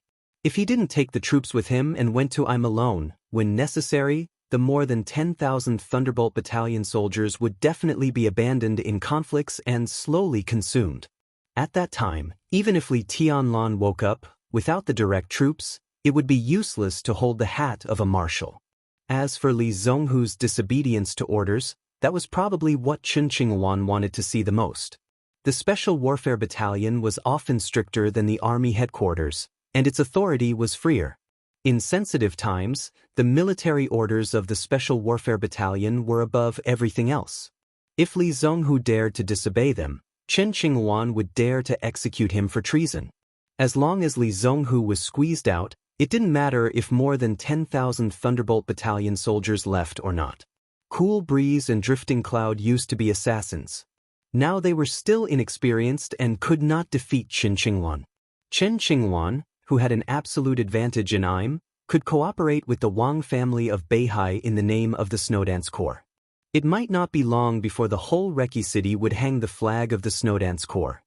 If he didn't take the troops with him and went to Im alone, when necessary, the more than 10,000 Thunderbolt Battalion soldiers would definitely be abandoned in conflicts and slowly consumed. At that time, even if Li Tianlan woke up, without the direct troops, it would be useless to hold the hat of a marshal. As for Li Zhonghu's disobedience to orders, that was probably what Qin Qinghuan wanted to see the most. The Special Warfare Battalion was often stricter than the army headquarters, and its authority was freer. In sensitive times, the military orders of the Special Warfare Battalion were above everything else. If Li Zhonghu dared to disobey them, Qin Qinghuan would dare to execute him for treason. As long as Li Zhonghu was squeezed out, it didn't matter if more than 10,000 Thunderbolt Battalion soldiers left or not. Cool Breeze and Drifting Cloud used to be assassins. Now they were still inexperienced and could not defeat Qin Qinghuan. Qin Qinghuan, who had an absolute advantage in Im, could cooperate with the Wang family of Beihai in the name of the Snowdance Corps. It might not be long before the whole Reki city would hang the flag of the Snowdance Corps.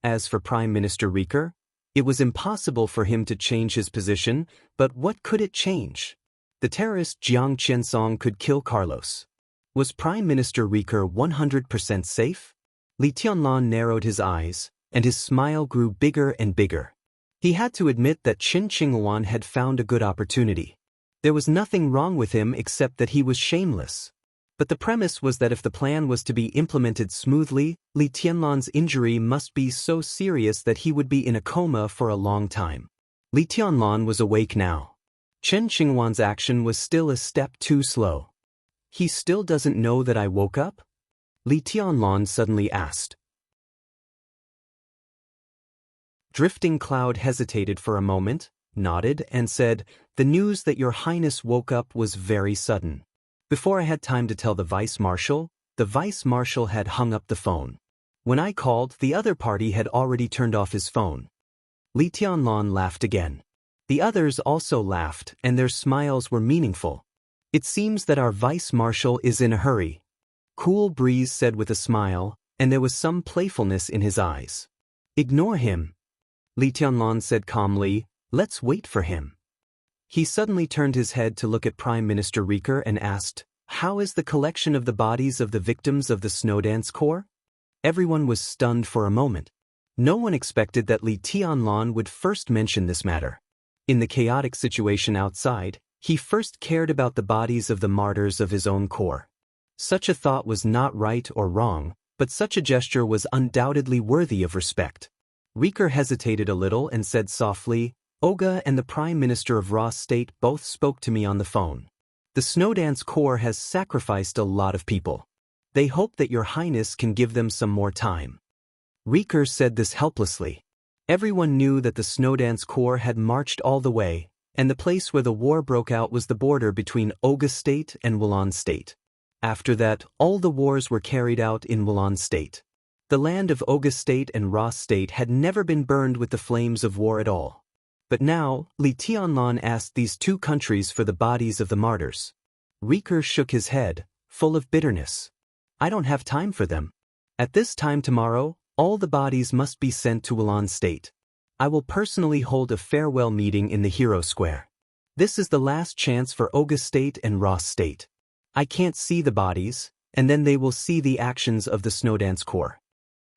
As for Prime Minister Rieker, it was impossible for him to change his position, but what could it change? The terrorist Jiang Qiansong could kill Carlos. Was Prime Minister Rieker 100% safe? Li Tianlan narrowed his eyes, and his smile grew bigger and bigger. He had to admit that Qin Qinghuan had found a good opportunity. There was nothing wrong with him except that he was shameless. But the premise was that if the plan was to be implemented smoothly, Li Tianlan's injury must be so serious that he would be in a coma for a long time. Li Tianlan was awake now. Qin Qinghuan's action was still a step too slow. He still doesn't know that I woke up? Li Tianlan suddenly asked. Drifting Cloud hesitated for a moment, nodded, and said, "The news that Your Highness woke up was very sudden. Before I had time to tell the Vice-Marshal, the Vice-Marshal had hung up the phone. When I called, the other party had already turned off his phone." Li Tianlan laughed again. The others also laughed, and their smiles were meaningful. "It seems that our Vice-Marshal is in a hurry," Cool Breeze said with a smile, and there was some playfulness in his eyes. "Ignore him," Li Tianlan said calmly. "Let's wait for him." He suddenly turned his head to look at Prime Minister Rieker and asked, "How is the collection of the bodies of the victims of the Snowdance Corps?" Everyone was stunned for a moment. No one expected that Li Tianlan would first mention this matter. In the chaotic situation outside, he first cared about the bodies of the martyrs of his own corps. Such a thought was not right or wrong, but such a gesture was undoubtedly worthy of respect. Rieker hesitated a little and said softly, "Olga and the Prime Minister of Ross State both spoke to me on the phone. The Snowdance Corps has sacrificed a lot of people. They hope that Your Highness can give them some more time." Rieker said this helplessly. Everyone knew that the Snowdance Corps had marched all the way, and the place where the war broke out was the border between Olga State and Wulan State. After that, all the wars were carried out in Wulan State. The land of Olga State and Ross State had never been burned with the flames of war at all. But now, Li Tianlan asked these two countries for the bodies of the martyrs. Rieker shook his head, full of bitterness. "I don't have time for them. At this time tomorrow, all the bodies must be sent to Wulan State. I will personally hold a farewell meeting in the Hero Square. This is the last chance for Olga State and Ross State. I can't see the bodies, and then they will see the actions of the Snowdance Corps."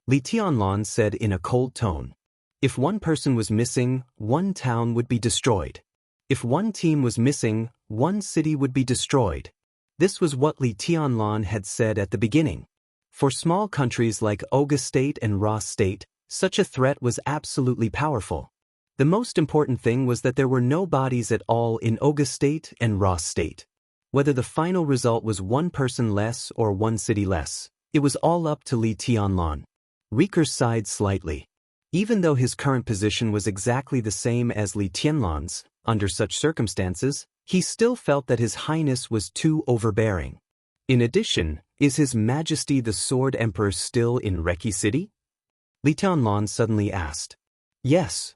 Li Tianlan said in a cold tone. If one person was missing, one town would be destroyed. If one team was missing, one city would be destroyed. This was what Li Tianlan had said at the beginning. For small countries like Olga State and Ross State, such a threat was absolutely powerful. The most important thing was that there were no bodies at all in Olga State and Ross State. Whether the final result was one person less or one city less, it was all up to Li Tianlan. Rieker sighed slightly. Even though his current position was exactly the same as Li Tianlan's, under such circumstances, he still felt that His Highness was too overbearing. In addition, is His Majesty the Sword Emperor still in Reki City? Li Tianlan suddenly asked. "Yes."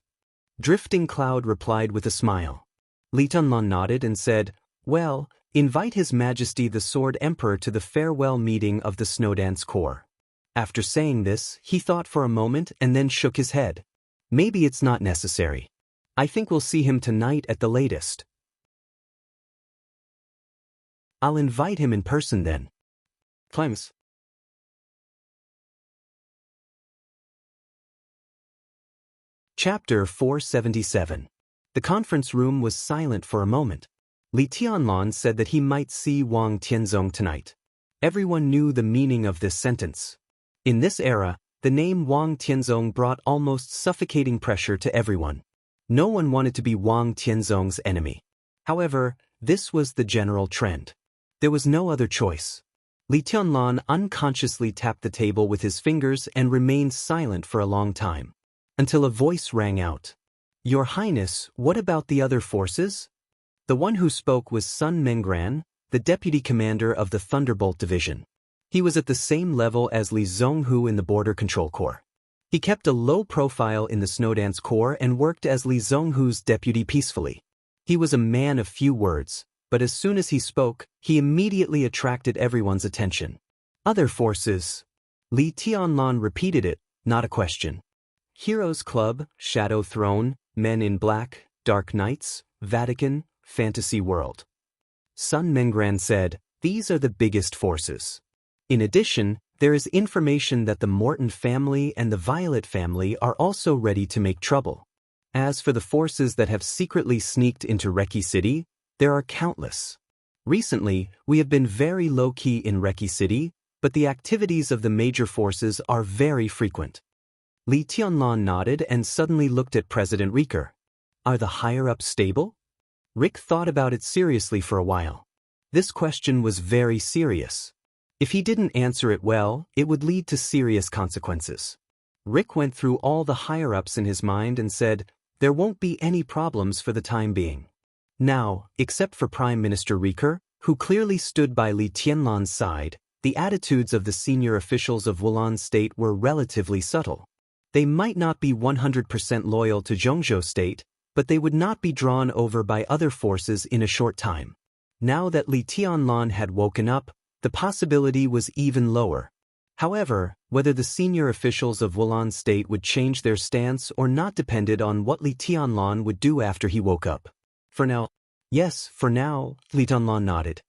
Drifting Cloud replied with a smile. Li Tianlan nodded and said, "Well, invite His Majesty the Sword Emperor to the farewell meeting of the Snowdance Corps." After saying this, he thought for a moment and then shook his head. "Maybe it's not necessary. I think we'll see him tonight at the latest." "I'll invite him in person then." Clems. Chapter 477. The conference room was silent for a moment. Li Tianlan said that he might see Wang Tianzong tonight. Everyone knew the meaning of this sentence. In this era, the name Wang Tianzong brought almost suffocating pressure to everyone. No one wanted to be Wang Tianzong's enemy. However, this was the general trend. There was no other choice. Li Tianlan unconsciously tapped the table with his fingers and remained silent for a long time. Until a voice rang out. "Your Highness, what about the other forces?" The one who spoke was Sun Menggran, the deputy commander of the Thunderbolt Division. He was at the same level as Li Zhonghu in the Border Control Corps. He kept a low profile in the Snowdance Corps and worked as Li Zhonghu's deputy peacefully. He was a man of few words, but as soon as he spoke, he immediately attracted everyone's attention. Other forces. Li Tianlan repeated it, not a question. Heroes Club, Shadow Throne, Men in Black, Dark Knights, Vatican, Fantasy World. Sun Mengran said, these are the biggest forces. In addition, there is information that the Morton family and the Violet family are also ready to make trouble. As for the forces that have secretly sneaked into Reki City, there are countless. Recently, we have been very low-key in Reki City, but the activities of the major forces are very frequent. Li Tianlan nodded and suddenly looked at President Riker. Are the higher-ups stable? Rick thought about it seriously for a while. This question was very serious. If he didn't answer it well, it would lead to serious consequences. Rick went through all the higher-ups in his mind and said, there won't be any problems for the time being. Now, except for Prime Minister Riker, who clearly stood by Li Tianlan's side, the attitudes of the senior officials of Wulan State were relatively subtle. They might not be 100% loyal to Zhongzhou State, but they would not be drawn over by other forces in a short time. Now that Li Tianlan had woken up, the possibility was even lower. However, whether the senior officials of Wulan State would change their stance or not depended on what Li Tianlan would do after he woke up. For now. Yes, for now, Li Tianlan nodded.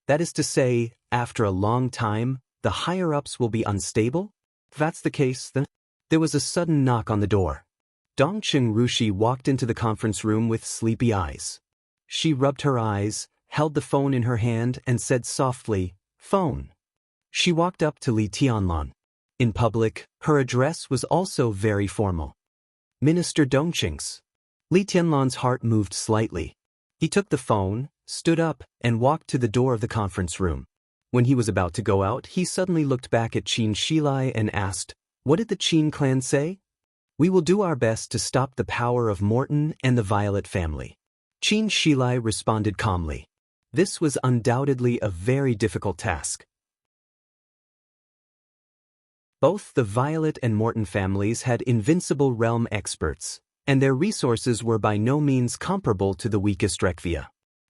That is to say, after a long time, the higher-ups will be unstable? If that's the case, then... There was a sudden knock on the door. Dongqing Rushi walked into the conference room with sleepy eyes. She rubbed her eyes, held the phone in her hand and said softly, phone. She walked up to Li Tianlan. In public, her address was also very formal. Minister Dongqing's. Li Tianlan's heart moved slightly. He took the phone, stood up, and walked to the door of the conference room. When he was about to go out, he suddenly looked back at Qin Shilai and asked, what did the Qin clan say? We will do our best to stop the power of Morton and the Violet family. Qin Shilai responded calmly. This was undoubtedly a very difficult task. Both the Violet and Morton families had invincible realm experts, and their resources were by no means comparable to the weakest Rekvia.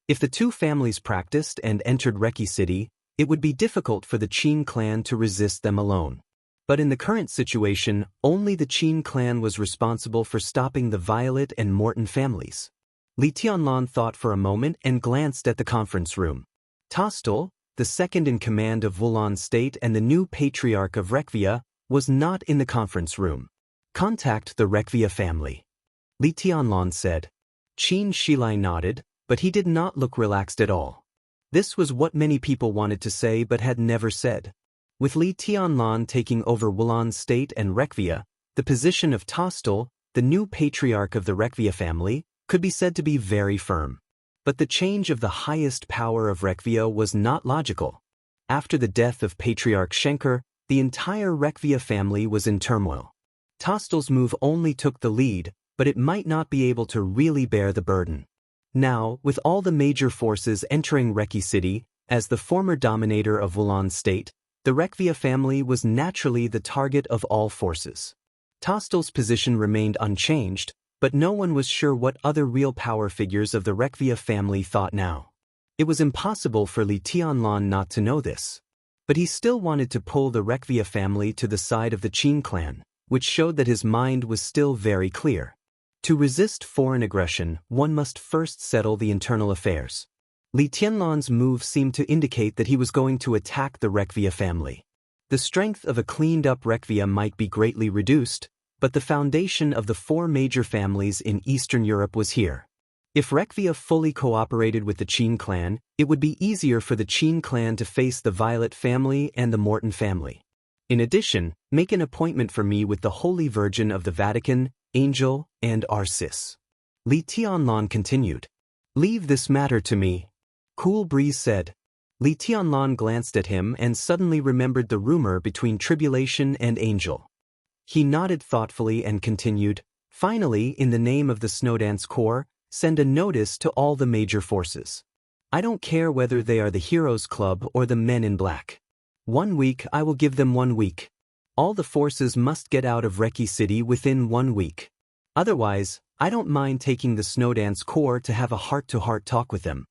If the two families practiced and entered Reki City, it would be difficult for the Qin clan to resist them alone. But in the current situation, only the Qin clan was responsible for stopping the Violet and Morton families. Li Tianlan thought for a moment and glanced at the conference room. Tostel, the second in command of Wulan State and the new patriarch of Rekvia, was not in the conference room. Contact the Rekvia family. Li Tianlan said. Qin Shilai nodded, but he did not look relaxed at all. This was what many people wanted to say but had never said. With Li Tianlan taking over Wulan State and Rekvia, the position of Tostel, the new patriarch of the Rekvia family, could be said to be very firm. But the change of the highest power of Rekvia was not logical. After the death of Patriarch Schenker, the entire Rekvia family was in turmoil. Tostel's move only took the lead, but it might not be able to really bear the burden. Now, with all the major forces entering Reki City, as the former dominator of Wulan State, the Rekvia family was naturally the target of all forces. Tostel's position remained unchanged, but no one was sure what other real power figures of the Rekvia family thought now. It was impossible for Li Tianlan not to know this. But he still wanted to pull the Rekvia family to the side of the Qin clan, which showed that his mind was still very clear. To resist foreign aggression, one must first settle the internal affairs. Li Tianlan's move seemed to indicate that he was going to attack the Rekvia family. The strength of a cleaned-up Rekvia might be greatly reduced, but the foundation of the four major families in Eastern Europe was here. If Rekvia fully cooperated with the Qin clan, it would be easier for the Qin clan to face the Violet family and the Morton family. In addition, make an appointment for me with the Holy Virgin of the Vatican, Angel, and Arcis. Li Tianlan continued. Leave this matter to me. Cool Breeze said. Li Tianlan glanced at him and suddenly remembered the rumor between Tribulation and Angel. He nodded thoughtfully and continued, finally, in the name of the Snowdance Corps, send a notice to all the major forces. I don't care whether they are the Heroes Club or the Men in Black. 1 week, I will give them 1 week. All the forces must get out of Reki City within 1 week. Otherwise, I don't mind taking the Snowdance Corps to have a heart-to-heart talk with them.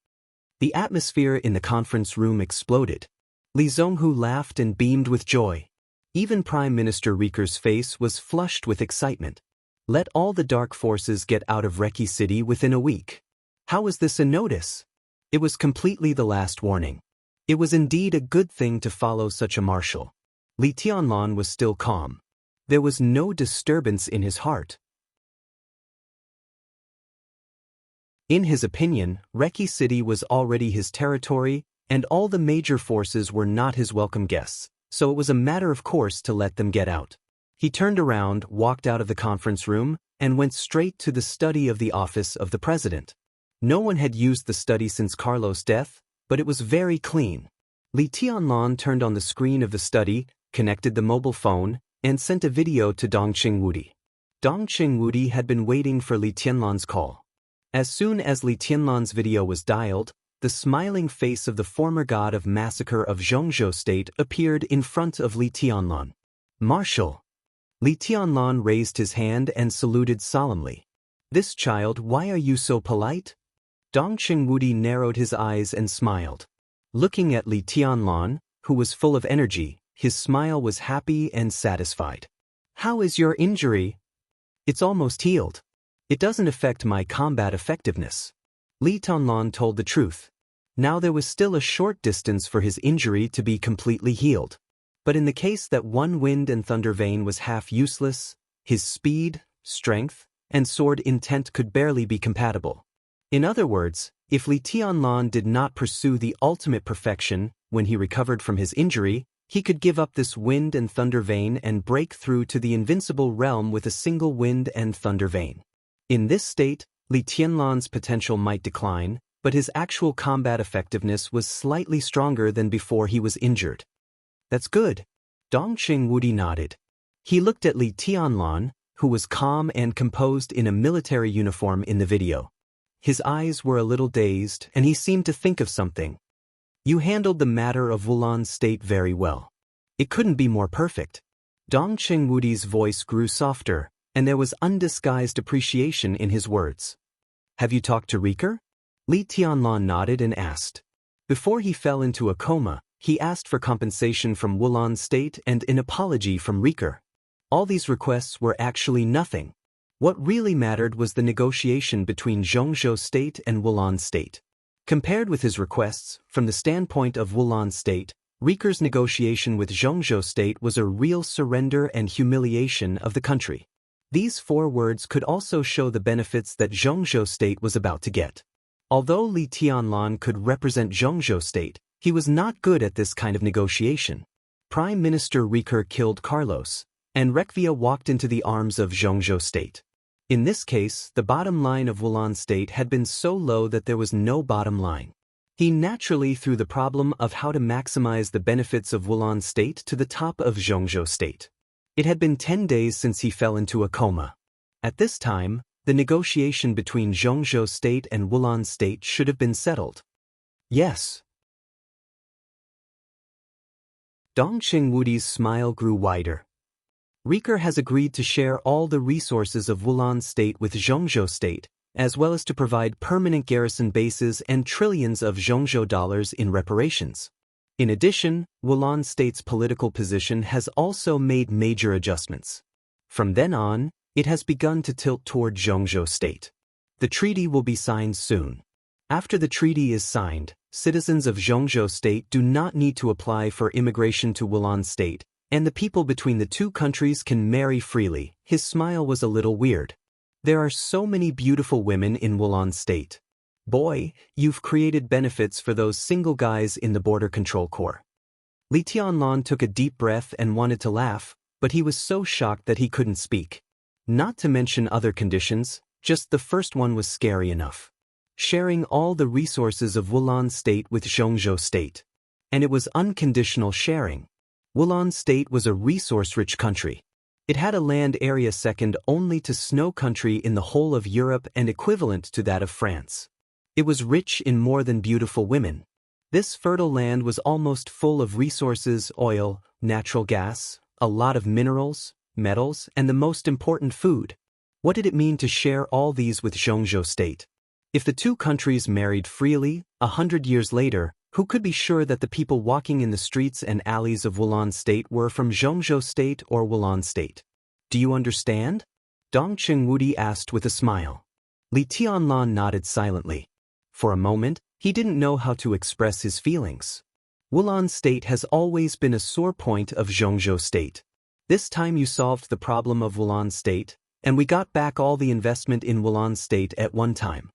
The atmosphere in the conference room exploded. Li Zhonghu laughed and beamed with joy. Even Prime Minister Riker's face was flushed with excitement. Let all the dark forces get out of Reki City within a week. How was this a notice? It was completely the last warning. It was indeed a good thing to follow such a marshal. Li Tianlan was still calm. There was no disturbance in his heart. In his opinion, Reki City was already his territory, and all the major forces were not his welcome guests, so it was a matter of course to let them get out. He turned around, walked out of the conference room, and went straight to the study of the office of the president. No one had used the study since Carlos' death, but it was very clean. Li Tianlan turned on the screen of the study, connected the mobile phone, and sent a video to Dongqing Wudi. Dongqing Wudi had been waiting for Li Tianlan's call. As soon as Li Tianlan's video was dialed, the smiling face of the former god of massacre of Zhongzhou State appeared in front of Li Tianlan. Marshal! Li Tianlan raised his hand and saluted solemnly. This child, why are you so polite? Dongqing Wudi narrowed his eyes and smiled. Looking at Li Tianlan, who was full of energy, his smile was happy and satisfied. How is your injury? It's almost healed. It doesn't affect my combat effectiveness. Li Tianlan told the truth. Now there was still a short distance for his injury to be completely healed. But in the case that one wind and thunder vein was half useless, his speed, strength, and sword intent could barely be compatible. In other words, if Li Tianlan did not pursue the ultimate perfection when he recovered from his injury, he could give up this wind and thunder vein and break through to the invincible realm with a single wind and thunder vein. In this state, Li Tianlan's potential might decline, but his actual combat effectiveness was slightly stronger than before he was injured. That's good. Dongqing Wudi nodded. He looked at Li Tianlan, who was calm and composed in a military uniform in the video. His eyes were a little dazed, and he seemed to think of something. You handled the matter of Wulan State very well. It couldn't be more perfect. Dongqing Wudi's voice grew softer, and there was undisguised appreciation in his words. Have you talked to Riker? Li Tianlan nodded and asked. Before he fell into a coma, he asked for compensation from Wulan State and an apology from Riker. All these requests were actually nothing. What really mattered was the negotiation between Zhongzhou State and Wulan State. Compared with his requests, from the standpoint of Wulan State, Riker's negotiation with Zhongzhou State was a real surrender and humiliation of the country. These 4 words could also show the benefits that Zhongzhou State was about to get. Although Li Tianlan could represent Zhongzhou State, he was not good at this kind of negotiation. Prime Minister Riker killed Carlos, and Rekvia walked into the arms of Zhongzhou State. In this case, the bottom line of Wulan State had been so low that there was no bottom line. He naturally threw the problem of how to maximize the benefits of Wulan State to the top of Zhongzhou State. It had been 10 days since he fell into a coma. At this time, the negotiation between Zhongzhou State and Wulan State should have been settled. Yes. Dongqing Wudi's smile grew wider. Riker has agreed to share all the resources of Wulan State with Zhongzhou State, as well as to provide permanent garrison bases and trillions of Zhongzhou dollars in reparations. In addition, Wulan State's political position has also made major adjustments. From then on, it has begun to tilt toward Zhongzhou State. The treaty will be signed soon. After the treaty is signed, citizens of Zhongzhou State do not need to apply for immigration to Wulan State, and the people between the 2 countries can marry freely. His smile was a little weird. There are so many beautiful women in Wulan State. Boy, you've created benefits for those single guys in the Border Control Corps. Li Tianlan took a deep breath and wanted to laugh, but he was so shocked that he couldn't speak. Not to mention other conditions, just the first one was scary enough. Sharing all the resources of Wulan State with Zhongzhou State. And it was unconditional sharing. Wulan State was a resource-rich country. It had a land area second only to Snow Country in the whole of Europe and equivalent to that of France. It was rich in more than beautiful women. This fertile land was almost full of resources, oil, natural gas, a lot of minerals, metals, and the most important food. What did it mean to share all these with Zhongzhou State? If the two countries married freely, 100 years later, who could be sure that the people walking in the streets and alleys of Wulan State were from Zhongzhou State or Wulan State? Do you understand? Dong Qingwudi asked with a smile. Li Tianlan nodded silently. For a moment, he didn't know how to express his feelings. Wulan State has always been a sore point of Zhongzhou State. This time you solved the problem of Wulan State, and we got back all the investment in Wulan State at one time.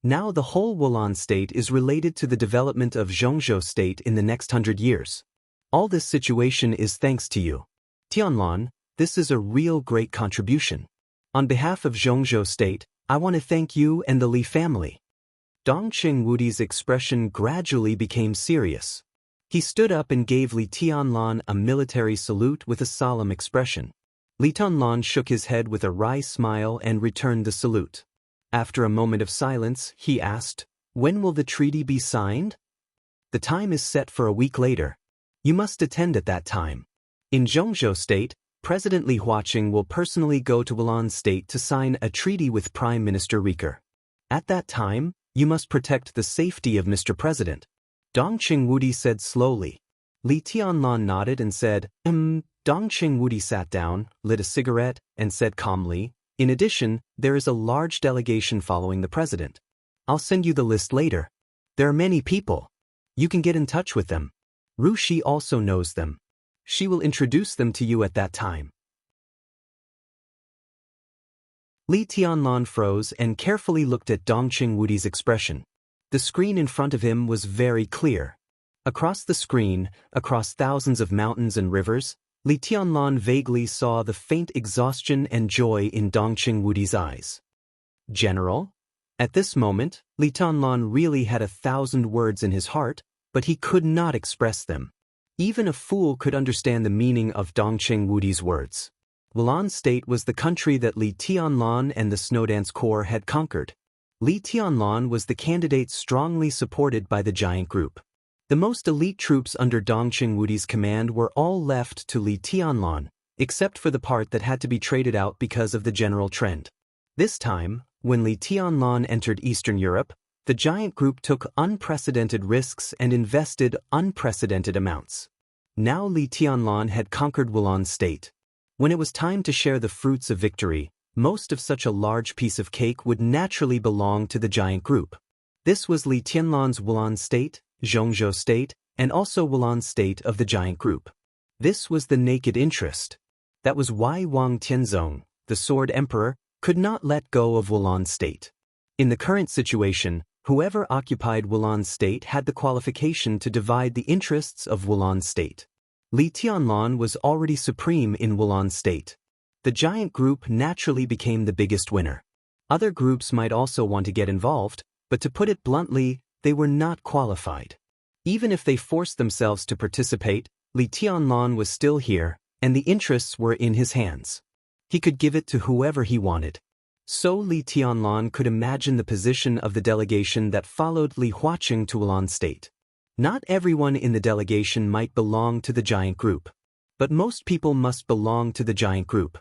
Now the whole Wulan State is related to the development of Zhongzhou State in the next 100 years. All this situation is thanks to you. Tianlan, this is a real great contribution. On behalf of Zhongzhou State, I want to thank you and the Li family. Dong Qingwudi's expression gradually became serious. He stood up and gave Li Tianlan a military salute with a solemn expression. Li Tianlan shook his head with a wry smile and returned the salute. After a moment of silence, he asked, "When will the treaty be signed?" "The time is set for a week later. You must attend at that time. In Zhongzhou State, President Li Huaqing will personally go to Wulan State to sign a treaty with Prime Minister Rieker. At that time, you must protect the safety of Mr. President." Dong Qingwudi said slowly. Li Tianlan nodded and said, Dong Qingwudi sat down, lit a cigarette, and said calmly, "In addition, there is a large delegation following the president. I'll send you the list later. There are many people. You can get in touch with them. Ru Shi also knows them. She will introduce them to you at that time." Li Tianlan froze and carefully looked at Dong Qingwudi's expression. The screen in front of him was very clear. Across the screen, across thousands of mountains and rivers, Li Tianlan vaguely saw the faint exhaustion and joy in Dong Qingwudi's eyes. "General?" At this moment, Li Tianlan really had 1,000 words in his heart, but he could not express them. Even a fool could understand the meaning of Dong Qingwudi's words. Wulan State was the country that Li Tianlan and the Snowdance Corps had conquered. Li Tianlan was the candidate strongly supported by the giant group. The most elite troops under Dong Qingwudi's command were all left to Li Tianlan, except for the part that had to be traded out because of the general trend. This time, when Li Tianlan entered Eastern Europe, the giant group took unprecedented risks and invested unprecedented amounts. Now Li Tianlan had conquered Wulan State. When it was time to share the fruits of victory, most of such a large piece of cake would naturally belong to the giant group. This was Li Tianlan's Wulan State, Zhongzhou State, and also Wulan State of the giant group. This was the naked interest. That was why Wang Tianzong, the Sword Emperor, could not let go of Wulan State. In the current situation, whoever occupied Wulan State had the qualification to divide the interests of Wulan State. Li Tianlan was already supreme in Wulan State. The giant group naturally became the biggest winner. Other groups might also want to get involved, but to put it bluntly, they were not qualified. Even if they forced themselves to participate, Li Tianlan was still here, and the interests were in his hands. He could give it to whoever he wanted. So Li Tianlan could imagine the position of the delegation that followed Li Huaqing to Wulan State. Not everyone in the delegation might belong to the giant group, but most people must belong to the giant group.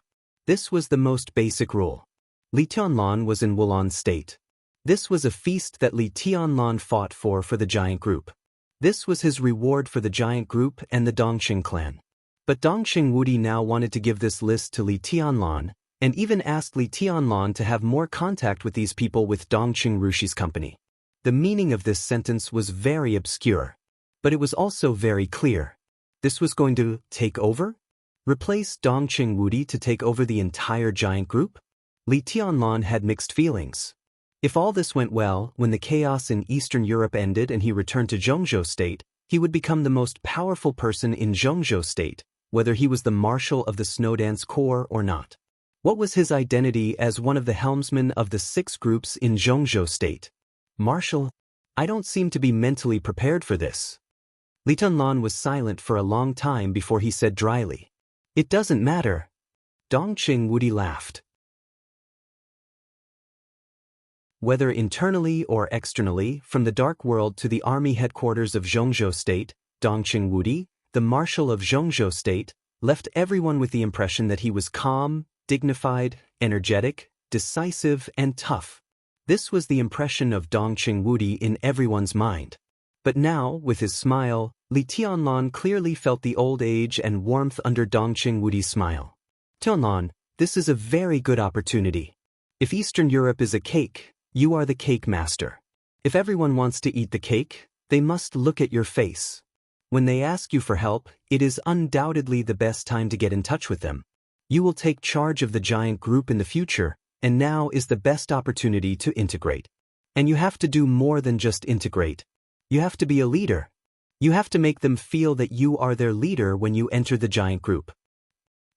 This was the most basic rule. Li Tianlan was in Wulan State. This was a feast that Li Tianlan fought for the giant group. This was his reward for the giant group and the Dongqing clan. But Dong Qingwudi now wanted to give this list to Li Tianlan, and even asked Li Tianlan to have more contact with these people with Dongqing Rushi's company. The meaning of this sentence was very obscure, but it was also very clear. This was going to take over? Replace Dong Qingwudi to take over the entire giant group? Li Tianlan had mixed feelings. If all this went well, when the chaos in Eastern Europe ended and he returned to Zhongzhou State, he would become the most powerful person in Zhongzhou State, whether he was the marshal of the Snowdance Corps or not. What was his identity as one of the helmsmen of the 6 groups in Zhongzhou State? Marshal? I don't seem to be mentally prepared for this. Li Tianlan was silent for a long time before he said dryly, "It doesn't matter." Dong Qingwudi laughed. Whether internally or externally, from the dark world to the army headquarters of Zhongzhou State, Dong Qingwudi, the marshal of Zhongzhou State, left everyone with the impression that he was calm, dignified, energetic, decisive, and tough. This was the impression of Dongqing Wudi in everyone's mind. But now, with his smile, Li Tianlan clearly felt the old age and warmth under Dongqing Wudi's smile. Tianlan, this is a very good opportunity. If Eastern Europe is a cake, you are the cake master. If everyone wants to eat the cake, they must look at your face. When they ask you for help, it is undoubtedly the best time to get in touch with them. You will take charge of the giant group in the future, and now is the best opportunity to integrate. And you have to do more than just integrate. You have to be a leader. You have to make them feel that you are their leader when you enter the giant group.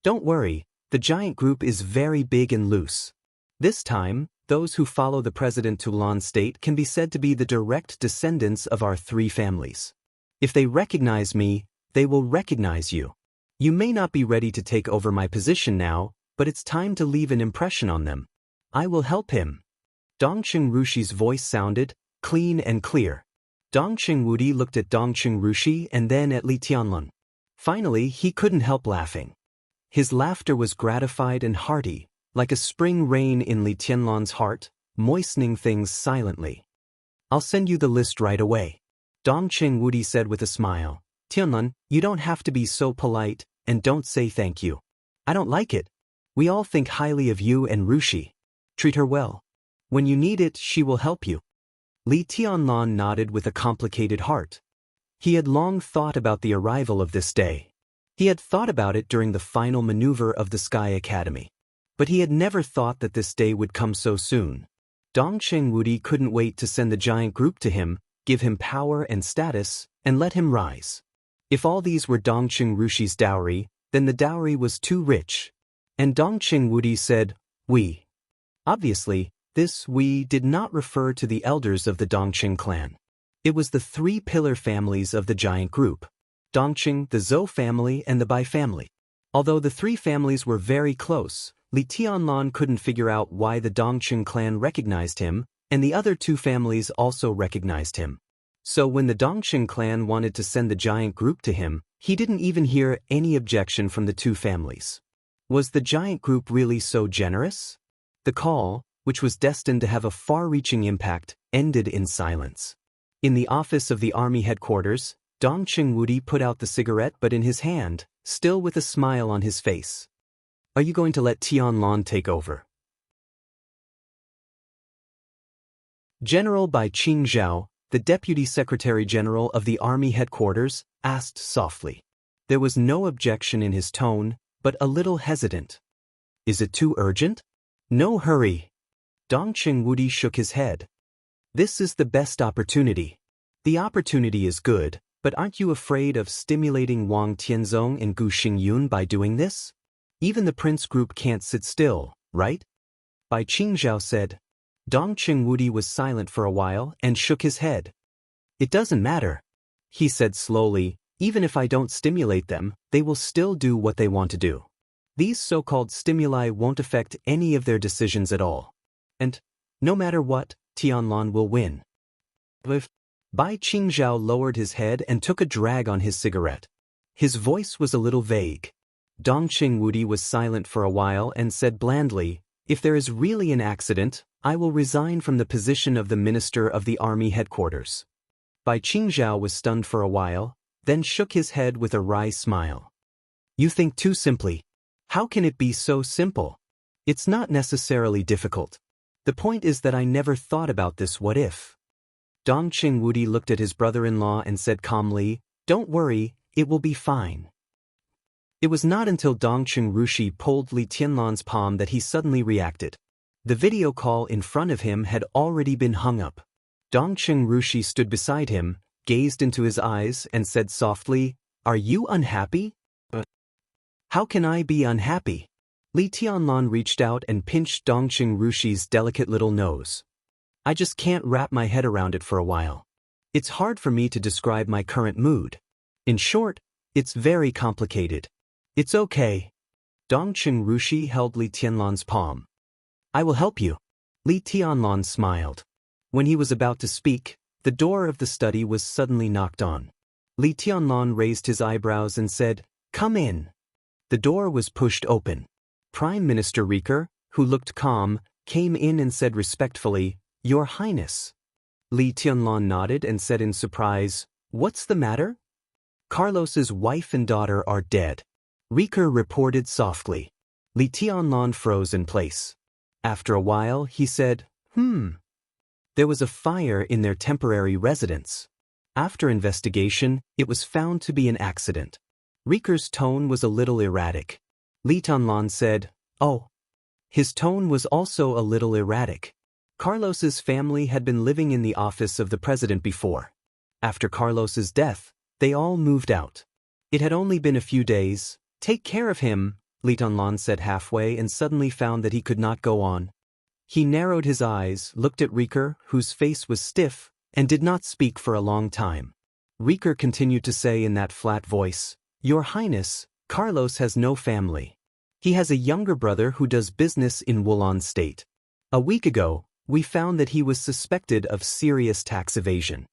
Don't worry, the giant group is very big and loose. This time, those who follow the President Tulan state can be said to be the direct descendants of our three families. If they recognize me, they will recognize you. You may not be ready to take over my position now, but it's time to leave an impression on them. I will help him. Dongqing Rushi's voice sounded clean and clear. Dongqing Wudi looked at Dongqing Rushi and then at Li Tianlan. Finally, he couldn't help laughing. His laughter was gratified and hearty, like a spring rain in Li Tianlan's heart, moistening things silently. I'll send you the list right away. Dongqing Wudi said with a smile. Tianlan, you don't have to be so polite, and don't say thank you. I don't like it. We all think highly of you and Rushi. Treat her well. When you need it, she will help you. Li Tianlan nodded with a complicated heart. He had long thought about the arrival of this day. He had thought about it during the final maneuver of the Sky Academy. But he had never thought that this day would come so soon. Dongqing Wudi couldn't wait to send the giant group to him, give him power and status, and let him rise. If all these were Dongqing Rushi's dowry, then the dowry was too rich. And Dongqing Wudi said, we. Obviously, this we did not refer to the elders of the Dongqing clan. It was the three pillar families of the giant group: Dongqing, the Zhou family, and the Bai family. Although the three families were very close, Li Tianlan couldn't figure out why the Dongqing clan recognized him, and the other two families also recognized him. So when the Dongqing clan wanted to send the giant group to him, he didn't even hear any objection from the two families. Was the giant group really so generous? The call, which was destined to have a far-reaching impact, ended in silence. In the office of the army headquarters, Dongqing Wudi put out the cigarette but in his hand, still with a smile on his face. Are you going to let Tianlan take over? General Bai Qingzhao, the Deputy Secretary General of the Army Headquarters, asked softly. There was no objection in his tone, but a little hesitant. Is it too urgent? No hurry. Dongqing Wudi shook his head. This is the best opportunity. The opportunity is good, but aren't you afraid of stimulating Wang Tianzong and Gu Xingyun by doing this? Even the prince group can't sit still, right? Bai Qingzhao said. Dongqing Wudi was silent for a while and shook his head. It doesn't matter. He said slowly, even if I don't stimulate them, they will still do what they want to do. These so-called stimuli won't affect any of their decisions at all. And, no matter what, Tianlan will win. Bai Qingzhao lowered his head and took a drag on his cigarette. His voice was a little vague. Dongqing Wudi was silent for a while and said blandly, if there is really an accident, I will resign from the position of the Minister of the Army Headquarters. Bai Qingzhao was stunned for a while, then shook his head with a wry smile. You think too simply. How can it be so simple? It's not necessarily difficult. The point is that I never thought about this what if. Dongqing Wudi looked at his brother-in-law and said calmly, don't worry, it will be fine. It was not until Dongqing Rushi pulled Li Tianlan's palm that he suddenly reacted. The video call in front of him had already been hung up. Dongqing Rushi stood beside him, gazed into his eyes and said softly, are you unhappy? How can I be unhappy? Li Tianlan reached out and pinched Dongqing Rushi's delicate little nose. I just can't wrap my head around it for a while. It's hard for me to describe my current mood. In short, it's very complicated. It's okay. Dongqing Rushi held Li Tianlan's palm. I will help you. Li Tianlan smiled. When he was about to speak, the door of the study was suddenly knocked on. Li Tianlan raised his eyebrows and said, come in. The door was pushed open. Prime Minister Rieker, who looked calm, came in and said respectfully, Your Highness. Li Tianlan nodded and said in surprise, "What's the matter?" "Carlos's wife and daughter are dead," Riker reported softly. Li Tianlan froze in place. After a while, he said, There was a fire in their temporary residence. After investigation, it was found to be an accident." Riker's tone was a little erratic. Li Tianlan said, "Oh." His tone was also a little erratic. Carlos's family had been living in the office of the president before. After Carlos's death, they all moved out. It had only been a few days. "Take care of him," Li Tianlan said halfway and suddenly found that he could not go on. He narrowed his eyes, looked at Riker, whose face was stiff, and did not speak for a long time. Riker continued to say in that flat voice, "Your Highness, Carlos has no family. He has a younger brother who does business in Wulan State. A week ago, we found that he was suspected of serious tax evasion.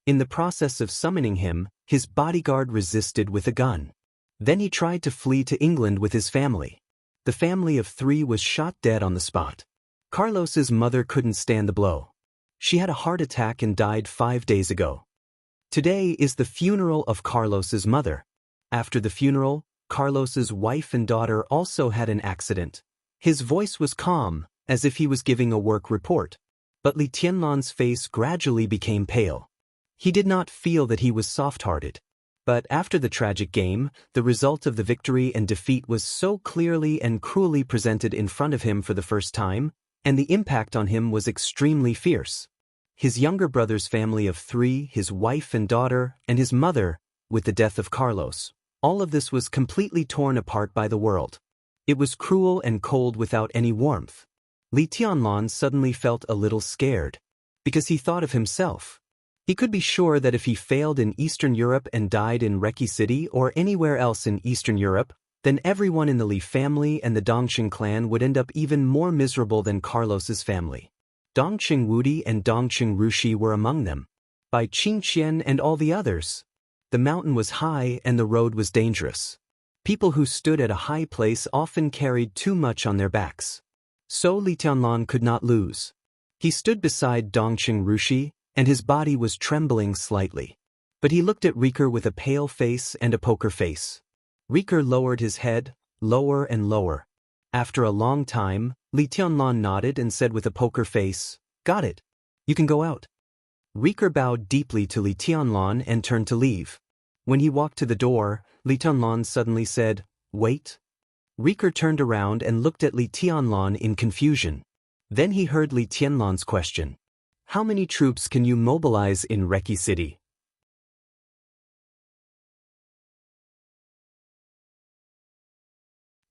In the process of summoning him, his bodyguard resisted with a gun. Then he tried to flee to England with his family. The family of 3 was shot dead on the spot. Carlos's mother couldn't stand the blow. She had a heart attack and died 5 days ago. Today is the funeral of Carlos's mother. After the funeral, Carlos's wife and daughter also had an accident." His voice was calm, as if he was giving a work report. But Li Tianlan's face gradually became pale. He did not feel that he was soft-hearted. But after the tragic game, the result of the victory and defeat was so clearly and cruelly presented in front of him for the first time, and the impact on him was extremely fierce. His younger brother's family of 3, his wife and daughter, and his mother, with the death of Carlos, all of this was completely torn apart by the world. It was cruel and cold without any warmth. Li Tianlan suddenly felt a little scared, because he thought of himself. He could be sure that if he failed in Eastern Europe and died in Reki City or anywhere else in Eastern Europe, then everyone in the Li family and the Dongqing clan would end up even more miserable than Carlos's family. Dongqing Wudi and Dongqing Rushi were among them. By Qingqian and all the others. The mountain was high and the road was dangerous. People who stood at a high place often carried too much on their backs. So Li Tianlan could not lose. He stood beside Dongqing Rushi, and his body was trembling slightly. But he looked at Riker with a pale face and a poker face. Riker lowered his head, lower and lower. After a long time, Li Tianlan nodded and said with a poker face, "Got it. You can go out." Riker bowed deeply to Li Tianlan and turned to leave. When he walked to the door, Li Tianlan suddenly said, "Wait." Riker turned around and looked at Li Tianlan in confusion. Then he heard Li Tianlan's question. "How many troops can you mobilize in Reki City?"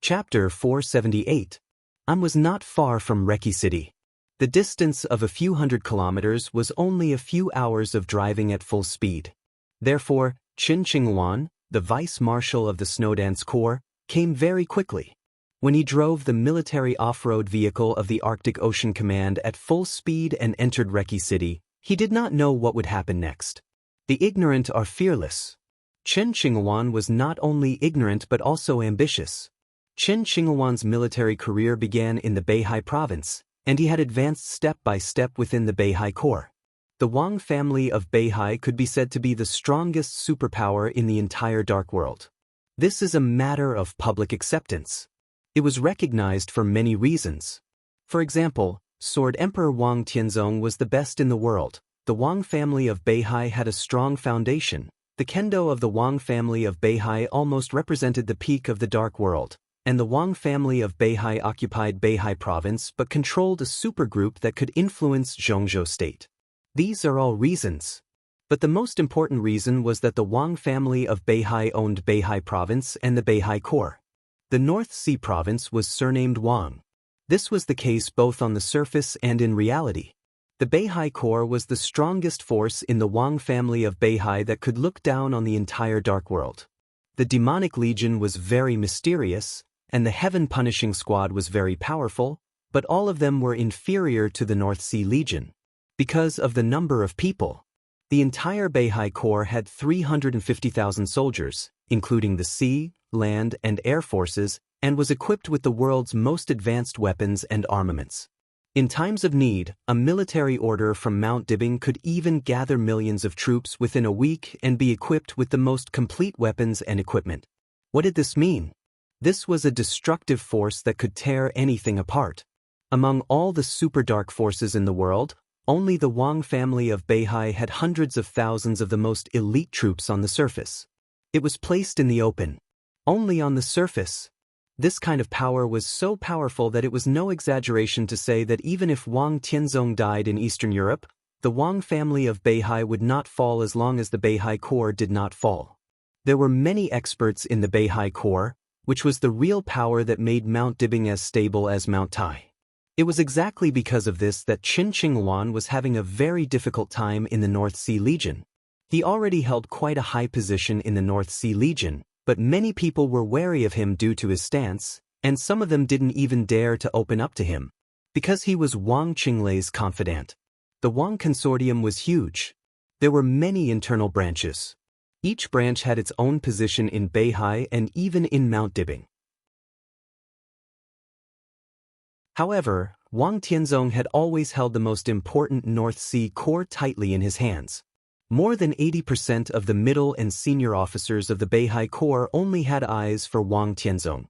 Chapter 478. I was not far from Reki City. The distance of a few hundred kilometers was only a few hours of driving at full speed. Therefore, Qin Qinghuan, the vice-marshal of the Snowdance Corps, came very quickly. When he drove the military off-road vehicle of the Arctic Ocean Command at full speed and entered Reki City, he did not know what would happen next. The ignorant are fearless. Qin Qinghuan was not only ignorant but also ambitious. Qin Qinghuan's military career began in the Beihai province, and he had advanced step by step within the Beihai Corps. The Wang family of Beihai could be said to be the strongest superpower in the entire Dark World. This is a matter of public acceptance. It was recognized for many reasons. For example, Sword Emperor Wang Tianzong was the best in the world. The Wang family of Beihai had a strong foundation. The kendo of the Wang family of Beihai almost represented the peak of the Dark World, and the Wang family of Beihai occupied Beihai province but controlled a supergroup that could influence Zhongzhou state. These are all reasons. But the most important reason was that the Wang family of Beihai owned Beihai province and the Beihai Corps. The North Sea province was surnamed Wang. This was the case both on the surface and in reality. The Beihai Corps was the strongest force in the Wang family of Beihai that could look down on the entire Dark World. The Demonic Legion was very mysterious, and the Heaven Punishing Squad was very powerful, but all of them were inferior to the North Sea Legion. Because of the number of people. The entire Beihai Corps had 350,000 soldiers, including the sea, land, and air forces, and was equipped with the world's most advanced weapons and armaments. In times of need, a military order from Mount Dibing could even gather millions of troops within a week and be equipped with the most complete weapons and equipment. What did this mean? This was a destructive force that could tear anything apart. Among all the super dark forces in the world, only the Wang family of Beihai had hundreds of thousands of the most elite troops on the surface. It was placed in the open. Only on the surface. This kind of power was so powerful that it was no exaggeration to say that even if Wang Tianzong died in Eastern Europe, the Wang family of Beihai would not fall as long as the Beihai core did not fall. There were many experts in the Beihai core, which was the real power that made Mount Dibing as stable as Mount Tai. It was exactly because of this that Qin Qinghuan was having a very difficult time in the North Sea Legion. He already held quite a high position in the North Sea Legion, but many people were wary of him due to his stance, and some of them didn't even dare to open up to him. Because he was Wang Qinglei's confidant. The Wang consortium was huge. There were many internal branches. Each branch had its own position in Beihai and even in Mount Dibing. However, Wang Tianzong had always held the most important North Sea core tightly in his hands. More than 80% of the middle and senior officers of the Beihai Corps only had eyes for Wang Tianzong.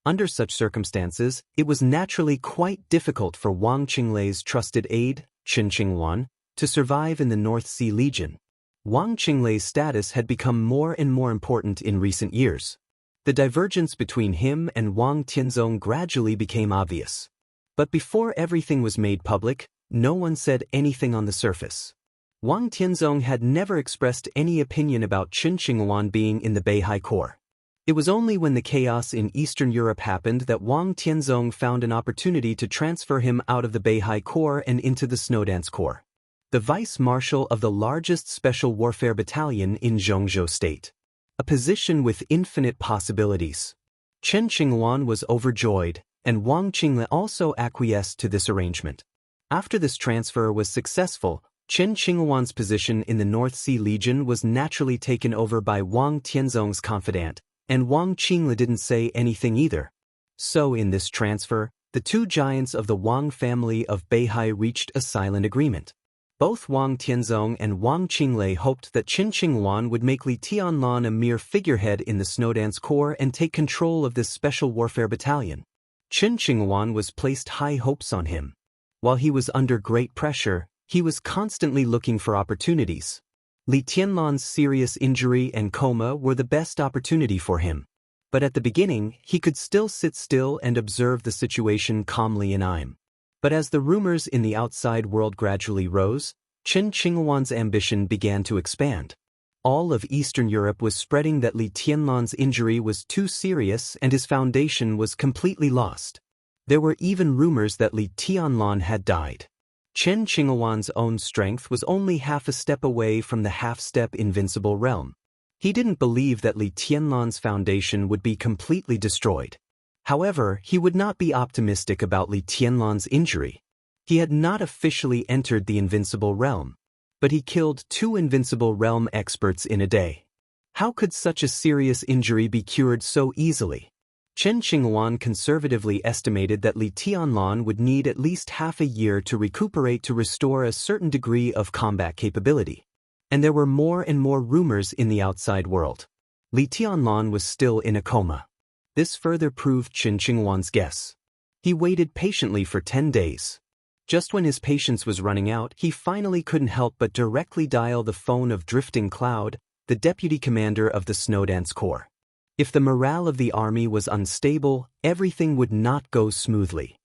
Under such circumstances, it was naturally quite difficult for Wang Qinglei's trusted aide, Qin Qinghuan, to survive in the North Sea Legion. Wang Qinglei's status had become more and more important in recent years. The divergence between him and Wang Tianzong gradually became obvious. But before everything was made public, no one said anything on the surface. Wang Tianzong had never expressed any opinion about Qin Qinghuan being in the Beihai Corps. It was only when the chaos in Eastern Europe happened that Wang Tianzong found an opportunity to transfer him out of the Beihai Corps and into the Snowdance Corps, the vice-marshal of the largest special warfare battalion in Zhongzhou State. A position with infinite possibilities. Qin Qinghuan was overjoyed, and Wang Qinglei also acquiesced to this arrangement. After this transfer was successful, Qin Qinghuan's position in the North Sea Legion was naturally taken over by Wang Tianzong's confidant, and Wang Qinglei didn't say anything either. So in this transfer, the two giants of the Wang family of Beihai reached a silent agreement. Both Wang Tianzong and Wang Qinglei hoped that Qin Qinghuan would make Li Tianlan a mere figurehead in the Snowdance Corps and take control of this special warfare battalion. Qin Qinghuan was placed high hopes on him. While he was under great pressure, he was constantly looking for opportunities. Li Tianlan's serious injury and coma were the best opportunity for him. But at the beginning, he could still sit still and observe the situation calmly in Im. But as the rumors in the outside world gradually rose, Qin Qinghuan's ambition began to expand. All of Eastern Europe was spreading that Li Tianlan's injury was too serious and his foundation was completely lost. There were even rumors that Li Tianlan had died. Qin Qinghuan's own strength was only half a step away from the half-step invincible realm. He didn't believe that Li Tianlan's foundation would be completely destroyed. However, he would not be optimistic about Li Tianlan's injury. He had not officially entered the invincible realm, but he killed 2 invincible realm experts in a day. How could such a serious injury be cured so easily? Qin Qinghuan conservatively estimated that Li Tianlan would need at least half a year to recuperate to restore a certain degree of combat capability. And there were more and more rumors in the outside world. Li Tianlan was still in a coma. This further proved Qin Qinghuan's guess. He waited patiently for 10 days. Just when his patience was running out, he finally couldn't help but directly dial the phone of Drifting Cloud, the deputy commander of the Snowdance Corps. If the morale of the army was unstable, everything would not go smoothly.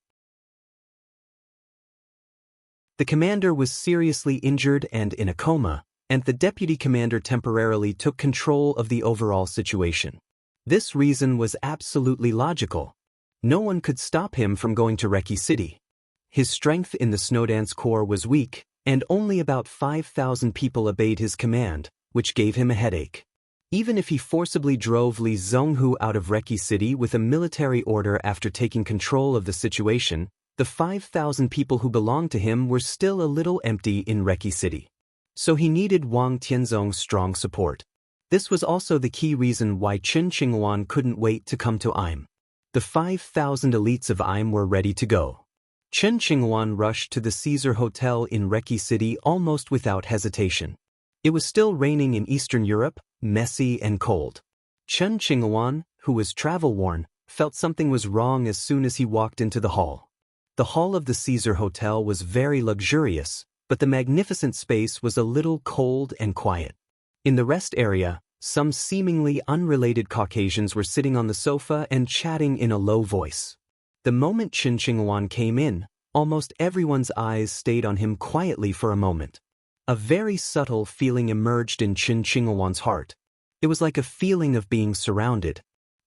The commander was seriously injured and in a coma, and the deputy commander temporarily took control of the overall situation. This reason was absolutely logical. No one could stop him from going to Reki City. His strength in the Snowdance Corps was weak, and only about 5,000 people obeyed his command, which gave him a headache. Even if he forcibly drove Li Zhonghu out of Reki City with a military order after taking control of the situation, the 5,000 people who belonged to him were still a little empty in Reki City. So he needed Wang Tianzong's strong support. This was also the key reason why Qin Qinghuan couldn't wait to come to Im. The 5,000 elites of IM were ready to go. Chen Qinghuan rushed to the Caesar Hotel in Reki City almost without hesitation. It was still raining in Eastern Europe, messy and cold. Chen Qinghuan, who was travel-worn, felt something was wrong as soon as he walked into the hall. The hall of the Caesar Hotel was very luxurious, but the magnificent space was a little cold and quiet. In the rest area, some seemingly unrelated Caucasians were sitting on the sofa and chatting in a low voice. The moment Chen Qinghuan came in, almost everyone's eyes stayed on him quietly for a moment. A very subtle feeling emerged in Chen Qinghuan's heart. It was like a feeling of being surrounded.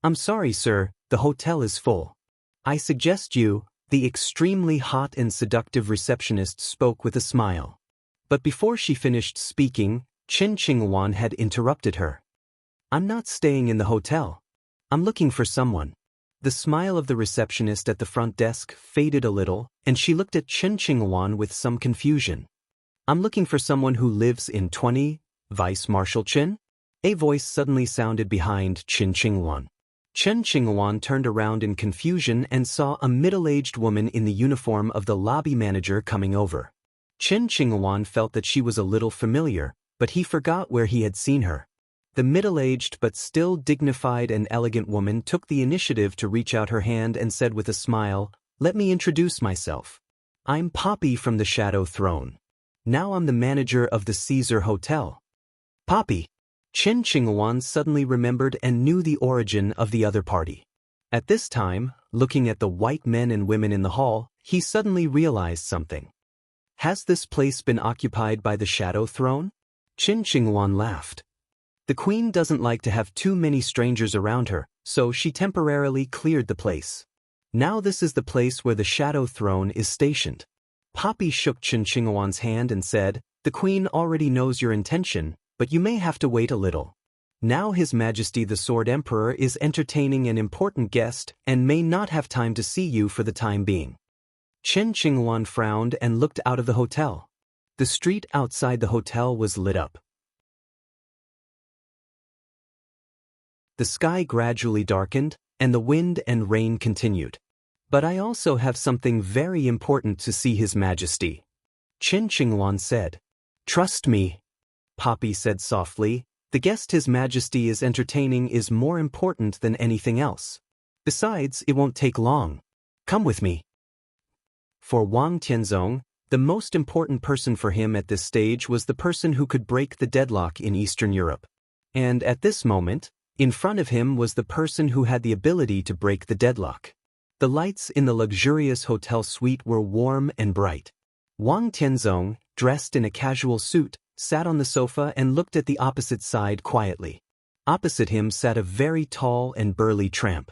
"I'm sorry, sir, the hotel is full. I suggest you," the extremely hot and seductive receptionist spoke with a smile. But before she finished speaking, Chen Qinghuan had interrupted her. "I'm not staying in the hotel. I'm looking for someone." The smile of the receptionist at the front desk faded a little, and she looked at Chen Qinghuan with some confusion. "I'm looking for someone who lives in 20, Vice Marshal Chen?" A voice suddenly sounded behind Chen Qinghuan. Chen Qinghuan turned around in confusion and saw a middle-aged woman in the uniform of the lobby manager coming over. Chen Qinghuan felt that she was a little familiar, but he forgot where he had seen her. The middle-aged but still dignified and elegant woman took the initiative to reach out her hand and said with a smile, "Let me introduce myself. I'm Poppy from the Shadow Throne. Now I'm the manager of the Caesar Hotel." "Poppy." Chen Qinghuan suddenly remembered and knew the origin of the other party. At this time, looking at the white men and women in the hall, he suddenly realized something. "Has this place been occupied by the Shadow Throne?" Chen Qinghuan laughed. "The queen doesn't like to have too many strangers around her, so she temporarily cleared the place. Now this is the place where the Shadow Throne is stationed." Poppy shook Chen Qinghuan's hand and said, "The queen already knows your intention, but you may have to wait a little. Now His Majesty the Sword Emperor is entertaining an important guest and may not have time to see you for the time being." Chen Qinghuan frowned and looked out of the hotel. The street outside the hotel was lit up. The sky gradually darkened, and the wind and rain continued. "But I also have something very important to see His Majesty," Chen Qinghuan said. "Trust me," Poppy said softly, "the guest His Majesty is entertaining is more important than anything else. Besides, it won't take long. Come with me." For Wang Tianzong, the most important person for him at this stage was the person who could break the deadlock in Eastern Europe. And at this moment, in front of him was the person who had the ability to break the deadlock. The lights in the luxurious hotel suite were warm and bright. Wang Tianzong, dressed in a casual suit, sat on the sofa and looked at the opposite side quietly. Opposite him sat a very tall and burly tramp.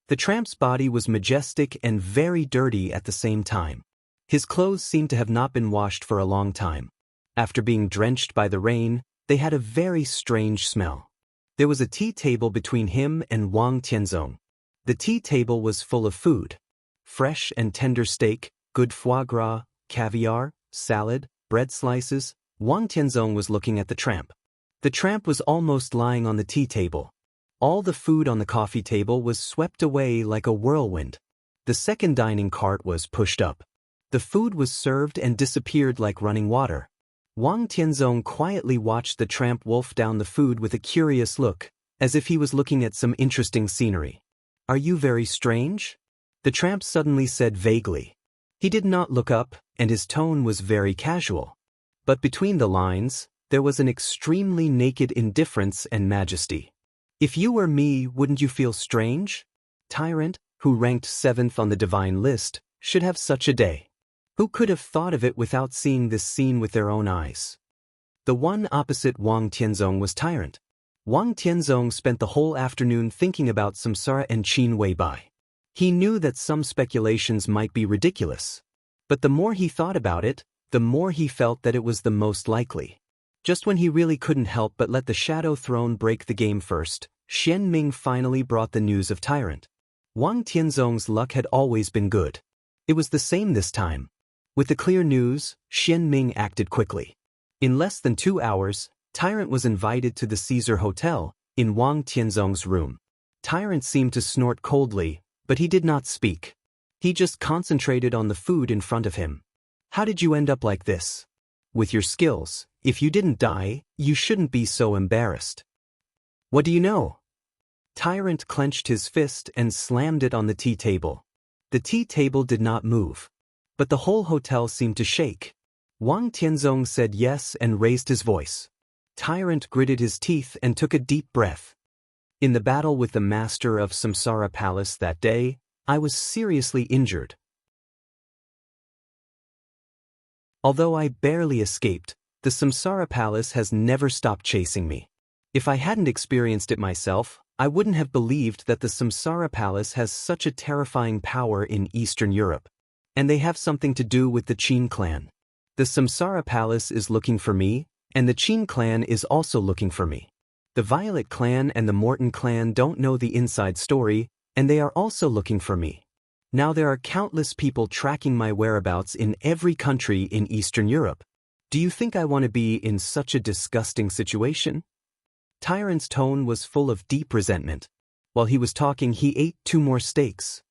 The tramp's body was majestic and very dirty at the same time. His clothes seemed to have not been washed for a long time. After being drenched by the rain, they had a very strange smell. There was a tea table between him and Wang Tianzong. The tea table was full of food. Fresh and tender steak, good foie gras, caviar, salad, bread slices. Wang Tianzong was looking at the tramp. The tramp was almost lying on the tea table. All the food on the coffee table was swept away like a whirlwind. The second dining cart was pushed up. The food was served and disappeared like running water. Wang Tianzong quietly watched the tramp wolf down the food with a curious look, as if he was looking at some interesting scenery. "Are you very strange?" the tramp suddenly said vaguely. He did not look up, and his tone was very casual. But between the lines, there was an extremely naked indifference and majesty. "If you were me, wouldn't you feel strange? Tyrant, who ranked 7th on the divine list, should have such a day. Who could have thought of it without seeing this scene with their own eyes?" The one opposite Wang Tianzong was Tyrant. Wang Tianzong spent the whole afternoon thinking about Samsara and Qin Weibai. He knew that some speculations might be ridiculous. But the more he thought about it, the more he felt that it was the most likely. Just when he really couldn't help but let the Shadow Throne break the game first, Xian Ming finally brought the news of Tyrant. Wang Tianzong's luck had always been good. It was the same this time. With the clear news, Xian Ming acted quickly. In less than 2 hours, Tyrant was invited to the Caesar Hotel, in Wang Tianzong's room. Tyrant seemed to snort coldly, But he did not speak. He just concentrated on the food in front of him. How did you end up like this? With your skills, if you didn't die, you shouldn't be so embarrassed. What do you know? Tyrant clenched his fist and slammed it on the tea table. The tea table did not move. But the whole hotel seemed to shake. Wang Tianzong said yes and raised his voice. Tyrant gritted his teeth and took a deep breath. In the battle with the master of Samsara Palace that day, I was seriously injured. Although I barely escaped, the Samsara Palace has never stopped chasing me. If I hadn't experienced it myself, I wouldn't have believed that the Samsara Palace has such a terrifying power in Eastern Europe. And they have something to do with the Qin clan. The Samsara Palace is looking for me, and the Qin clan is also looking for me. The Violet clan and the Morton clan don't know the inside story, and they are also looking for me. Now there are countless people tracking my whereabouts in every country in Eastern Europe. Do you think I want to be in such a disgusting situation? Tyrant's tone was full of deep resentment. While he was talking, he ate 2 more steaks.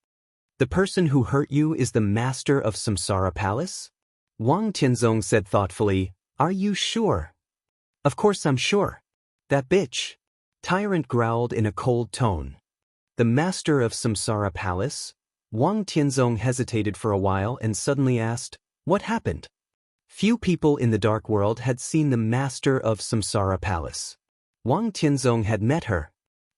The person who hurt you is the master of Samsara Palace? Wang Tianzong said thoughtfully, Are you sure? Of course I'm sure. That bitch. Tyrant growled in a cold tone. The master of Samsara Palace? Wang Tianzong hesitated for a while and suddenly asked, What happened? Few people in the dark world had seen the master of Samsara Palace. Wang Tianzong had met her.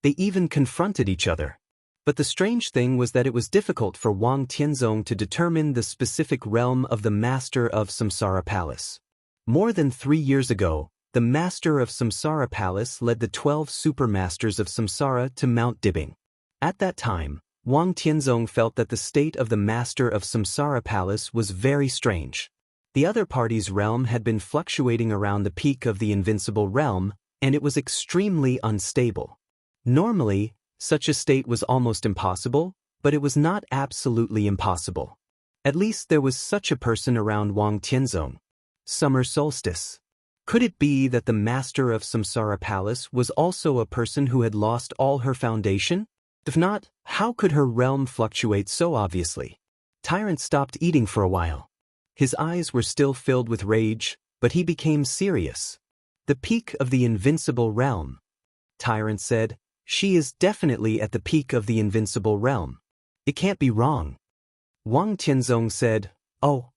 They even confronted each other. But the strange thing was that it was difficult for Wang Tianzong to determine the specific realm of the master of Samsara Palace. More than 3 years ago, the master of Samsara Palace led the 12 supermasters of Samsara to Mount Dibbing. At that time, Wang Tianzong felt that the state of the master of Samsara Palace was very strange. The other party's realm had been fluctuating around the peak of the invincible realm, and it was extremely unstable. Normally, such a state was almost impossible, but it was not absolutely impossible. At least there was such a person around Wang Tianzong. Summer solstice. Could it be that the master of Samsara Palace was also a person who had lost all her foundation? If not, how could her realm fluctuate so obviously? Tyrant stopped eating for a while. His eyes were still filled with rage, but he became serious. The peak of the invincible realm. Tyrant said, She is definitely at the peak of the invincible realm. It can't be wrong. Wang Tianzong said, Oh.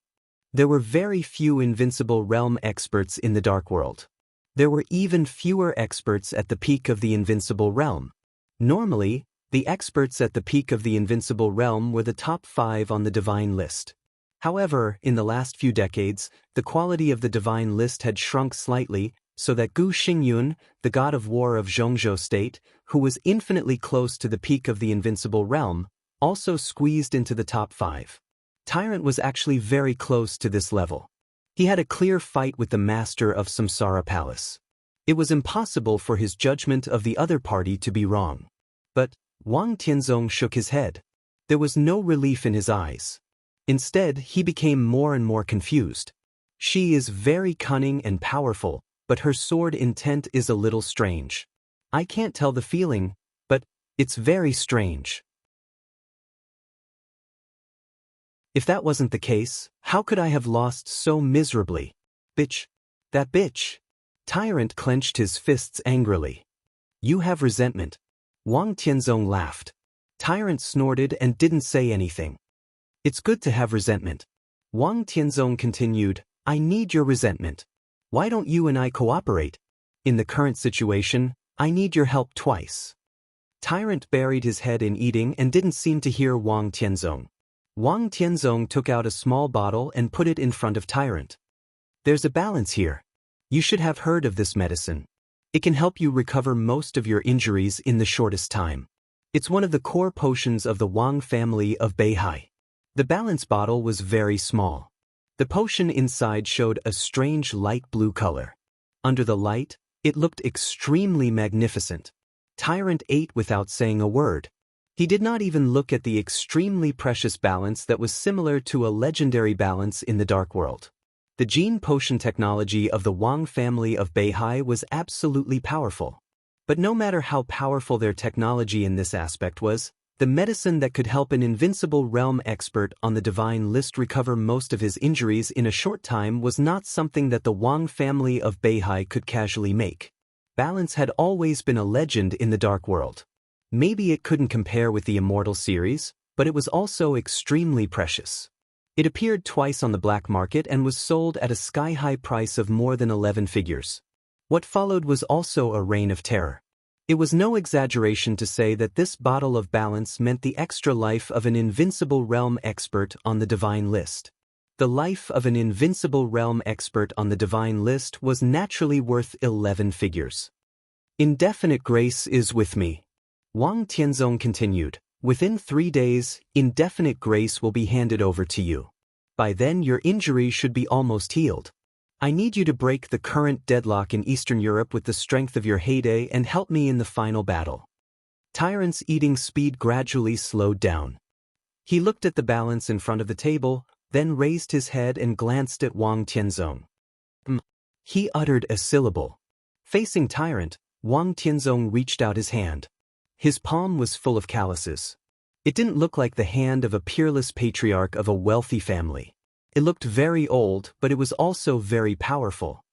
There were very few invincible realm experts in the dark world. There were even fewer experts at the peak of the invincible realm. Normally, the experts at the peak of the invincible realm were the top 5 on the divine list. However, in the last few decades, the quality of the divine list had shrunk slightly, so that Gu Xingyun, the god of war of Zhongzhou state, who was infinitely close to the peak of the invincible realm, also squeezed into the top 5. Tyrant was actually very close to this level. He had a clear fight with the master of Samsara Palace. It was impossible for his judgment of the other party to be wrong. But Wang Tianzong shook his head. There was no relief in his eyes. Instead, he became more and more confused. She is very cunning and powerful, but her sword intent is a little strange. I can't tell the feeling, but it's very strange. If that wasn't the case, how could I have lost so miserably? Bitch. That bitch. Tyrant clenched his fists angrily. You have resentment. Wang Tianzong laughed. Tyrant snorted and didn't say anything. It's good to have resentment. Wang Tianzong continued, I need your resentment. Why don't you and I cooperate? In the current situation, I need your help twice. Tyrant buried his head in eating and didn't seem to hear Wang Tianzong. Wang Tianzong took out a small bottle and put it in front of Tyrant. There's a balance here. You should have heard of this medicine. It can help you recover most of your injuries in the shortest time. It's one of the core potions of the Wang family of Beihai. The balance bottle was very small. The potion inside showed a strange light blue color. Under the light, it looked extremely magnificent. Tyrant ate without saying a word. He did not even look at the extremely precious balance that was similar to a legendary balance in the dark world. The gene potion technology of the Wang family of Beihai was absolutely powerful. But no matter how powerful their technology in this aspect was, The medicine that could help an invincible realm expert on the divine list recover most of his injuries in a short time was not something that the Wang family of Beihai could casually make. Balance had always been a legend in the dark world. Maybe it couldn't compare with the Immortal series, but it was also extremely precious. It appeared twice on the black market and was sold at a sky-high price of more than 11 figures. What followed was also a reign of terror. It was no exaggeration to say that this bottle of balance meant the extra life of an invincible realm expert on the divine list. The life of an invincible realm expert on the divine list was naturally worth 11 figures. Indefinite grace is with me. Wang Tianzong continued. Within 3 days, indefinite grace will be handed over to you. By then your injury should be almost healed. I need you to break the current deadlock in Eastern Europe with the strength of your heyday and help me in the final battle. Tyrant's eating speed gradually slowed down. He looked at the balance in front of the table, then raised his head and glanced at Wang Tianzong. He uttered a syllable. Facing Tyrant, Wang Tianzong reached out his hand. His palm was full of calluses. It didn't look like the hand of a peerless patriarch of a wealthy family. It looked very old, but it was also very powerful.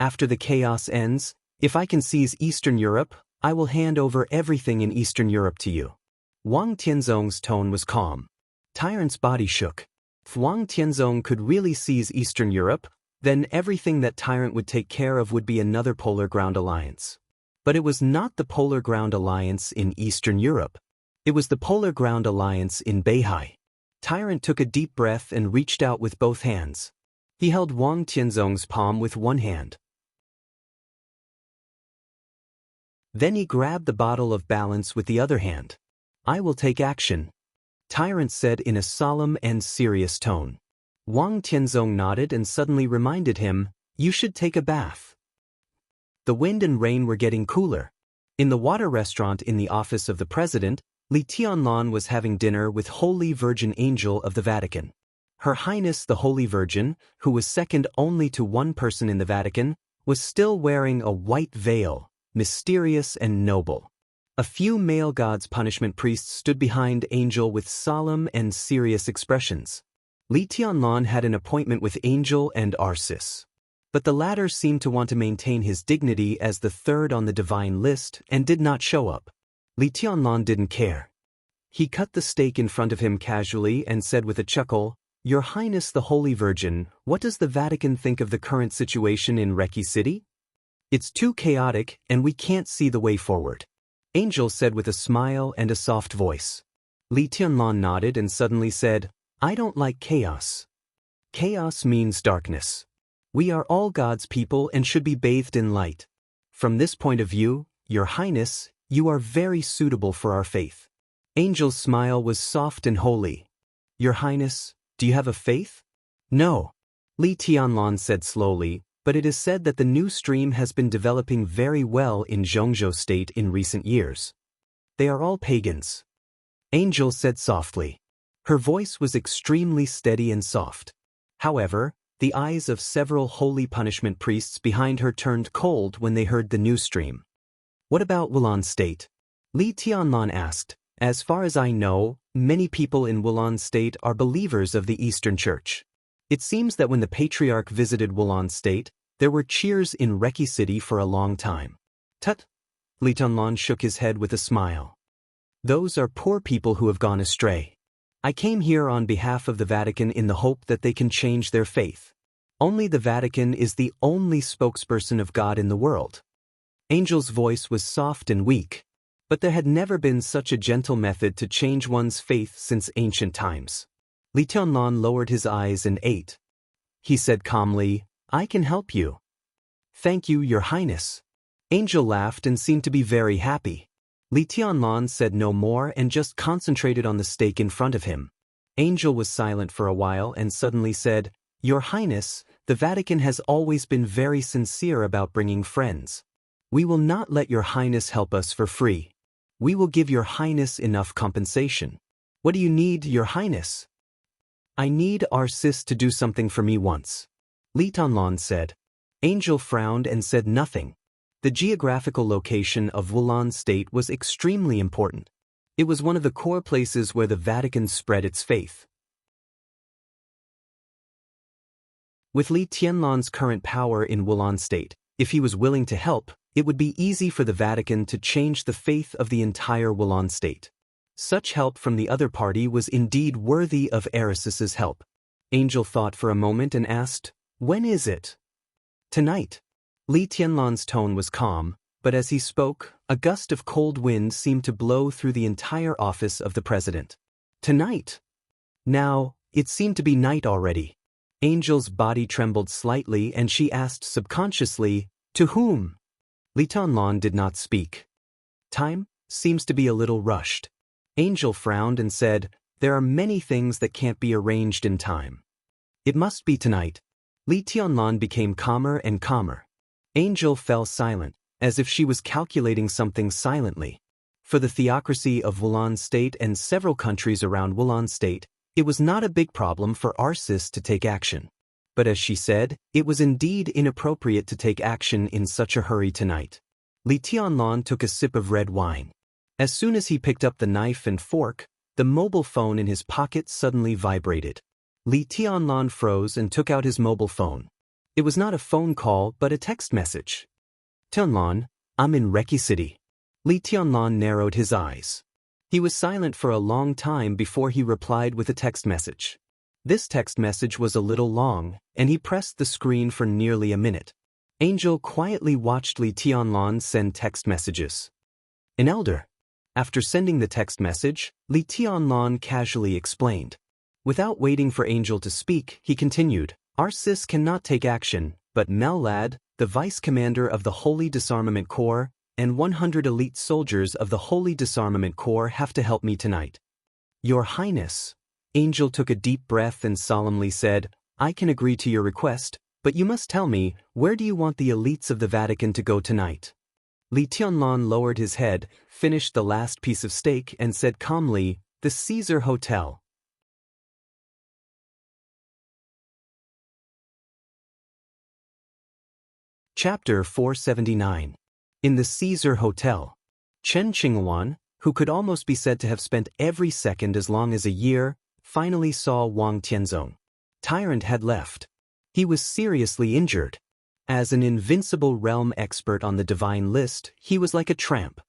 After the chaos ends, if I can seize Eastern Europe, I will hand over everything in Eastern Europe to you. Wang Tianzong's tone was calm. Tyrant's body shook. If Wang Tianzong could really seize Eastern Europe, then everything that Tyrant would take care of would be another Polar Ground Alliance. But it was not the Polar Ground Alliance in Eastern Europe. It was the Polar Ground Alliance in Beihai. Tyrant took a deep breath and reached out with both hands. He held Wang Tianzong's palm with one hand. Then he grabbed the bottle of balance with the other hand. I will take action, Tyrant said in a solemn and serious tone. Wang Tianzong nodded and suddenly reminded him, you should take a bath. The wind and rain were getting cooler. In the water restaurant in the office of the president, Li Tianlan was having dinner with Holy Virgin Angel of the Vatican. Her Highness the Holy Virgin, who was second only to one person in the Vatican, was still wearing a white veil, mysterious and noble. A few male gods' punishment priests stood behind Angel with solemn and serious expressions. Li Tianlan had an appointment with Angel and Arsis. But the latter seemed to want to maintain his dignity as the third on the divine list and did not show up. Li Tianlan didn't care. He cut the steak in front of him casually and said with a chuckle, Your Highness the Holy Virgin, what does the Vatican think of the current situation in Reki City? It's too chaotic and we can't see the way forward. Angel said with a smile and a soft voice. Li Tianlan nodded and suddenly said, I don't like chaos. Chaos means darkness. We are all God's people and should be bathed in light. From this point of view, Your Highness, you are very suitable for our faith. Angel's smile was soft and holy. Your Highness, do you have a faith? No. Li Tianlan said slowly, but it is said that the new stream has been developing very well in Zhongzhou State in recent years. They are all pagans. Angel said softly. Her voice was extremely steady and soft. However, the eyes of several holy punishment priests behind her turned cold when they heard the new stream. What about Wulan State? Li Tianlan asked. As far as I know, many people in Wulan State are believers of the Eastern Church. It seems that when the Patriarch visited Wulan State, there were cheers in Reki City for a long time. Tut! Li Tianlan shook his head with a smile. Those are poor people who have gone astray. I came here on behalf of the Vatican in the hope that they can change their faith. Only the Vatican is the only spokesperson of God in the world. Angel's voice was soft and weak, but there had never been such a gentle method to change one's faith since ancient times. Li Tianlan lowered his eyes and ate. He said calmly, I can help you. Thank you, Your Highness. Angel laughed and seemed to be very happy. Li Tianlan said no more and just concentrated on the steak in front of him. Angel was silent for a while and suddenly said, Your Highness, the Vatican has always been very sincere about bringing friends. We will not let Your Highness help us for free. We will give Your Highness enough compensation. What do you need, Your Highness? I need Arsis to do something for me once. Li Tianlan said. Angel frowned and said nothing. The geographical location of Wulan State was extremely important. It was one of the core places where the Vatican spread its faith. With Li Tianlan's current power in Wulan state, if he was willing to help, it would be easy for the Vatican to change the faith of the entire Wulan state. Such help from the other party was indeed worthy of Erisis's help. Angel thought for a moment and asked, "When is it?" "Tonight." Li Tianlan's tone was calm, but as he spoke, a gust of cold wind seemed to blow through the entire office of the president. "Tonight?" Now, it seemed to be night already. Angel's body trembled slightly and she asked subconsciously, "To whom?" Li Tianlan did not speak. "Time seems to be a little rushed." Angel frowned and said, "There are many things that can't be arranged in time. It must be tonight." Li Tianlan became calmer and calmer. Angel fell silent, as if she was calculating something silently. For the theocracy of Wulan state and several countries around Wulan state, it was not a big problem for Arsis to take action. But as she said, it was indeed inappropriate to take action in such a hurry tonight. Li Tianlan took a sip of red wine. As soon as he picked up the knife and fork, the mobile phone in his pocket suddenly vibrated. Li Tianlan froze and took out his mobile phone. It was not a phone call but a text message. "Tianlan, I'm in Reki City." Li Tianlan narrowed his eyes. He was silent for a long time before he replied with a text message. This text message was a little long, and he pressed the screen for nearly a minute. Angel quietly watched Li Tianlan send text messages. "An elder." After sending the text message, Li Tianlan casually explained. Without waiting for Angel to speak, he continued, "Arsis cannot take action, but Mellad, the vice commander of the Holy Disarmament Corps, and 100 elite soldiers of the Holy Disarmament Corps have to help me tonight." "Your Highness." Angel took a deep breath and solemnly said, "I can agree to your request, but you must tell me, where do you want the elites of the Vatican to go tonight?" Li Tianlan lowered his head, finished the last piece of steak and said calmly, "The Caesar Hotel." Chapter 479. In the Caesar Hotel. Chen Qinghuan, who could almost be said to have spent every second as long as a year, finally saw Wang Tianzong. Tyrant had left. He was seriously injured. As an invincible realm expert on the divine list, he was like a tramp.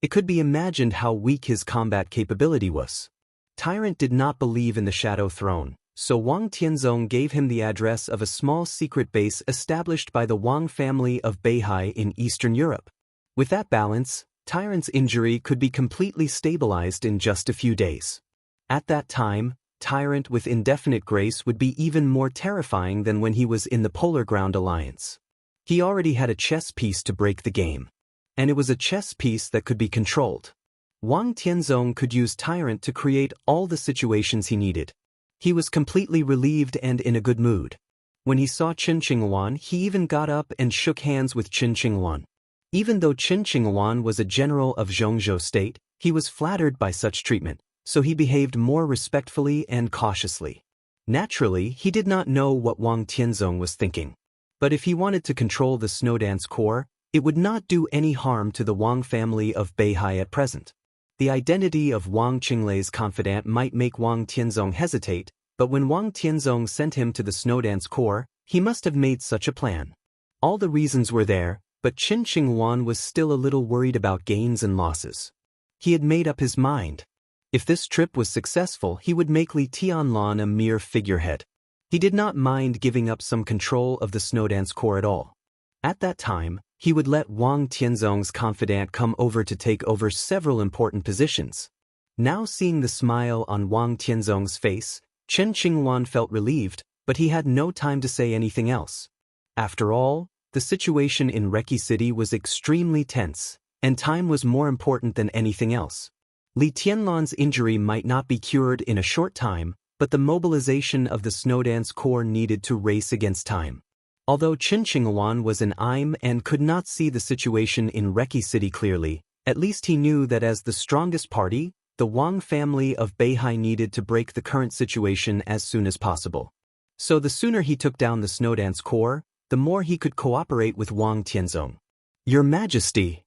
It could be imagined how weak his combat capability was. Tyrant did not believe in the Shadow Throne, so Wang Tianzong gave him the address of a small secret base established by the Wang family of Beihai in Eastern Europe. With that balance, Tyrant's injury could be completely stabilized in just a few days. At that time, Tyrant with indefinite grace would be even more terrifying than when he was in the Polar Ground Alliance. He already had a chess piece to break the game. And it was a chess piece that could be controlled. Wang Tianzong could use Tyrant to create all the situations he needed. He was completely relieved and in a good mood. When he saw Chen Qinghuan, he even got up and shook hands with Chen Qinghuan. Even though Chen Qinghuan was a general of Zhongzhou state, he was flattered by such treatment, so he behaved more respectfully and cautiously. Naturally, he did not know what Wang Tianzong was thinking. But if he wanted to control the Snowdance Corps, it would not do any harm to the Wang family of Beihai at present. The identity of Wang Qinglei's confidant might make Wang Tianzong hesitate, but when Wang Tianzong sent him to the Snowdance Corps, he must have made such a plan. All the reasons were there, but Chen Qinghuan was still a little worried about gains and losses. He had made up his mind. If this trip was successful, he would make Li Tianlan a mere figurehead. He did not mind giving up some control of the Snowdance Corps at all. At that time, he would let Wang Tianzong's confidant come over to take over several important positions. Now seeing the smile on Wang Tianzong's face, Chen Qinghuan felt relieved, but he had no time to say anything else. After all, the situation in Reki City was extremely tense, and time was more important than anything else. Li Tianlan's injury might not be cured in a short time, but the mobilization of the Snowdance Corps needed to race against time. Although Chen Qinghuan was an IM and could not see the situation in Reki City clearly, at least he knew that as the strongest party, the Wang family of Beihai needed to break the current situation as soon as possible. So the sooner he took down the Snowdance Corps, the more he could cooperate with Wang Tianzong. "Your Majesty!"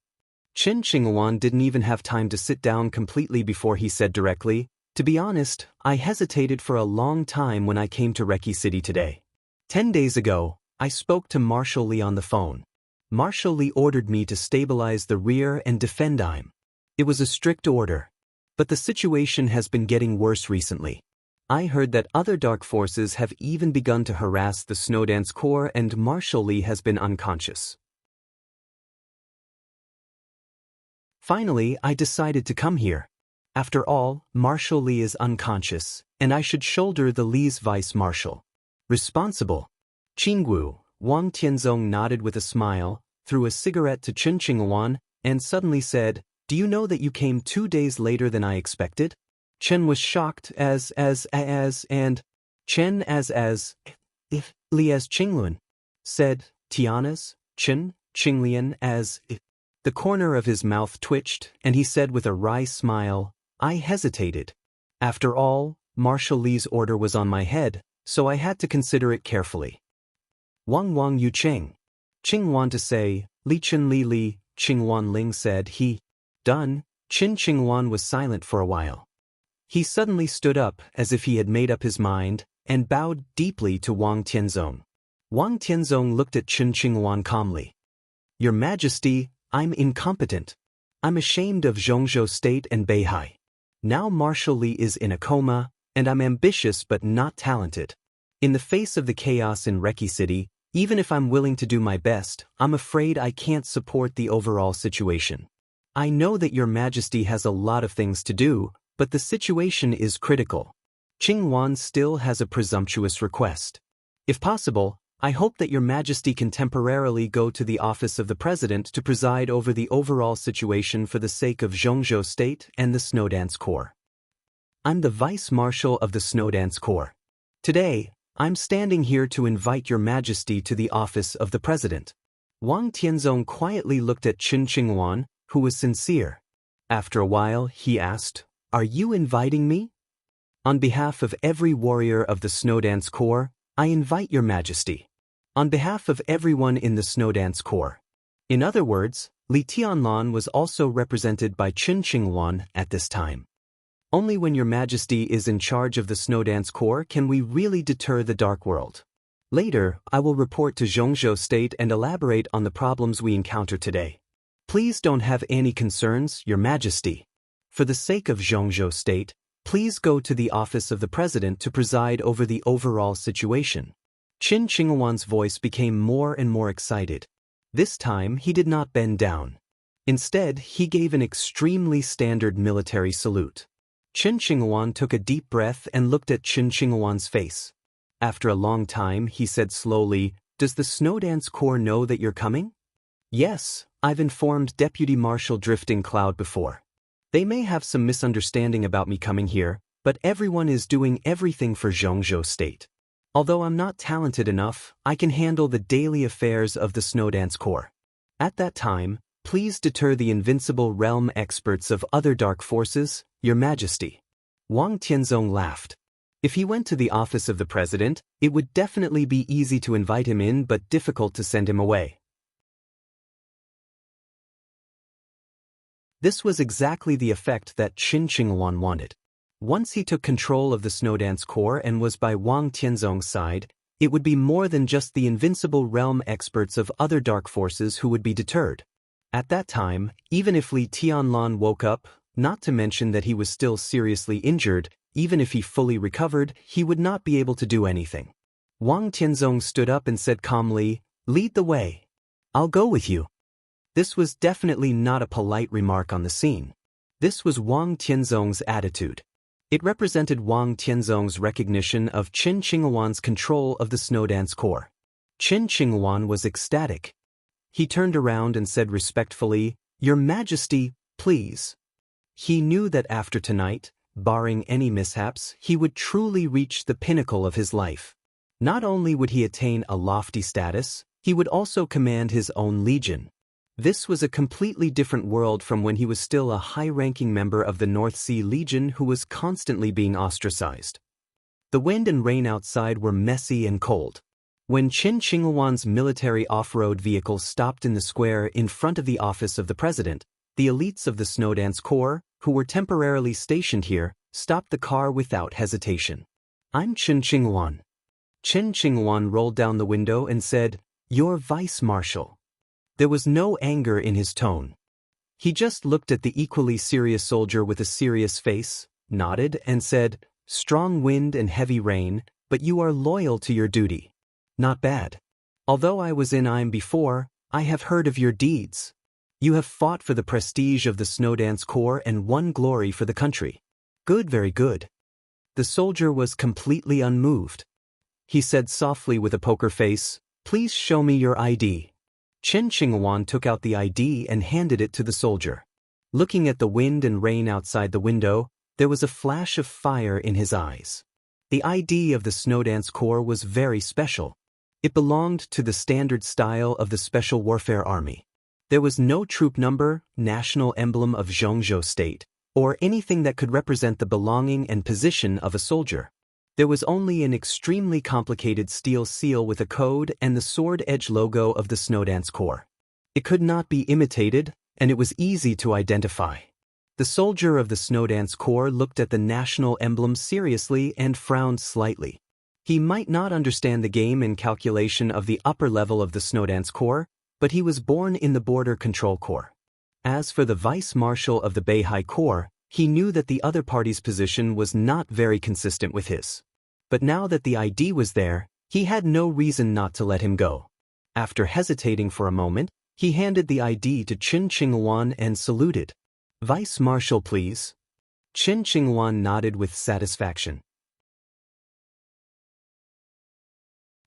Qin Qinghuan didn't even have time to sit down completely before he said directly, "To be honest, I hesitated for a long time when I came to Reki City today. 10 days ago, I spoke to Marshal Li on the phone. Marshal Li ordered me to stabilize the rear and defend Im. It was a strict order. But the situation has been getting worse recently. I heard that other dark forces have even begun to harass the Snowdance Corps and Marshal Li has been unconscious. Finally, I decided to come here. After all, Marshal Li is unconscious, and I should shoulder the Li's vice-marshal. Responsible." Qinggu, Wang Tianzong nodded with a smile, threw a cigarette to Qin Qinghuan, and suddenly said, "Do you know that you came 2 days later than I expected?" Chen was shocked if Li as Qinglun, said, "Tiana's, Chen, Qinglian as if." The corner of his mouth twitched, and he said with a wry smile, "I hesitated. After all, Marshal Li's order was on my head, so I had to consider it carefully." Wang Yu Cheng. Qinghuan to say, "Li Chen Li," Qinghuan Ling said he. Done. Qin Qinghuan was silent for a while. He suddenly stood up as if he had made up his mind, and bowed deeply to Wang Tianzong. Wang Tianzong looked at Qin Qinghuan calmly. "Your Majesty, I'm incompetent. I'm ashamed of Zhongzhou State and Beihai. Now Marshal Li is in a coma, and I'm ambitious but not talented. In the face of the chaos in Reki City, even if I'm willing to do my best, I'm afraid I can't support the overall situation. I know that Your Majesty has a lot of things to do, but the situation is critical. Qinghuan still has a presumptuous request. If possible, I hope that Your Majesty can temporarily go to the office of the President to preside over the overall situation for the sake of Zhongzhou State and the Snowdance Corps. I'm the Vice Marshal of the Snowdance Corps. Today, I'm standing here to invite Your Majesty to the office of the President." Wang Tianzong quietly looked at Qin Qinghuan, who was sincere. After a while, he asked, "Are you inviting me?" "On behalf of every warrior of the Snowdance Corps, I invite Your Majesty. On behalf of everyone in the Snowdance Corps." In other words, Li Tianlan was also represented by Qin Qinghuan at this time. Only when Your Majesty is in charge of the Snowdance Corps can we really deter the Dark World. Later, I will report to Zhongzhou State and elaborate on the problems we encounter today. Please don't have any concerns, Your Majesty. For the sake of Zhongzhou State, please go to the office of the President to preside over the overall situation. Qin Qinghuan's voice became more and more excited. This time, he did not bend down. Instead, he gave an extremely standard military salute. Qin Qinghuan took a deep breath and looked at Qin Qinghuan's face. After a long time, he said slowly, "Does the Snowdance Corps know that you're coming?" "Yes, I've informed Deputy Marshal Drifting Cloud before. They may have some misunderstanding about me coming here, but everyone is doing everything for Zhongzhou State. Although I'm not talented enough, I can handle the daily affairs of the Snowdance Corps. At that time, please deter the invincible realm experts of other dark forces, Your Majesty." Wang Tianzong laughed. If he went to the office of the President, it would definitely be easy to invite him in but difficult to send him away. This was exactly the effect that Qin Qinghuan wanted. Once he took control of the Snowdance Corps and was by Wang Tianzong's side, it would be more than just the invincible realm experts of other dark forces who would be deterred. At that time, even if Li Tianlan woke up, not to mention that he was still seriously injured, even if he fully recovered, he would not be able to do anything. Wang Tianzong stood up and said calmly, "Lead the way. I'll go with you." This was definitely not a polite remark on the scene. This was Wang Tianzong's attitude. It represented Wang Tianzong's recognition of Qin Qinghuan's control of the Snowdance Corps. Qin Qinghuan was ecstatic. He turned around and said respectfully, "Your Majesty, please." He knew that after tonight, barring any mishaps, he would truly reach the pinnacle of his life. Not only would he attain a lofty status, he would also command his own legion. This was a completely different world from when he was still a high-ranking member of the North Sea Legion who was constantly being ostracized. The wind and rain outside were messy and cold. When Qin Qinghuan's military off-road vehicle stopped in the square in front of the office of the President, The elites of the Snowdance Corps, who were temporarily stationed here, stopped the car without hesitation. "I'm Chen Qingwan." Chen Qingwan rolled down the window and said, "You're Vice Marshal." There was no anger in his tone. He just looked at the equally serious soldier with a serious face, nodded, and said, "Strong wind and heavy rain, but you are loyal to your duty. Not bad. Although I was in IM before, I have heard of your deeds. You have fought for the prestige of the Snowdance Corps and won glory for the country. Good, very good." The soldier was completely unmoved. He said softly with a poker face, "Please show me your ID." Chen Qingwan took out the ID and handed it to the soldier. Looking at the wind and rain outside the window, there was a flash of fire in his eyes. The ID of the Snowdance Corps was very special. It belonged to the standard style of the Special Warfare Army. There was no troop number, national emblem of Zhongzhou State, or anything that could represent the belonging and position of a soldier. There was only an extremely complicated steel seal with a code and the sword-edge logo of the Snowdance Corps. It could not be imitated, and it was easy to identify. The soldier of the Snowdance Corps looked at the national emblem seriously and frowned slightly. He might not understand the game and calculation of the upper level of the Snowdance Corps, but he was born in the Border Control Corps. As for the Vice Marshal of the Beihai Corps, he knew that the other party's position was not very consistent with his. But now that the ID was there, he had no reason not to let him go. After hesitating for a moment, he handed the ID to Chen Qingwan and saluted. "Vice Marshal, please." Chen Qingwan nodded with satisfaction.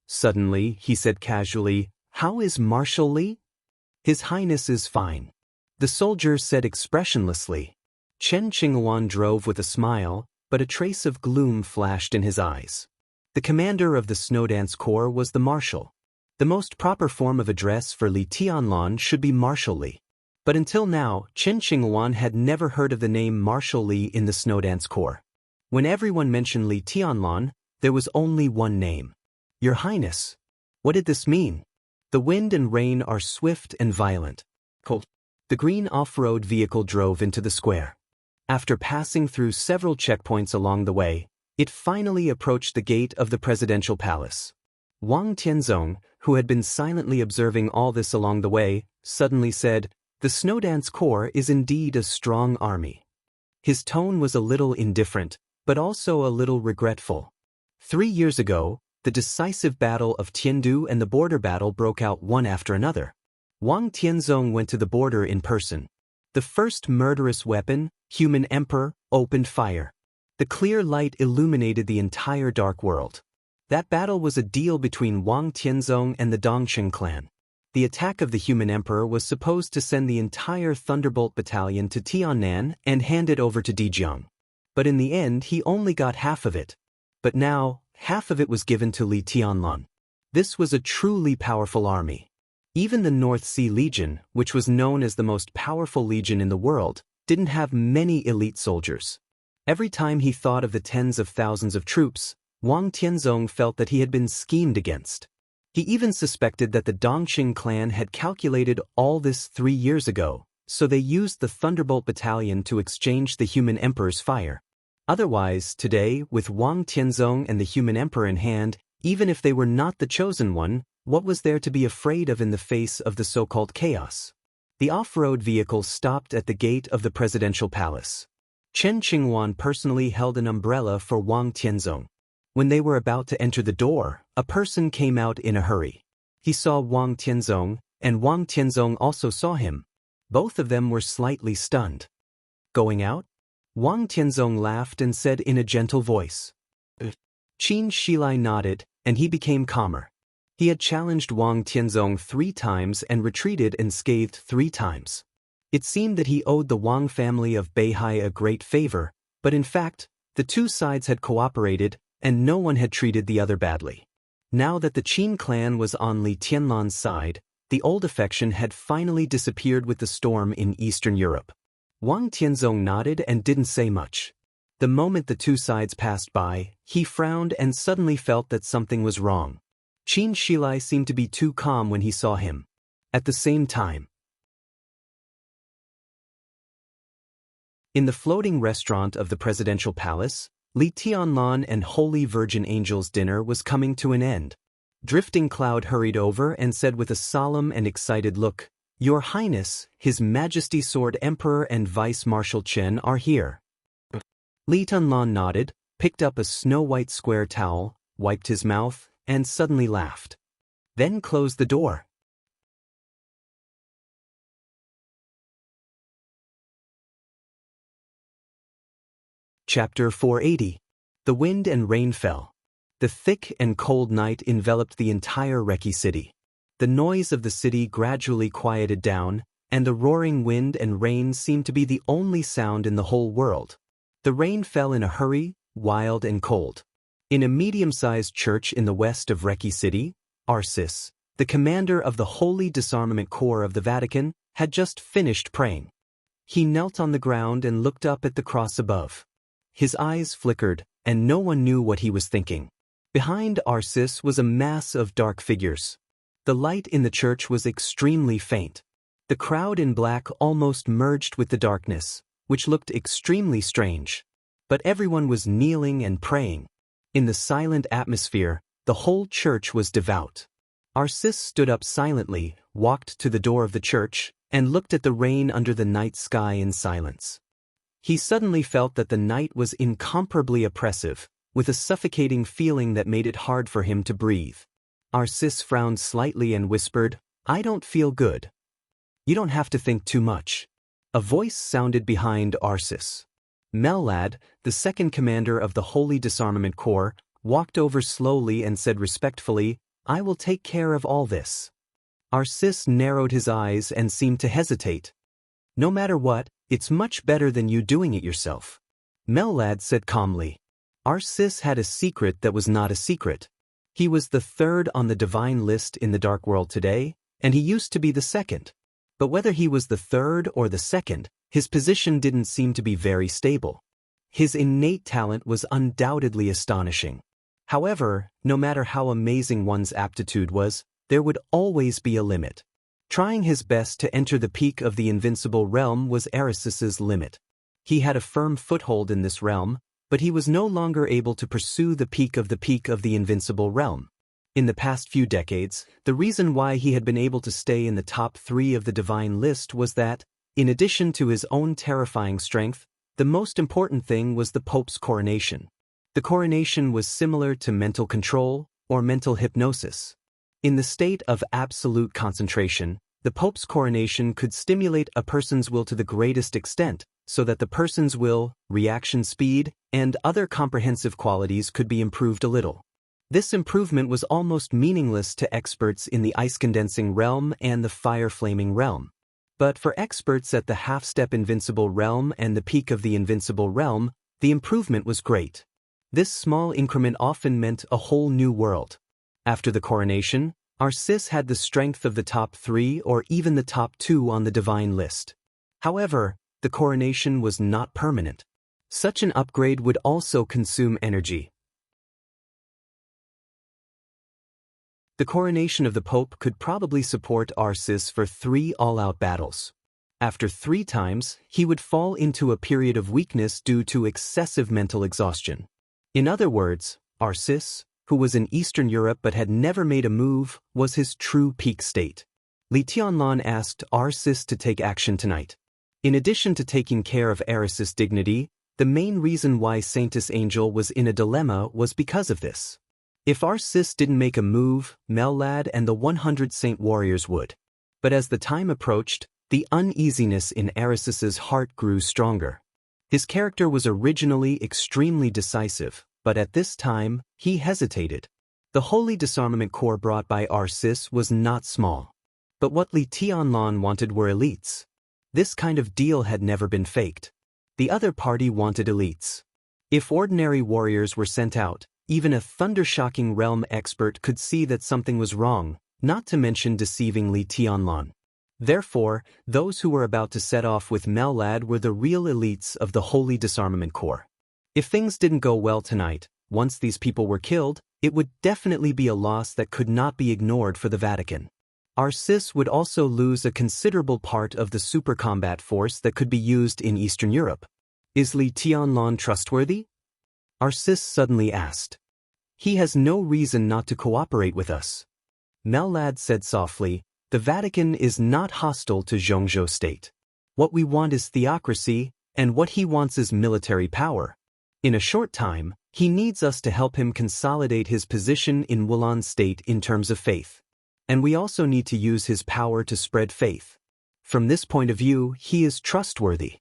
Suddenly, he said casually, "How is Marshal Li?" "His Highness is fine." The soldier said expressionlessly. Chen Qingwan drove with a smile, but a trace of gloom flashed in his eyes. The commander of the Snowdance Corps was the Marshal. The most proper form of address for Li Tianlan should be Marshal Li. But until now, Chen Qingwan had never heard of the name Marshal Li in the Snowdance Corps. When everyone mentioned Li Tianlan, there was only one name. "Your Highness." What did this mean? The wind and rain are swift and violent. The green off-road vehicle drove into the square. After passing through several checkpoints along the way, it finally approached the gate of the presidential palace. Wang Tianzong, who had been silently observing all this along the way, suddenly said, "The Snowdance Corps is indeed a strong army." His tone was a little indifferent, but also a little regretful. 3 years ago, the decisive battle of Tiandu and the border battle broke out one after another. Wang Tianzong went to the border in person. The first murderous weapon, Human Emperor, opened fire. The clear light illuminated the entire dark world. That battle was a deal between Wang Tianzong and the Dongqing clan. The attack of the Human Emperor was supposed to send the entire Thunderbolt battalion to Tiannan and hand it over to Dijiang. But in the end he only got half of it. But now, half of it was given to Li Tianlan. This was a truly powerful army. Even the North Sea Legion, which was known as the most powerful legion in the world, didn't have many elite soldiers. Every time he thought of the tens of thousands of troops, Wang Tianzong felt that he had been schemed against. He even suspected that the Dongqing clan had calculated all this 3 years ago, so they used the Thunderbolt battalion to exchange the Human Emperor's fire. Otherwise, today, with Wang Tianzong and the Human Emperor in hand, even if they were not the chosen one, what was there to be afraid of in the face of the so-called chaos? The off-road vehicle stopped at the gate of the presidential palace. Chen Qingwan personally held an umbrella for Wang Tianzong. When they were about to enter the door, a person came out in a hurry. He saw Wang Tianzong, and Wang Tianzong also saw him. Both of them were slightly stunned. "Going out?" Wang Tianzong laughed and said in a gentle voice. Qin Shilai nodded, and he became calmer. He had challenged Wang Tianzong 3 times and retreated unscathed 3 times. It seemed that he owed the Wang family of Beihai a great favor, but in fact, the 2 sides had cooperated, and no one had treated the other badly. Now that the Qin clan was on Li Tianlan's side, the old affection had finally disappeared with the storm in Eastern Europe. Wang Tianzong nodded and didn't say much. The moment the 2 sides passed by, he frowned and suddenly felt that something was wrong. Qin Shilai seemed to be too calm when he saw him. At the same time, In the floating restaurant of the presidential palace, Li Tianlan and Holy Virgin Angel's dinner was coming to an end. Drifting Cloud hurried over and said with a solemn and excited look, "Your Highness, His Majesty Sword Emperor and Vice Marshal Chen are here." Li Tianlan nodded, picked up a snow-white square towel, wiped his mouth, and suddenly laughed. Then closed the door. Chapter 480. The wind and rain fell. The thick and cold night enveloped the entire Reki city. The noise of the city gradually quieted down, and the roaring wind and rain seemed to be the only sound in the whole world. The rain fell in a hurry, wild and cold. In a medium-sized church in the west of Reki city, Arcis, the commander of the Holy Disarmament Corps of the Vatican, had just finished praying. He knelt on the ground and looked up at the cross above. His eyes flickered, and no one knew what he was thinking. Behind Arcis was a mass of dark figures. The light in the church was extremely faint. The crowd in black almost merged with the darkness, which looked extremely strange. But everyone was kneeling and praying. In the silent atmosphere, the whole church was devout. Arcis stood up silently, walked to the door of the church, and looked at the rain under the night sky in silence. He suddenly felt that the night was incomparably oppressive, with a suffocating feeling that made it hard for him to breathe. Arcis frowned slightly and whispered, "I don't feel good." "You don't have to think too much." A voice sounded behind Arcis. Mellad, the second commander of the Holy Disarmament Corps, walked over slowly and said respectfully, "I will take care of all this." Arcis narrowed his eyes and seemed to hesitate. "No matter what, it's much better than you doing it yourself," Mellad said calmly. Arcis had a secret that was not a secret. He was the third on the divine list in the Dark World today, and he used to be the second. But whether he was the third or the second, his position didn't seem to be very stable. His innate talent was undoubtedly astonishing. However, no matter how amazing one's aptitude was, there would always be a limit. Trying his best to enter the peak of the invincible realm was Arcis's limit. He had a firm foothold in this realm, but he was no longer able to pursue the peak of the invincible realm. In the past few decades, the reason why he had been able to stay in the top 3 of the divine list was that, in addition to his own terrifying strength, the most important thing was the Pope's coronation. The coronation was similar to mental control or mental hypnosis. In the state of absolute concentration, the Pope's coronation could stimulate a person's will to the greatest extent, so that the person's will, reaction speed, and other comprehensive qualities could be improved a little. This improvement was almost meaningless to experts in the ice-condensing realm and the fire-flaming realm. But for experts at the half-step invincible realm and the peak of the invincible realm, the improvement was great. This small increment often meant a whole new world. After the coronation, Arcis had the strength of the top 3 or even the top 2 on the divine list. However, the coronation was not permanent. Such an upgrade would also consume energy. The coronation of the Pope could probably support Arcis for 3 all-out battles. After 3 times, he would fall into a period of weakness due to excessive mental exhaustion. In other words, Arcis, who was in Eastern Europe but had never made a move, was his true peak state. Li Tianlan asked Arcis to take action tonight. In addition to taking care of Arcis's dignity, the main reason why Saintus Angel was in a dilemma was because of this. If Arcis didn't make a move, Mellad and the 100 Saint warriors would. But as the time approached, the uneasiness in Arcis's heart grew stronger. His character was originally extremely decisive, but at this time, he hesitated. The Holy Disarmament Corps brought by Arcis was not small. But what Li Tianlan wanted were elites. This kind of deal had never been faked. The other party wanted elites. If ordinary warriors were sent out, even a thunder-shocking realm expert could see that something was wrong, not to mention deceiving Li Tianlan. Therefore, those who were about to set off with Mellad were the real elites of the Holy Disarmament Corps. If things didn't go well tonight, once these people were killed, it would definitely be a loss that could not be ignored for the Vatican. Arcis would also lose a considerable part of the super combat force that could be used in Eastern Europe. Is Li Tianlan trustworthy? Our sis suddenly asked. He has no reason not to cooperate with us. Mellad said softly, the Vatican is not hostile to Zhongzhou state. What we want is theocracy, and what he wants is military power. In a short time, he needs us to help him consolidate his position in Wulan state in terms of faith. And we also need to use his power to spread faith. From this point of view, he is trustworthy.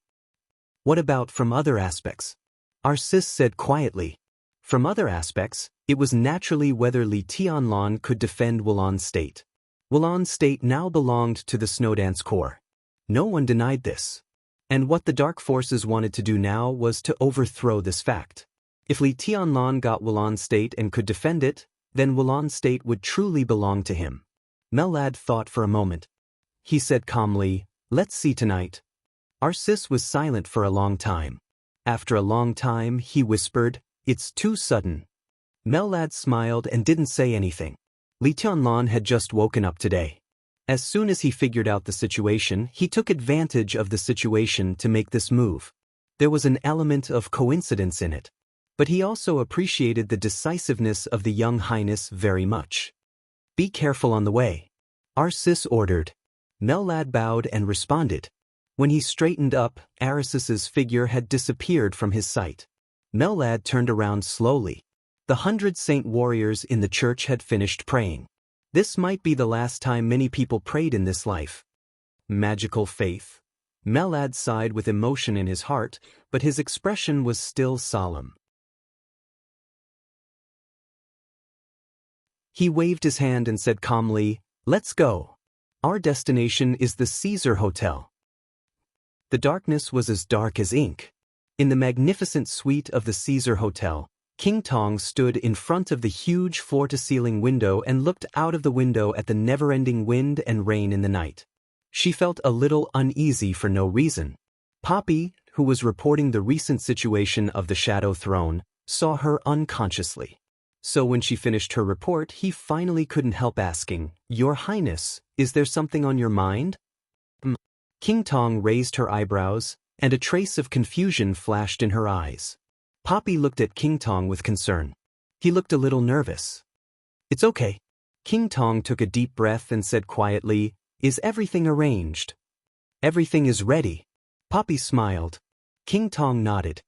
What about from other aspects? Our sis said quietly. From other aspects, it was naturally whether Li Tianlan could defend Wulan state. Wulan state now belonged to the Snowdance Corps. No one denied this. And what the dark forces wanted to do now was to overthrow this fact. If Li Tianlan got Wulan state and could defend it, then Wulan state would truly belong to him. Mellad thought for a moment. He said calmly, let's see tonight. Our sis was silent for a long time. After a long time, he whispered, it's too sudden. Mellad smiled and didn't say anything. Li Tianlan had just woken up today. As soon as he figured out the situation, he took advantage of the situation to make this move. There was an element of coincidence in it. But he also appreciated the decisiveness of the young highness very much. Be careful on the way. Our sis ordered. Mellad bowed and responded. When he straightened up, Arisis's figure had disappeared from his sight. Mellad turned around slowly. The 100 saint warriors in the church had finished praying. This might be the last time many people prayed in this life. Magical faith. Mellad sighed with emotion in his heart, but his expression was still solemn. He waved his hand and said calmly, let's go. Our destination is the Caesar Hotel. The darkness was as dark as ink. In the magnificent suite of the Caesar Hotel, King Tong stood in front of the huge floor-to-ceiling window and looked out of the window at the never-ending wind and rain in the night. She felt a little uneasy for no reason. Poppy, who was reporting the recent situation of the Shadow Throne, saw her unconsciously. So when she finished her report, he finally couldn't help asking, Your Highness, is there something on your mind? King Tong raised her eyebrows, and a trace of confusion flashed in her eyes. Poppy looked at King Tong with concern. He looked a little nervous. It's okay. King Tong took a deep breath and said quietly, Is everything arranged? Everything is ready. Poppy smiled. King Tong nodded.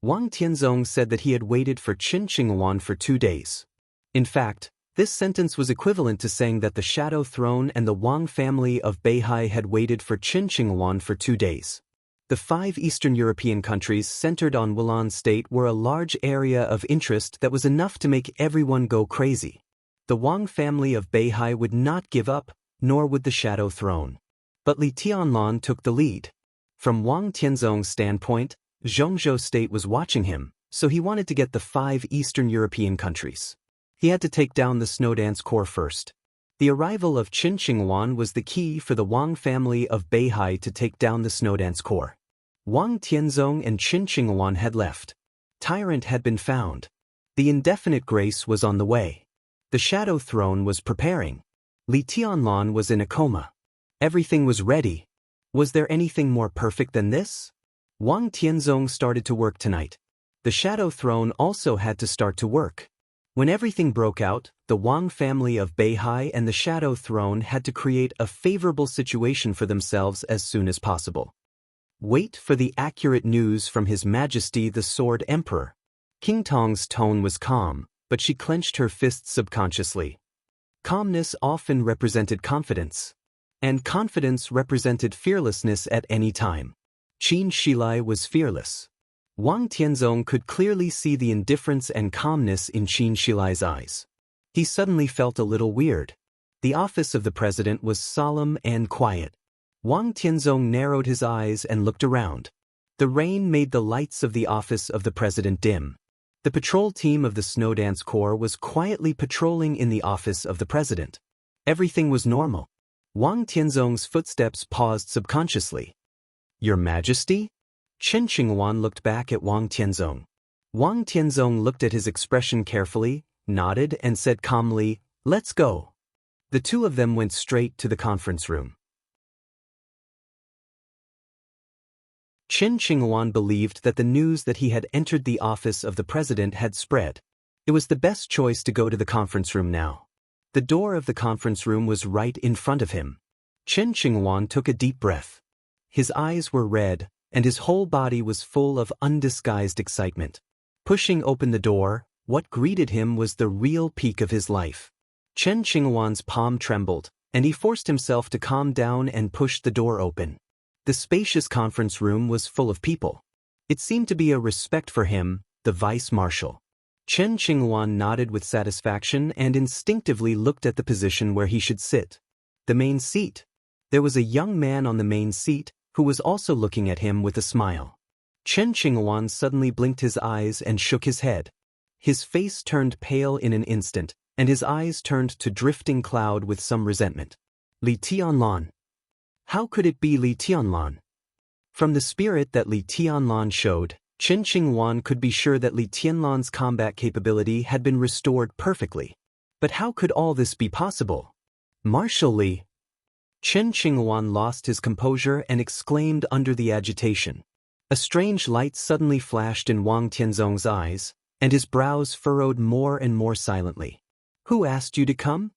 Wang Tianzong said that he had waited for Qin Qinghuan for 2 days. In fact, this sentence was equivalent to saying that the Shadow Throne and the Wang family of Beihai had waited for Qin Qinghuan for 2 days. The 5 Eastern European countries centered on Wulan state were a large area of interest that was enough to make everyone go crazy. The Wang family of Beihai would not give up, nor would the Shadow Throne. But Li Tianlan took the lead. From Wang Tianzong's standpoint, Zhongzhou state was watching him, so he wanted to get the 5 Eastern European countries. He had to take down the Snowdance Corps first. The arrival of Qin Qinghuan was the key for the Wang family of Beihai to take down the Snowdance Corps. Wang Tianzong and Qin Qinghuan had left. Tyrant had been found. The indefinite grace was on the way. The Shadow Throne was preparing. Li Tianlan was in a coma. Everything was ready. Was there anything more perfect than this? Wang Tianzong started to work tonight. The Shadow Throne also had to start to work. When everything broke out, the Wang family of Beihai and the Shadow Throne had to create a favorable situation for themselves as soon as possible. Wait for the accurate news from His Majesty the Sword Emperor. King Tong's tone was calm, but she clenched her fists subconsciously. Calmness often represented confidence. And confidence represented fearlessness at any time. Qin Shilai was fearless. Wang Tianzong could clearly see the indifference and calmness in Qin Shilai's eyes. He suddenly felt a little weird. The office of the president was solemn and quiet. Wang Tianzong narrowed his eyes and looked around. The rain made the lights of the office of the president dim. The patrol team of the Snowdance Corps was quietly patrolling in the office of the president. Everything was normal. Wang Tianzong's footsteps paused subconsciously. Your Majesty? Qin Qinghuan looked back at Wang Tianzong. Wang Tianzong looked at his expression carefully, nodded and said calmly, Let's go. The two of them went straight to the conference room. Qin Shenghuan believed that the news that he had entered the office of the president had spread. It was the best choice to go to the conference room now. The door of the conference room was right in front of him. Qin Shenghuan took a deep breath. His eyes were red, and his whole body was full of undisguised excitement. Pushing open the door, what greeted him was the real peak of his life. Qin Shenghuan's palm trembled, and he forced himself to calm down and pushed the door open. The spacious conference room was full of people. It seemed to be a respect for him, the vice-marshal. Qin Shenghuan nodded with satisfaction and instinctively looked at the position where he should sit. The main seat. There was a young man on the main seat, who was also looking at him with a smile. Qin Shenghuan suddenly blinked his eyes and shook his head. His face turned pale in an instant, and his eyes turned to drifting cloud with some resentment. Li Tianlan. How could it be Li Tianlan? From the spirit that Li Tianlan showed, Qin Shenghuan could be sure that Li Tianlan's combat capability had been restored perfectly. But how could all this be possible? Marshal Li. Qin Shenghuan lost his composure and exclaimed under the agitation. A strange light suddenly flashed in Wang Tianzong's eyes, and his brows furrowed more and more silently. Who asked you to come?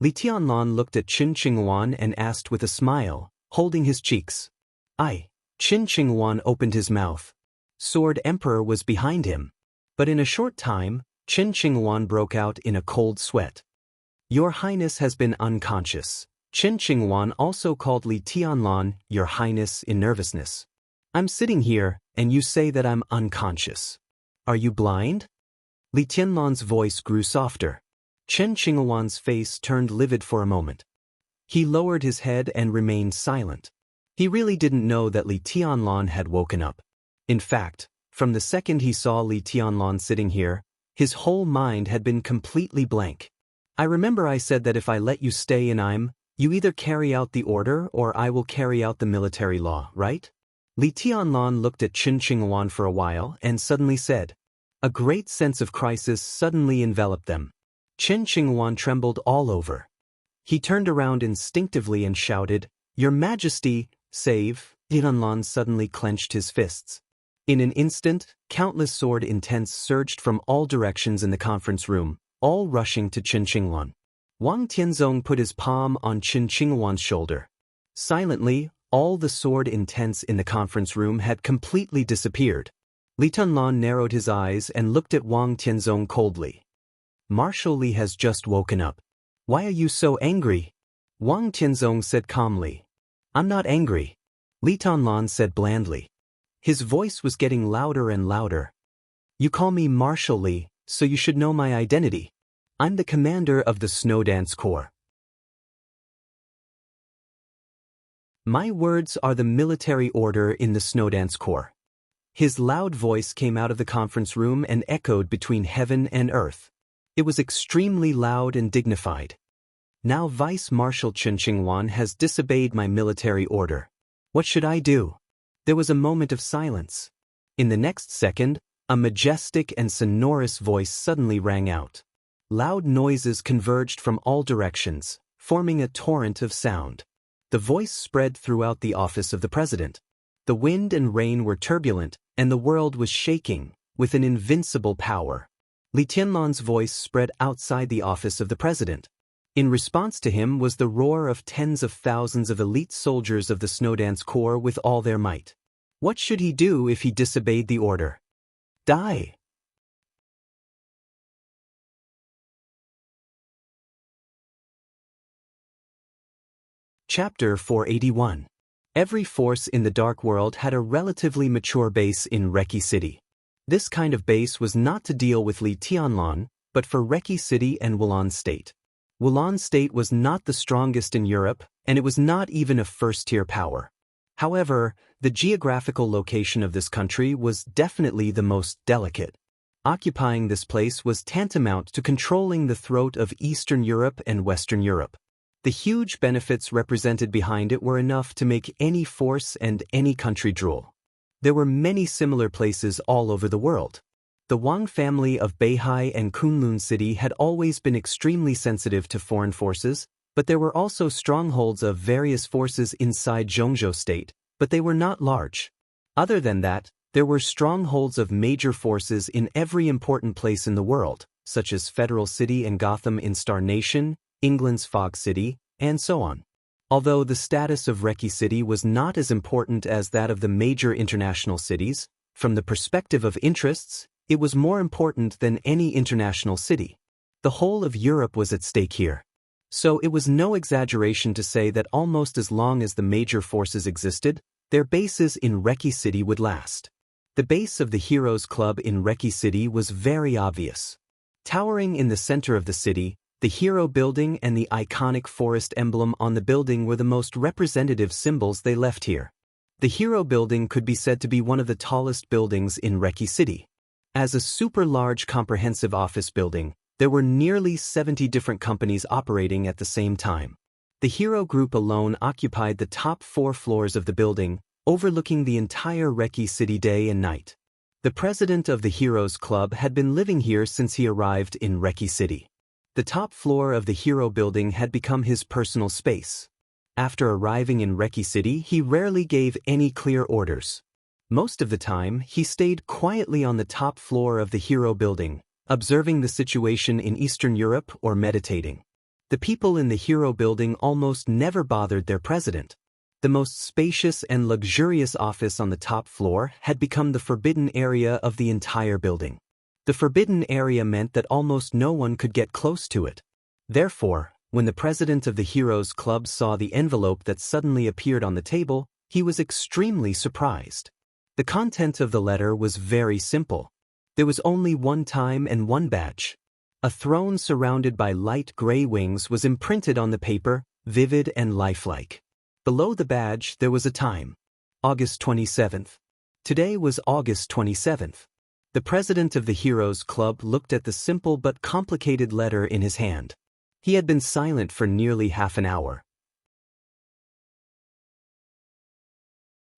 Li Tianlan looked at Qin Shenghuan and asked with a smile, holding his cheeks. I. Qin Shenghuan opened his mouth. Sword Emperor was behind him. But in a short time, Qin Shenghuan broke out in a cold sweat. Your Highness has been unconscious. Qin Shenghuan also called Li Tianlan, Your Highness, in nervousness. I'm sitting here, and you say that I'm unconscious. Are you blind? Li Tianlan's voice grew softer. Qin Shenghuan's face turned livid for a moment. He lowered his head and remained silent. He really didn't know that Li Tianlan had woken up. In fact, from the second he saw Li Tianlan sitting here, his whole mind had been completely blank. I remember I said that if I let you stay in you either carry out the order or I will carry out the military law, right? Li Tianlan looked at Qin Shenghuan for a while and suddenly said. A great sense of crisis suddenly enveloped them. Qin Shenghuan trembled all over. He turned around instinctively and shouted, Your Majesty, save! Tianlan suddenly clenched his fists. In an instant, countless sword intents surged from all directions in the conference room, all rushing to Qin Shenghuan. Wang Tianzong put his palm on Qin Shenghuan's shoulder. Silently, all the sword intents in the conference room had completely disappeared. Li Tianlan narrowed his eyes and looked at Wang Tianzong coldly. Marshal Li has just woken up. Why are you so angry? Wang Tianzong said calmly. I'm not angry. Li Tianlan said blandly. His voice was getting louder and louder. You call me Marshal Li, so you should know my identity. I'm the commander of the Snow Dance Corps. My words are the military order in the Snow Dance Corps. His loud voice came out of the conference room and echoed between heaven and earth. It was extremely loud and dignified. Now Vice-Marshal Qin Shenghuan has disobeyed my military order. What should I do? There was a moment of silence. In the next second, a majestic and sonorous voice suddenly rang out. Loud noises converged from all directions, forming a torrent of sound. The voice spread throughout the office of the president. The wind and rain were turbulent, and the world was shaking, with an invincible power. Li Tianlan's voice spread outside the office of the president. In response to him was the roar of tens of thousands of elite soldiers of the Snow Dance Corps with all their might. What should he do if he disobeyed the order? Die! Chapter 481. Every force in the Dark World had a relatively mature base in Reki City. This kind of base was not to deal with Li Tianlan, but for Reki City and Wulan State. Wulan State was not the strongest in Europe, and it was not even a first-tier power. However, the geographical location of this country was definitely the most delicate. Occupying this place was tantamount to controlling the throat of Eastern Europe and Western Europe. The huge benefits represented behind it were enough to make any force and any country drool. There were many similar places all over the world. The Wang family of Beihai and Kunlun City had always been extremely sensitive to foreign forces, but there were also strongholds of various forces inside Zhongzhou State, but they were not large. Other than that, there were strongholds of major forces in every important place in the world, such as Federal City and Gotham in Star Nation, England's Fog City, and so on. Although the status of Reki City was not as important as that of the major international cities, from the perspective of interests, it was more important than any international city. The whole of Europe was at stake here. So it was no exaggeration to say that almost as long as the major forces existed, their bases in Reki City would last. The base of the Heroes Club in Reki City was very obvious. Towering in the center of the city, the Hero Building and the iconic forest emblem on the building were the most representative symbols they left here. The Hero Building could be said to be one of the tallest buildings in Reki City. As a super large comprehensive office building, there were nearly 70 different companies operating at the same time. The Hero Group alone occupied the top 4 floors of the building, overlooking the entire Reki City day and night. The president of the Heroes Club had been living here since he arrived in Reki City. The top floor of the Hero Building had become his personal space. After arriving in Reki City, he rarely gave any clear orders. Most of the time, he stayed quietly on the top floor of the Hero Building, observing the situation in Eastern Europe or meditating. The people in the Hero Building almost never bothered their president. The most spacious and luxurious office on the top floor had become the forbidden area of the entire building. The forbidden area meant that almost no one could get close to it. Therefore, when the president of the Heroes Club saw the envelope that suddenly appeared on the table, he was extremely surprised. The content of the letter was very simple. There was only one time and one badge. A throne surrounded by light gray wings was imprinted on the paper, vivid and lifelike. Below the badge there was a time. August 27th. Today was August 27th. The president of the Heroes Club looked at the simple but complicated letter in his hand. He had been silent for nearly half an hour.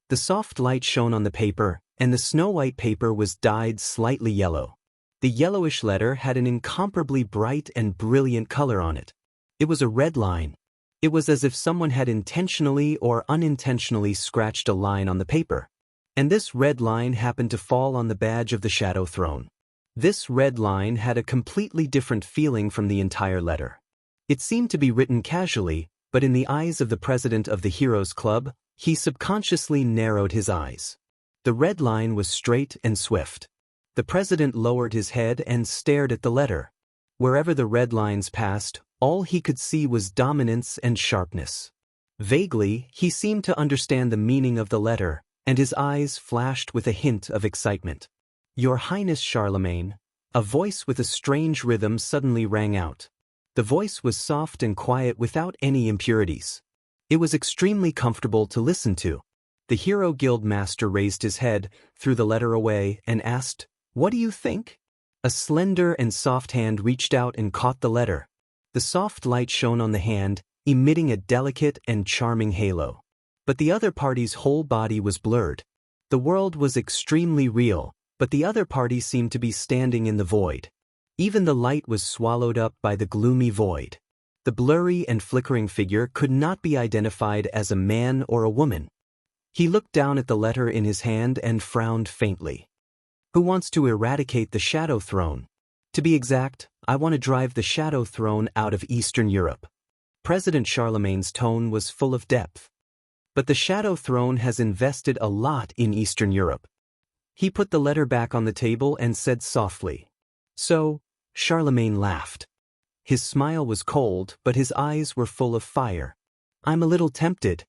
The soft light shone on the paper, and the snow-white paper was dyed slightly yellow. The yellowish letter had an incomparably bright and brilliant color on it. It was a red line. It was as if someone had intentionally or unintentionally scratched a line on the paper. And this red line happened to fall on the badge of the Shadow Throne. This red line had a completely different feeling from the entire letter. It seemed to be written casually, but in the eyes of the president of the Heroes Club, he subconsciously narrowed his eyes. The red line was straight and swift. The president lowered his head and stared at the letter. Wherever the red lines passed, all he could see was dominance and sharpness. Vaguely, he seemed to understand the meaning of the letter, and his eyes flashed with a hint of excitement. "Your Highness Charlemagne," a voice with a strange rhythm suddenly rang out. The voice was soft and quiet without any impurities. It was extremely comfortable to listen to. The Hero Guild Master raised his head, threw the letter away, and asked, "What do you think?" A slender and soft hand reached out and caught the letter. The soft light shone on the hand, emitting a delicate and charming halo. But the other party's whole body was blurred. The world was extremely real, but the other party seemed to be standing in the void. Even the light was swallowed up by the gloomy void. The blurry and flickering figure could not be identified as a man or a woman. He looked down at the letter in his hand and frowned faintly. "Who wants to eradicate the Shadow Throne? To be exact, I want to drive the Shadow Throne out of Eastern Europe." President Charlemagne's tone was full of depth. "But the Shadow Throne has invested a lot in Eastern Europe." He put the letter back on the table and said softly, "So?" Charlemagne laughed. His smile was cold, but his eyes were full of fire. "I'm a little tempted."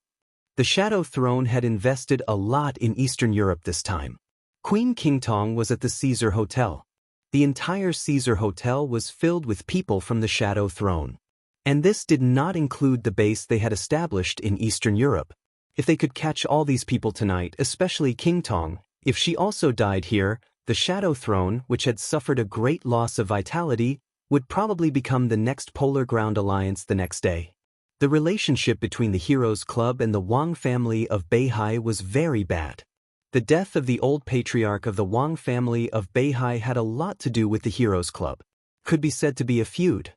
The Shadow Throne had invested a lot in Eastern Europe this time. Queen Qingtong was at the Caesar Hotel. The entire Caesar Hotel was filled with people from the Shadow Throne. And this did not include the base they had established in Eastern Europe. If they could catch all these people tonight, especially Qingtong, if she also died here, the Shadow Throne, which had suffered a great loss of vitality, would probably become the next Polar Ground Alliance the next day. The relationship between the Heroes Club and the Wang family of Beihai was very bad. The death of the old patriarch of the Wang family of Beihai had a lot to do with the Heroes Club. Could be said to be a feud.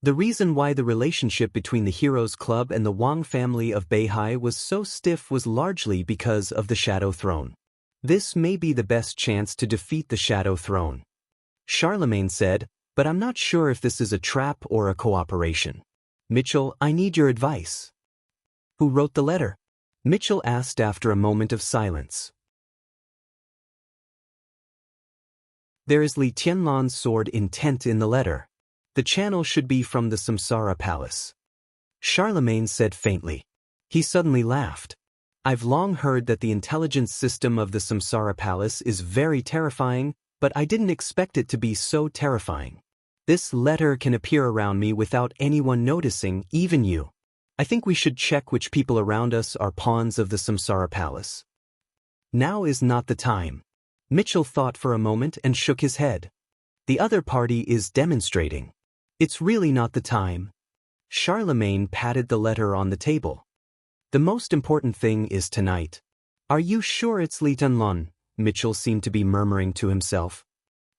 The reason why the relationship between the Heroes Club and the Wang family of Beihai was so stiff was largely because of the Shadow Throne. This may be the best chance to defeat the Shadow Throne. Charlemagne said, but I'm not sure if this is a trap or a cooperation. Mitchell, I need your advice. Who wrote the letter? Mitchell asked after a moment of silence. There is Li Tianlan's sword intent in the letter. The channel should be from the Samsara Palace. Charlemagne said faintly. He suddenly laughed. I've long heard that the intelligence system of the Samsara Palace is very terrifying, but I didn't expect it to be so terrifying. This letter can appear around me without anyone noticing, even you. I think we should check which people around us are pawns of the Samsara Palace. Now is not the time. Mitchell thought for a moment and shook his head. The other party is demonstrating. It's really not the time. Charlemagne patted the letter on the table. The most important thing is tonight. Are you sure it's Li Tianlan? Mitchell seemed to be murmuring to himself.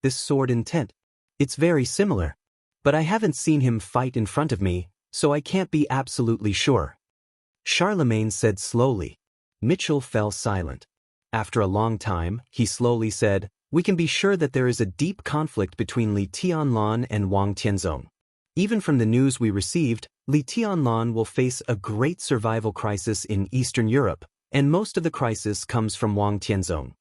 This sword intent. It's very similar. But I haven't seen him fight in front of me, so I can't be absolutely sure. Charlemagne said slowly. Mitchell fell silent. After a long time, he slowly said, we can be sure that there is a deep conflict between Li Tianlan and Wang Tianzong. Even from the news we received, Li Tianlan will face a great survival crisis in Eastern Europe, and most of the crisis comes from Wang Tianzong.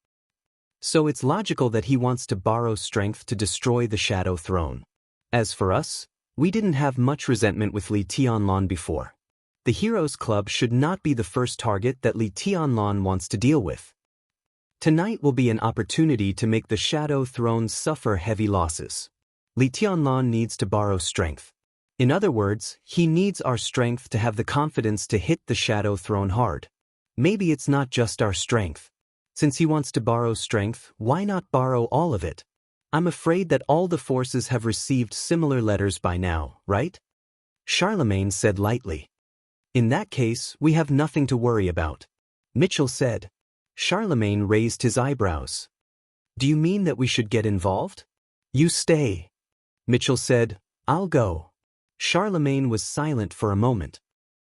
So it's logical that he wants to borrow strength to destroy the Shadow Throne. As for us, we didn't have much resentment with Li Tianlan before. The Heroes Club should not be the first target that Li Tianlan wants to deal with. Tonight will be an opportunity to make the Shadow Throne suffer heavy losses. Li Tianlan needs to borrow strength. In other words, he needs our strength to have the confidence to hit the Shadow Throne hard. Maybe it's not just our strength. Since he wants to borrow strength, why not borrow all of it? I'm afraid that all the forces have received similar letters by now, right? Charlemagne said lightly. In that case, we have nothing to worry about. Mitchell said. Charlemagne raised his eyebrows. Do you mean that we should get involved? You stay. Mitchell said, I'll go. Charlemagne was silent for a moment.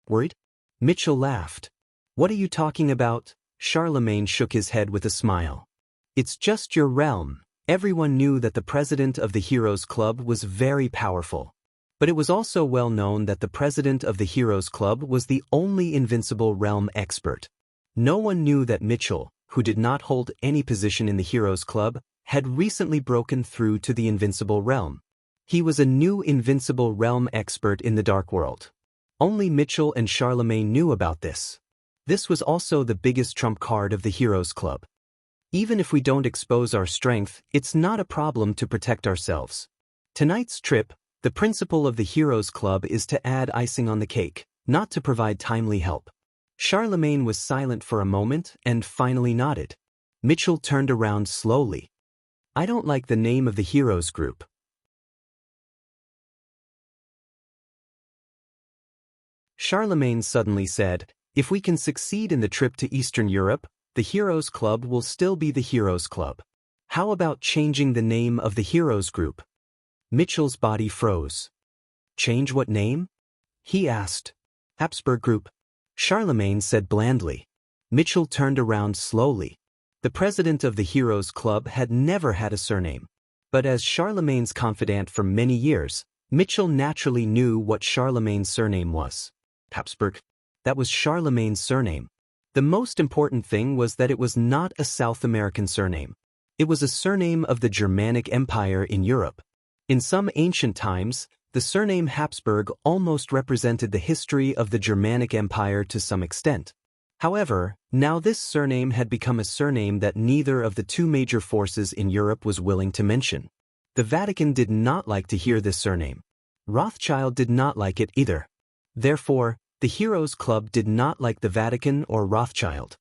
Worried? Mitchell laughed. What are you talking about? Charlemagne shook his head with a smile. It's just your realm. Everyone knew that the president of the Heroes Club was very powerful. But it was also well known that the president of the Heroes Club was the only invincible realm expert. No one knew that Mitchell, who did not hold any position in the Heroes Club, had recently broken through to the invincible realm. He was a new invincible realm expert in the Dark World. Only Mitchell and Charlemagne knew about this. This was also the biggest trump card of the Heroes Club. Even if we don't expose our strength, it's not a problem to protect ourselves. Tonight's trip, the principle of the Heroes Club is to add icing on the cake, not to provide timely help. Charlemagne was silent for a moment and finally nodded. Mitchell turned around slowly. I don't like the name of the Heroes Group. Charlemagne suddenly said, if we can succeed in the trip to Eastern Europe, the Heroes Club will still be the Heroes Club. How about changing the name of the Heroes Group? Mitchell's body froze. Change what name? He asked. Habsburg Group. Charlemagne said blandly. Mitchell turned around slowly. The president of the Heroes Club had never had a surname. But as Charlemagne's confidant for many years, Mitchell naturally knew what Charlemagne's surname was. Habsburg. That was Charlemagne's surname. The most important thing was that it was not a South American surname. It was a surname of the Germanic Empire in Europe. In some ancient times, the surname Habsburg almost represented the history of the Germanic Empire to some extent. However, now this surname had become a surname that neither of the two major forces in Europe was willing to mention. The Vatican did not like to hear this surname. Rothschild did not like it either. Therefore, the Heroes Club did not like the Vatican or Rothschild.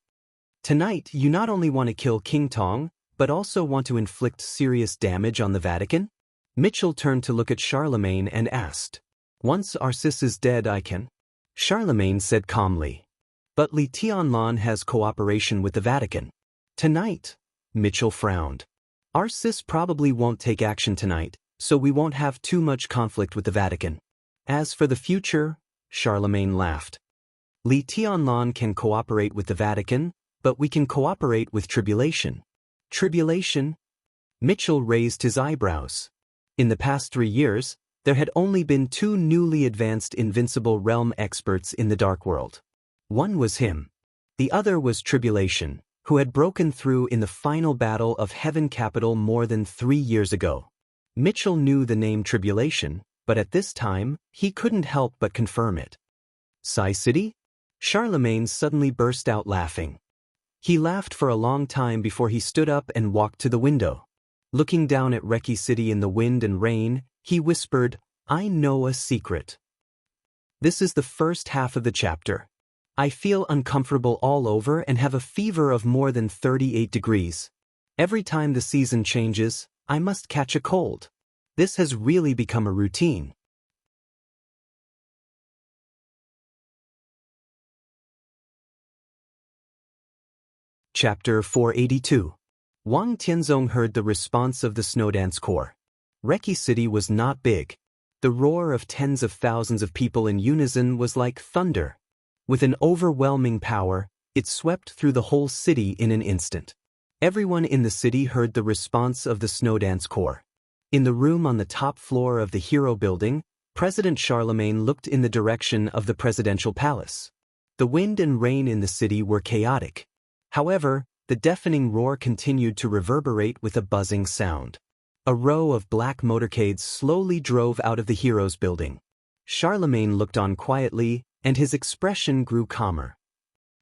Tonight, you not only want to kill King Tong, but also want to inflict serious damage on the Vatican? Mitchell turned to look at Charlemagne and asked. Once Arcis is dead I can. Charlemagne said calmly. But Li Tianlan has cooperation with the Vatican. Tonight, Mitchell frowned. Arcis probably won't take action tonight, so we won't have too much conflict with the Vatican. As for the future, Charlemagne laughed. Li Tianlan can cooperate with the Vatican, but we can cooperate with tribulation. Tribulation? Mitchell raised his eyebrows. In the past 3 years, there had only been 2 newly advanced invincible realm experts in the Dark World. One was him. The other was Tribulation, who had broken through in the final battle of Heaven Capital more than 3 years ago. Mitchell knew the name Tribulation, but at this time, he couldn't help but confirm it. Psy City? Charlemagne suddenly burst out laughing. He laughed for a long time before he stood up and walked to the window. Looking down at Reki City in the wind and rain, he whispered, "I know a secret." This is the first half of the chapter. I feel uncomfortable all over and have a fever of more than 38 degrees. Every time the season changes, I must catch a cold. This has really become a routine. Chapter 482. Wang Tianzong heard the response of the Snowdance Corps. Reki City was not big. The roar of tens of thousands of people in unison was like thunder. With an overwhelming power, it swept through the whole city in an instant. Everyone in the city heard the response of the Snowdance Corps. In the room on the top floor of the Hero Building, President Charlemagne looked in the direction of the presidential palace. The wind and rain in the city were chaotic. However, the deafening roar continued to reverberate with a buzzing sound. A row of black motorcades slowly drove out of the Heroes Building. Charlemagne looked on quietly, and his expression grew calmer.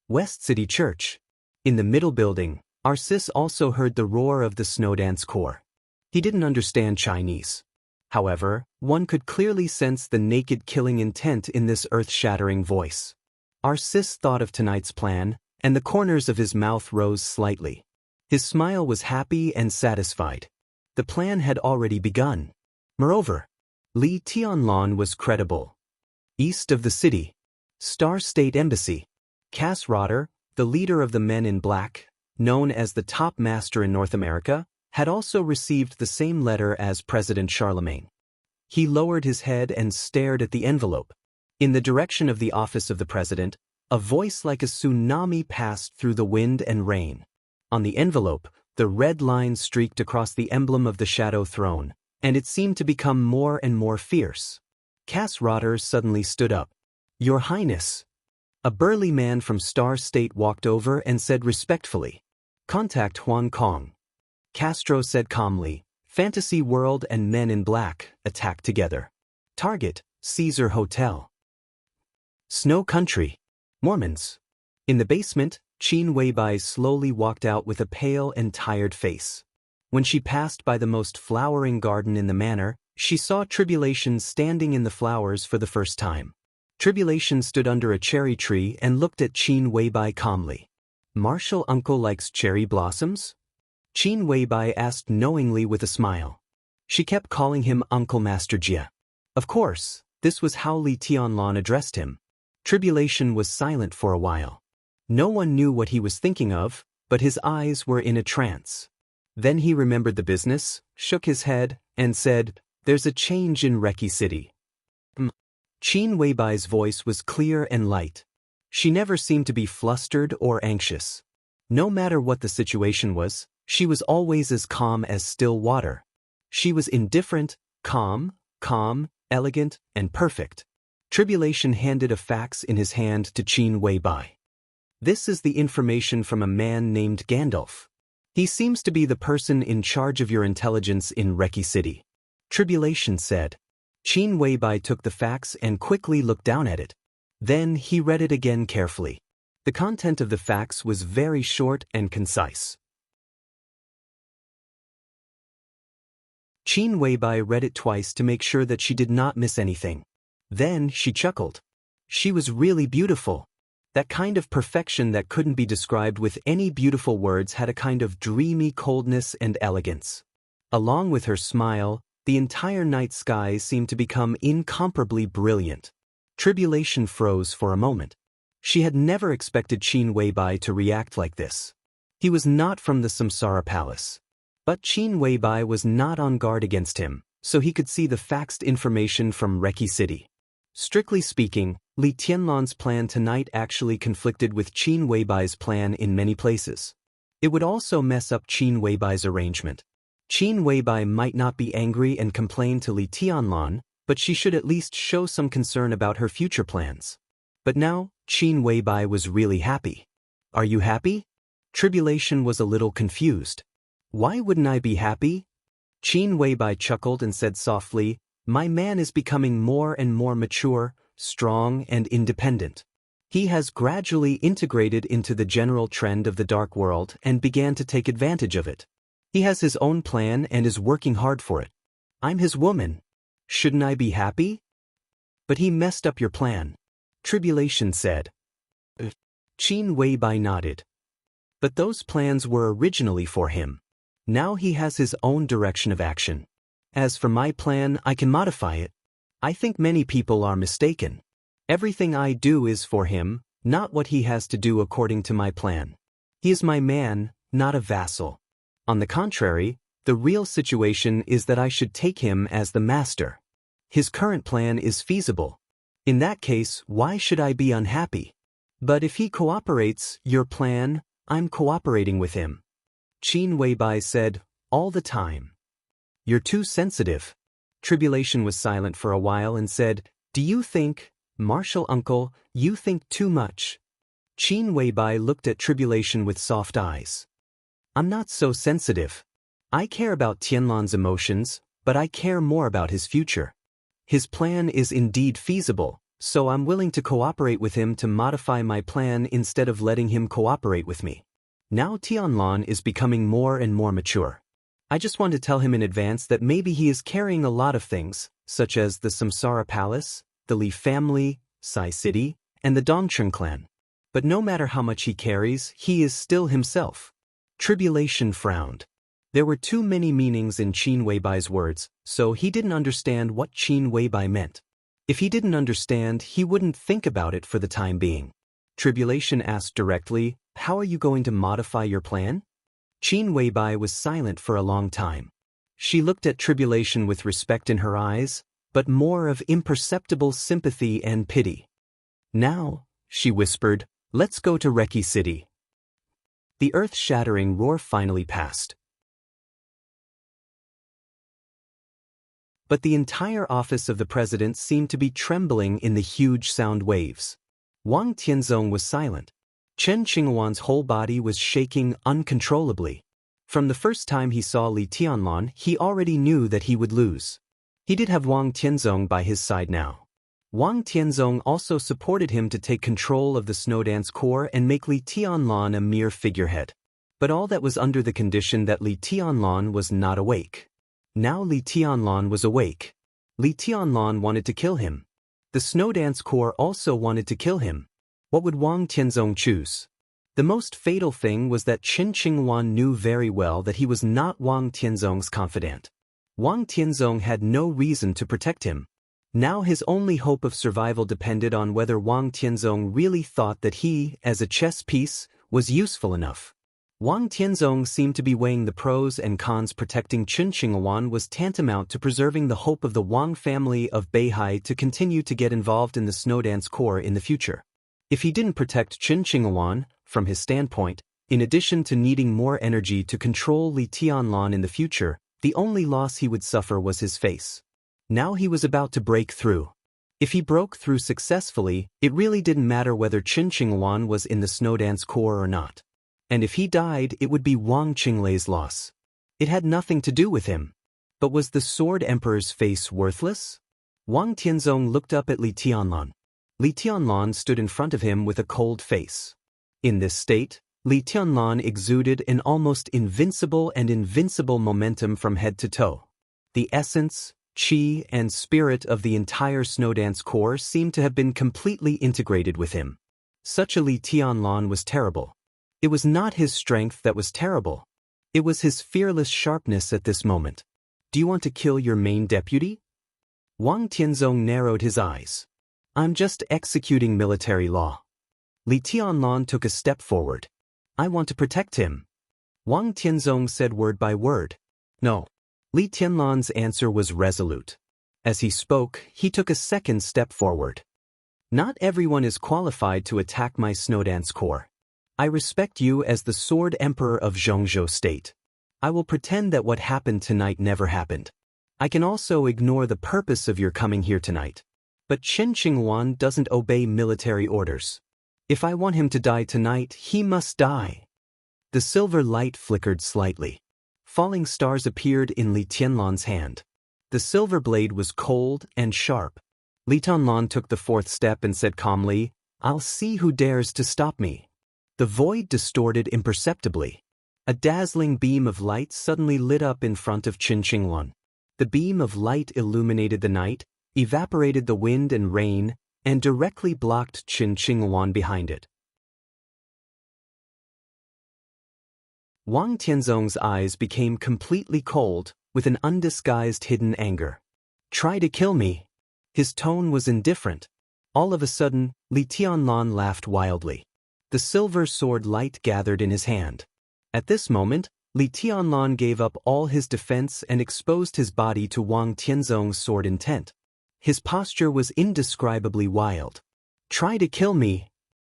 West City Church. In the middle building, Arcis also heard the roar of the Snowdance Corps. He didn't understand Chinese. However, one could clearly sense the naked killing intent in this earth-shattering voice. Arcis thought of tonight's plan, and the corners of his mouth rose slightly. His smile was happy and satisfied. The plan had already begun. Moreover, Li Tianlan was credible. East of the city, Star State Embassy. Cass Rotter, the leader of the Men in Black, known as the top master in North America, had also received the same letter as President Charlemagne. He lowered his head and stared at the envelope. In the direction of the office of the president, a voice like a tsunami passed through the wind and rain. On the envelope, the red line streaked across the emblem of the Shadow Throne, and it seemed to become more and more fierce. Cass Rotter suddenly stood up. "Your Highness." A burly man from Star State walked over and said respectfully, "Contact Hong Kong." Castro said calmly, "Fantasy World and Men in Black attacked together. Target, Caesar Hotel." Snow Country. Mormons. In the basement, Qin Weibai slowly walked out with a pale and tired face. When she passed by the most flowering garden in the manor, she saw Tribulation standing in the flowers for the first time. Tribulation stood under a cherry tree and looked at Qin Weibai calmly. "Marshal Uncle likes cherry blossoms?" Qin Weibai asked knowingly with a smile. She kept calling him Uncle Master Jia. Of course, this was how Li Tianlan addressed him. Tribulation was silent for a while. No one knew what he was thinking of, but his eyes were in a trance. Then he remembered the business, shook his head, and said, "There's a change in Reki City." Qin Weibai's voice was clear and light. She never seemed to be flustered or anxious. No matter what the situation was, she was always as calm as still water. She was indifferent, calm, elegant, and perfect. Tribulation handed a fax in his hand to Qin Weibai. "This is the information from a man named Gandalf. He seems to be the person in charge of your intelligence in Reki City." Tribulation said. Qin Weibai took the fax and quickly looked down at it. Then he read it again carefully. The content of the fax was very short and concise. Qin Weibai read it twice to make sure that she did not miss anything. Then she chuckled. She was really beautiful. That kind of perfection that couldn't be described with any beautiful words had a kind of dreamy coldness and elegance. Along with her smile, the entire night sky seemed to become incomparably brilliant. Tribulation froze for a moment. She had never expected Qin Weibai to react like this. He was not from the Samsara Palace. But Qin Weibai was not on guard against him, so he could see the faxed information from Reki City. Strictly speaking, Li Tianlan's plan tonight actually conflicted with Qin Weibai's plan in many places. It would also mess up Qin Weibai's arrangement. Qin Weibai might not be angry and complain to Li Tianlan, but she should at least show some concern about her future plans. But now, Qin Weibai was really happy. Are you happy? Tribulation was a little confused. Why wouldn't I be happy? Qin Weibai chuckled and said softly, my man is becoming more and more mature, strong and independent. He has gradually integrated into the general trend of the dark world and began to take advantage of it. He has his own plan and is working hard for it. I'm his woman. Shouldn't I be happy? But he messed up your plan. Tribulation said. Qin Weibai nodded. But those plans were originally for him. Now he has his own direction of action. As for my plan, I can modify it. I think many people are mistaken. Everything I do is for him, not what he has to do according to my plan. He is my man, not a vassal. On the contrary, the real situation is that I should take him as the master. His current plan is feasible. In that case, why should I be unhappy? But if he cooperates, your plan, I'm cooperating with him. Qin Weibai said, all the time. You're too sensitive. Tribulation was silent for a while and said, do you think, Martial Uncle, you think too much? Qin Weibai looked at Tribulation with soft eyes. I'm not so sensitive. I care about Tianlan's emotions, but I care more about his future. His plan is indeed feasible, so I'm willing to cooperate with him to modify my plan instead of letting him cooperate with me. Now Tianlan is becoming more and more mature. I just want to tell him in advance that maybe he is carrying a lot of things, such as the Samsara Palace, the Li family, Sai City, and the Dongcheng clan. But no matter how much he carries, he is still himself. Tribulation frowned. There were too many meanings in Qin Weibai's words, so he didn't understand what Qin Weibai meant. If he didn't understand, he wouldn't think about it for the time being. Tribulation asked directly, how are you going to modify your plan? Qin Weibai was silent for a long time. She looked at Tribulation with respect in her eyes, but more of imperceptible sympathy and pity. Now, she whispered, let's go to Reki City. The earth-shattering roar finally passed. But the entire office of the president seemed to be trembling in the huge sound waves. Wang Tianzong was silent. Chen Qinghuan's whole body was shaking uncontrollably. From the first time he saw Li Tianlan, he already knew that he would lose. He did have Wang Tianzong by his side now. Wang Tianzong also supported him to take control of the Snowdance Corps and make Li Tianlan a mere figurehead. But all that was under the condition that Li Tianlan was not awake. Now Li Tianlan was awake. Li Tianlan wanted to kill him. The Snowdance Corps also wanted to kill him. What would Wang Tianzong choose? The most fatal thing was that Chen Qinghuan knew very well that he was not Wang Tianzong's confidant. Wang Tianzong had no reason to protect him. Now his only hope of survival depended on whether Wang Tianzong really thought that he, as a chess piece, was useful enough. Wang Tianzong seemed to be weighing the pros and cons. Protecting Chen Qinghuan was tantamount to preserving the hope of the Wang family of Beihai to continue to get involved in the Snowdance Corps in the future. If he didn't protect Chen Qinghuan, from his standpoint, in addition to needing more energy to control Li Tianlan in the future, the only loss he would suffer was his face. Now he was about to break through. If he broke through successfully, it really didn't matter whether Chen Qinghuan was in the Snowdance Corps or not. And if he died, it would be Wang Qinglei's loss. It had nothing to do with him. But was the Sword Emperor's face worthless? Wang Tianzong looked up at Li Tianlan. Li Tianlan stood in front of him with a cold face. In this state, Li Tianlan exuded an almost invincible momentum from head to toe. The essence, qi, and spirit of the entire Snowdance Corps seemed to have been completely integrated with him. Such a Li Tianlan was terrible. It was not his strength that was terrible. It was his fearless sharpness at this moment. Do you want to kill your main deputy? Wang Tianzong narrowed his eyes. I'm just executing military law. Li Tianlan took a step forward. I want to protect him. Wang Tianzong said word by word. No. Li Tianlan's answer was resolute. As he spoke, he took a second step forward. Not everyone is qualified to attack my Snowdance Corps. I respect you as the Sword Emperor of Zhongzhou State. I will pretend that what happened tonight never happened. I can also ignore the purpose of your coming here tonight. But Chen Qinghuan doesn't obey military orders. If I want him to die tonight, he must die. The silver light flickered slightly. Falling stars appeared in Li Tianlan's hand. The silver blade was cold and sharp. Li Tianlan took the fourth step and said calmly, "I'll see who dares to stop me." The void distorted imperceptibly. A dazzling beam of light suddenly lit up in front of Chen Qinghuan. The beam of light illuminated the night, evaporated the wind and rain, and directly blocked Chen Qinghuan behind it. Wang Tianzong's eyes became completely cold, with an undisguised hidden anger. "Try to kill me." His tone was indifferent. All of a sudden, Li Tianlan laughed wildly. The silver sword light gathered in his hand. At this moment, Li Tianlan gave up all his defense and exposed his body to Wang Tianzong's sword intent. His posture was indescribably wild. "Try to kill me."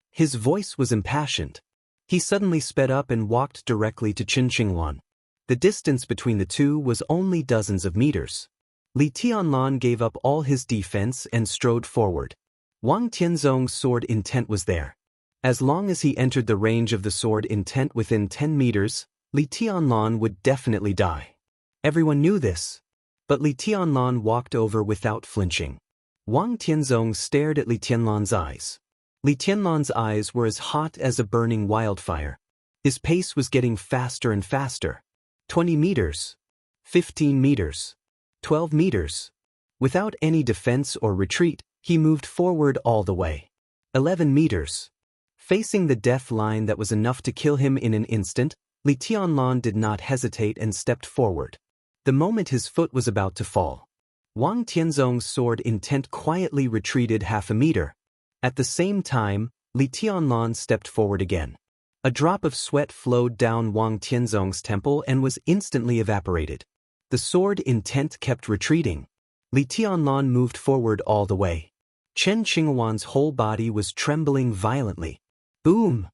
His voice was impassioned. He suddenly sped up and walked directly to Chen Qinghuan. The distance between the two was only dozens of meters. Li Tianlan gave up all his defense and strode forward. Wang Tianzong's sword intent was there. As long as he entered the range of the sword intent within 10 meters, Li Tianlan would definitely die. Everyone knew this. But Li Tianlan walked over without flinching. Wang Tianzong stared at Li Tianlan's eyes. Li Tianlan's eyes were as hot as a burning wildfire. His pace was getting faster and faster. 20 meters. 15 meters. 12 meters. Without any defense or retreat, he moved forward all the way. 11 meters. Facing the death line that was enough to kill him in an instant, Li Tianlan did not hesitate and stepped forward. The moment his foot was about to fall, Wang Tianzong's sword intent quietly retreated half a meter. At the same time, Li Tianlan stepped forward again. A drop of sweat flowed down Wang Tianzong's temple and was instantly evaporated. The sword intent kept retreating. Li Tianlan moved forward all the way. Chen Qinghuan's whole body was trembling violently. Boom!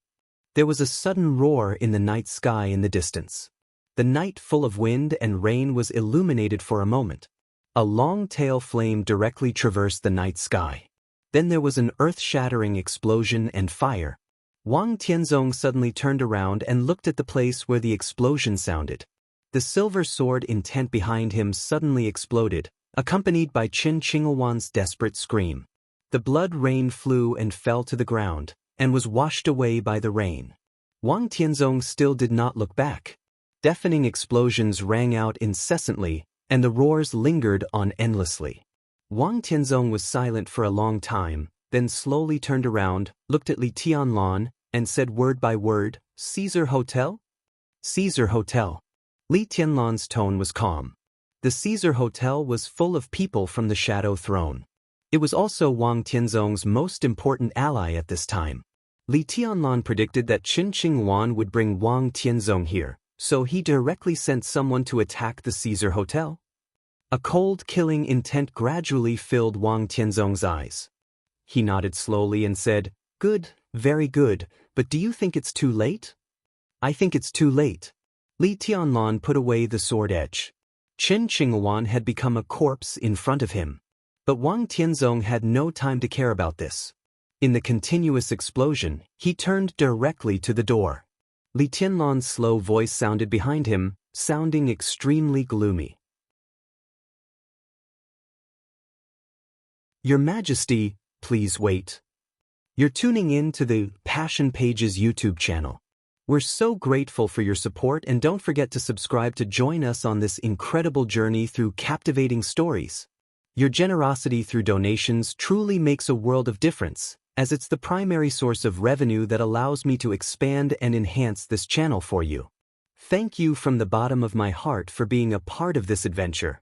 There was a sudden roar in the night sky in the distance. The night full of wind and rain was illuminated for a moment. A long tail flame directly traversed the night sky. Then there was an earth-shattering explosion and fire. Wang Tianzong suddenly turned around and looked at the place where the explosion sounded. The silver sword intent behind him suddenly exploded, accompanied by Chen Qinghuan's desperate scream. The blood rain flew and fell to the ground, and was washed away by the rain. Wang Tianzong still did not look back. Deafening explosions rang out incessantly, and the roars lingered on endlessly. Wang Tianzong was silent for a long time, then slowly turned around, looked at Li Tianlan, and said word by word, "Caesar Hotel?" "Caesar Hotel." Li Tianlan's tone was calm. The Caesar Hotel was full of people from the Shadow Throne. It was also Wang Tianzong's most important ally at this time. Li Tianlan predicted that Chen Qinghuan would bring Wang Tianzong here, so he directly sent someone to attack the Caesar Hotel. A cold, killing intent gradually filled Wang Tianzong's eyes. He nodded slowly and said, "Good, very good, but do you think it's too late?" "I think it's too late." Li Tianlan put away the sword edge. Chen Qinghuan had become a corpse in front of him. But Wang Tianzong had no time to care about this. In the continuous explosion, he turned directly to the door. Li Tianlan's slow voice sounded behind him, sounding extremely gloomy. "Your Majesty, please wait. You're tuning in to the Passion Pages YouTube channel. We're so grateful for your support, and don't forget to subscribe to join us on this incredible journey through captivating stories. Your generosity through donations truly makes a world of difference, as it's the primary source of revenue that allows me to expand and enhance this channel for you. Thank you from the bottom of my heart for being a part of this adventure.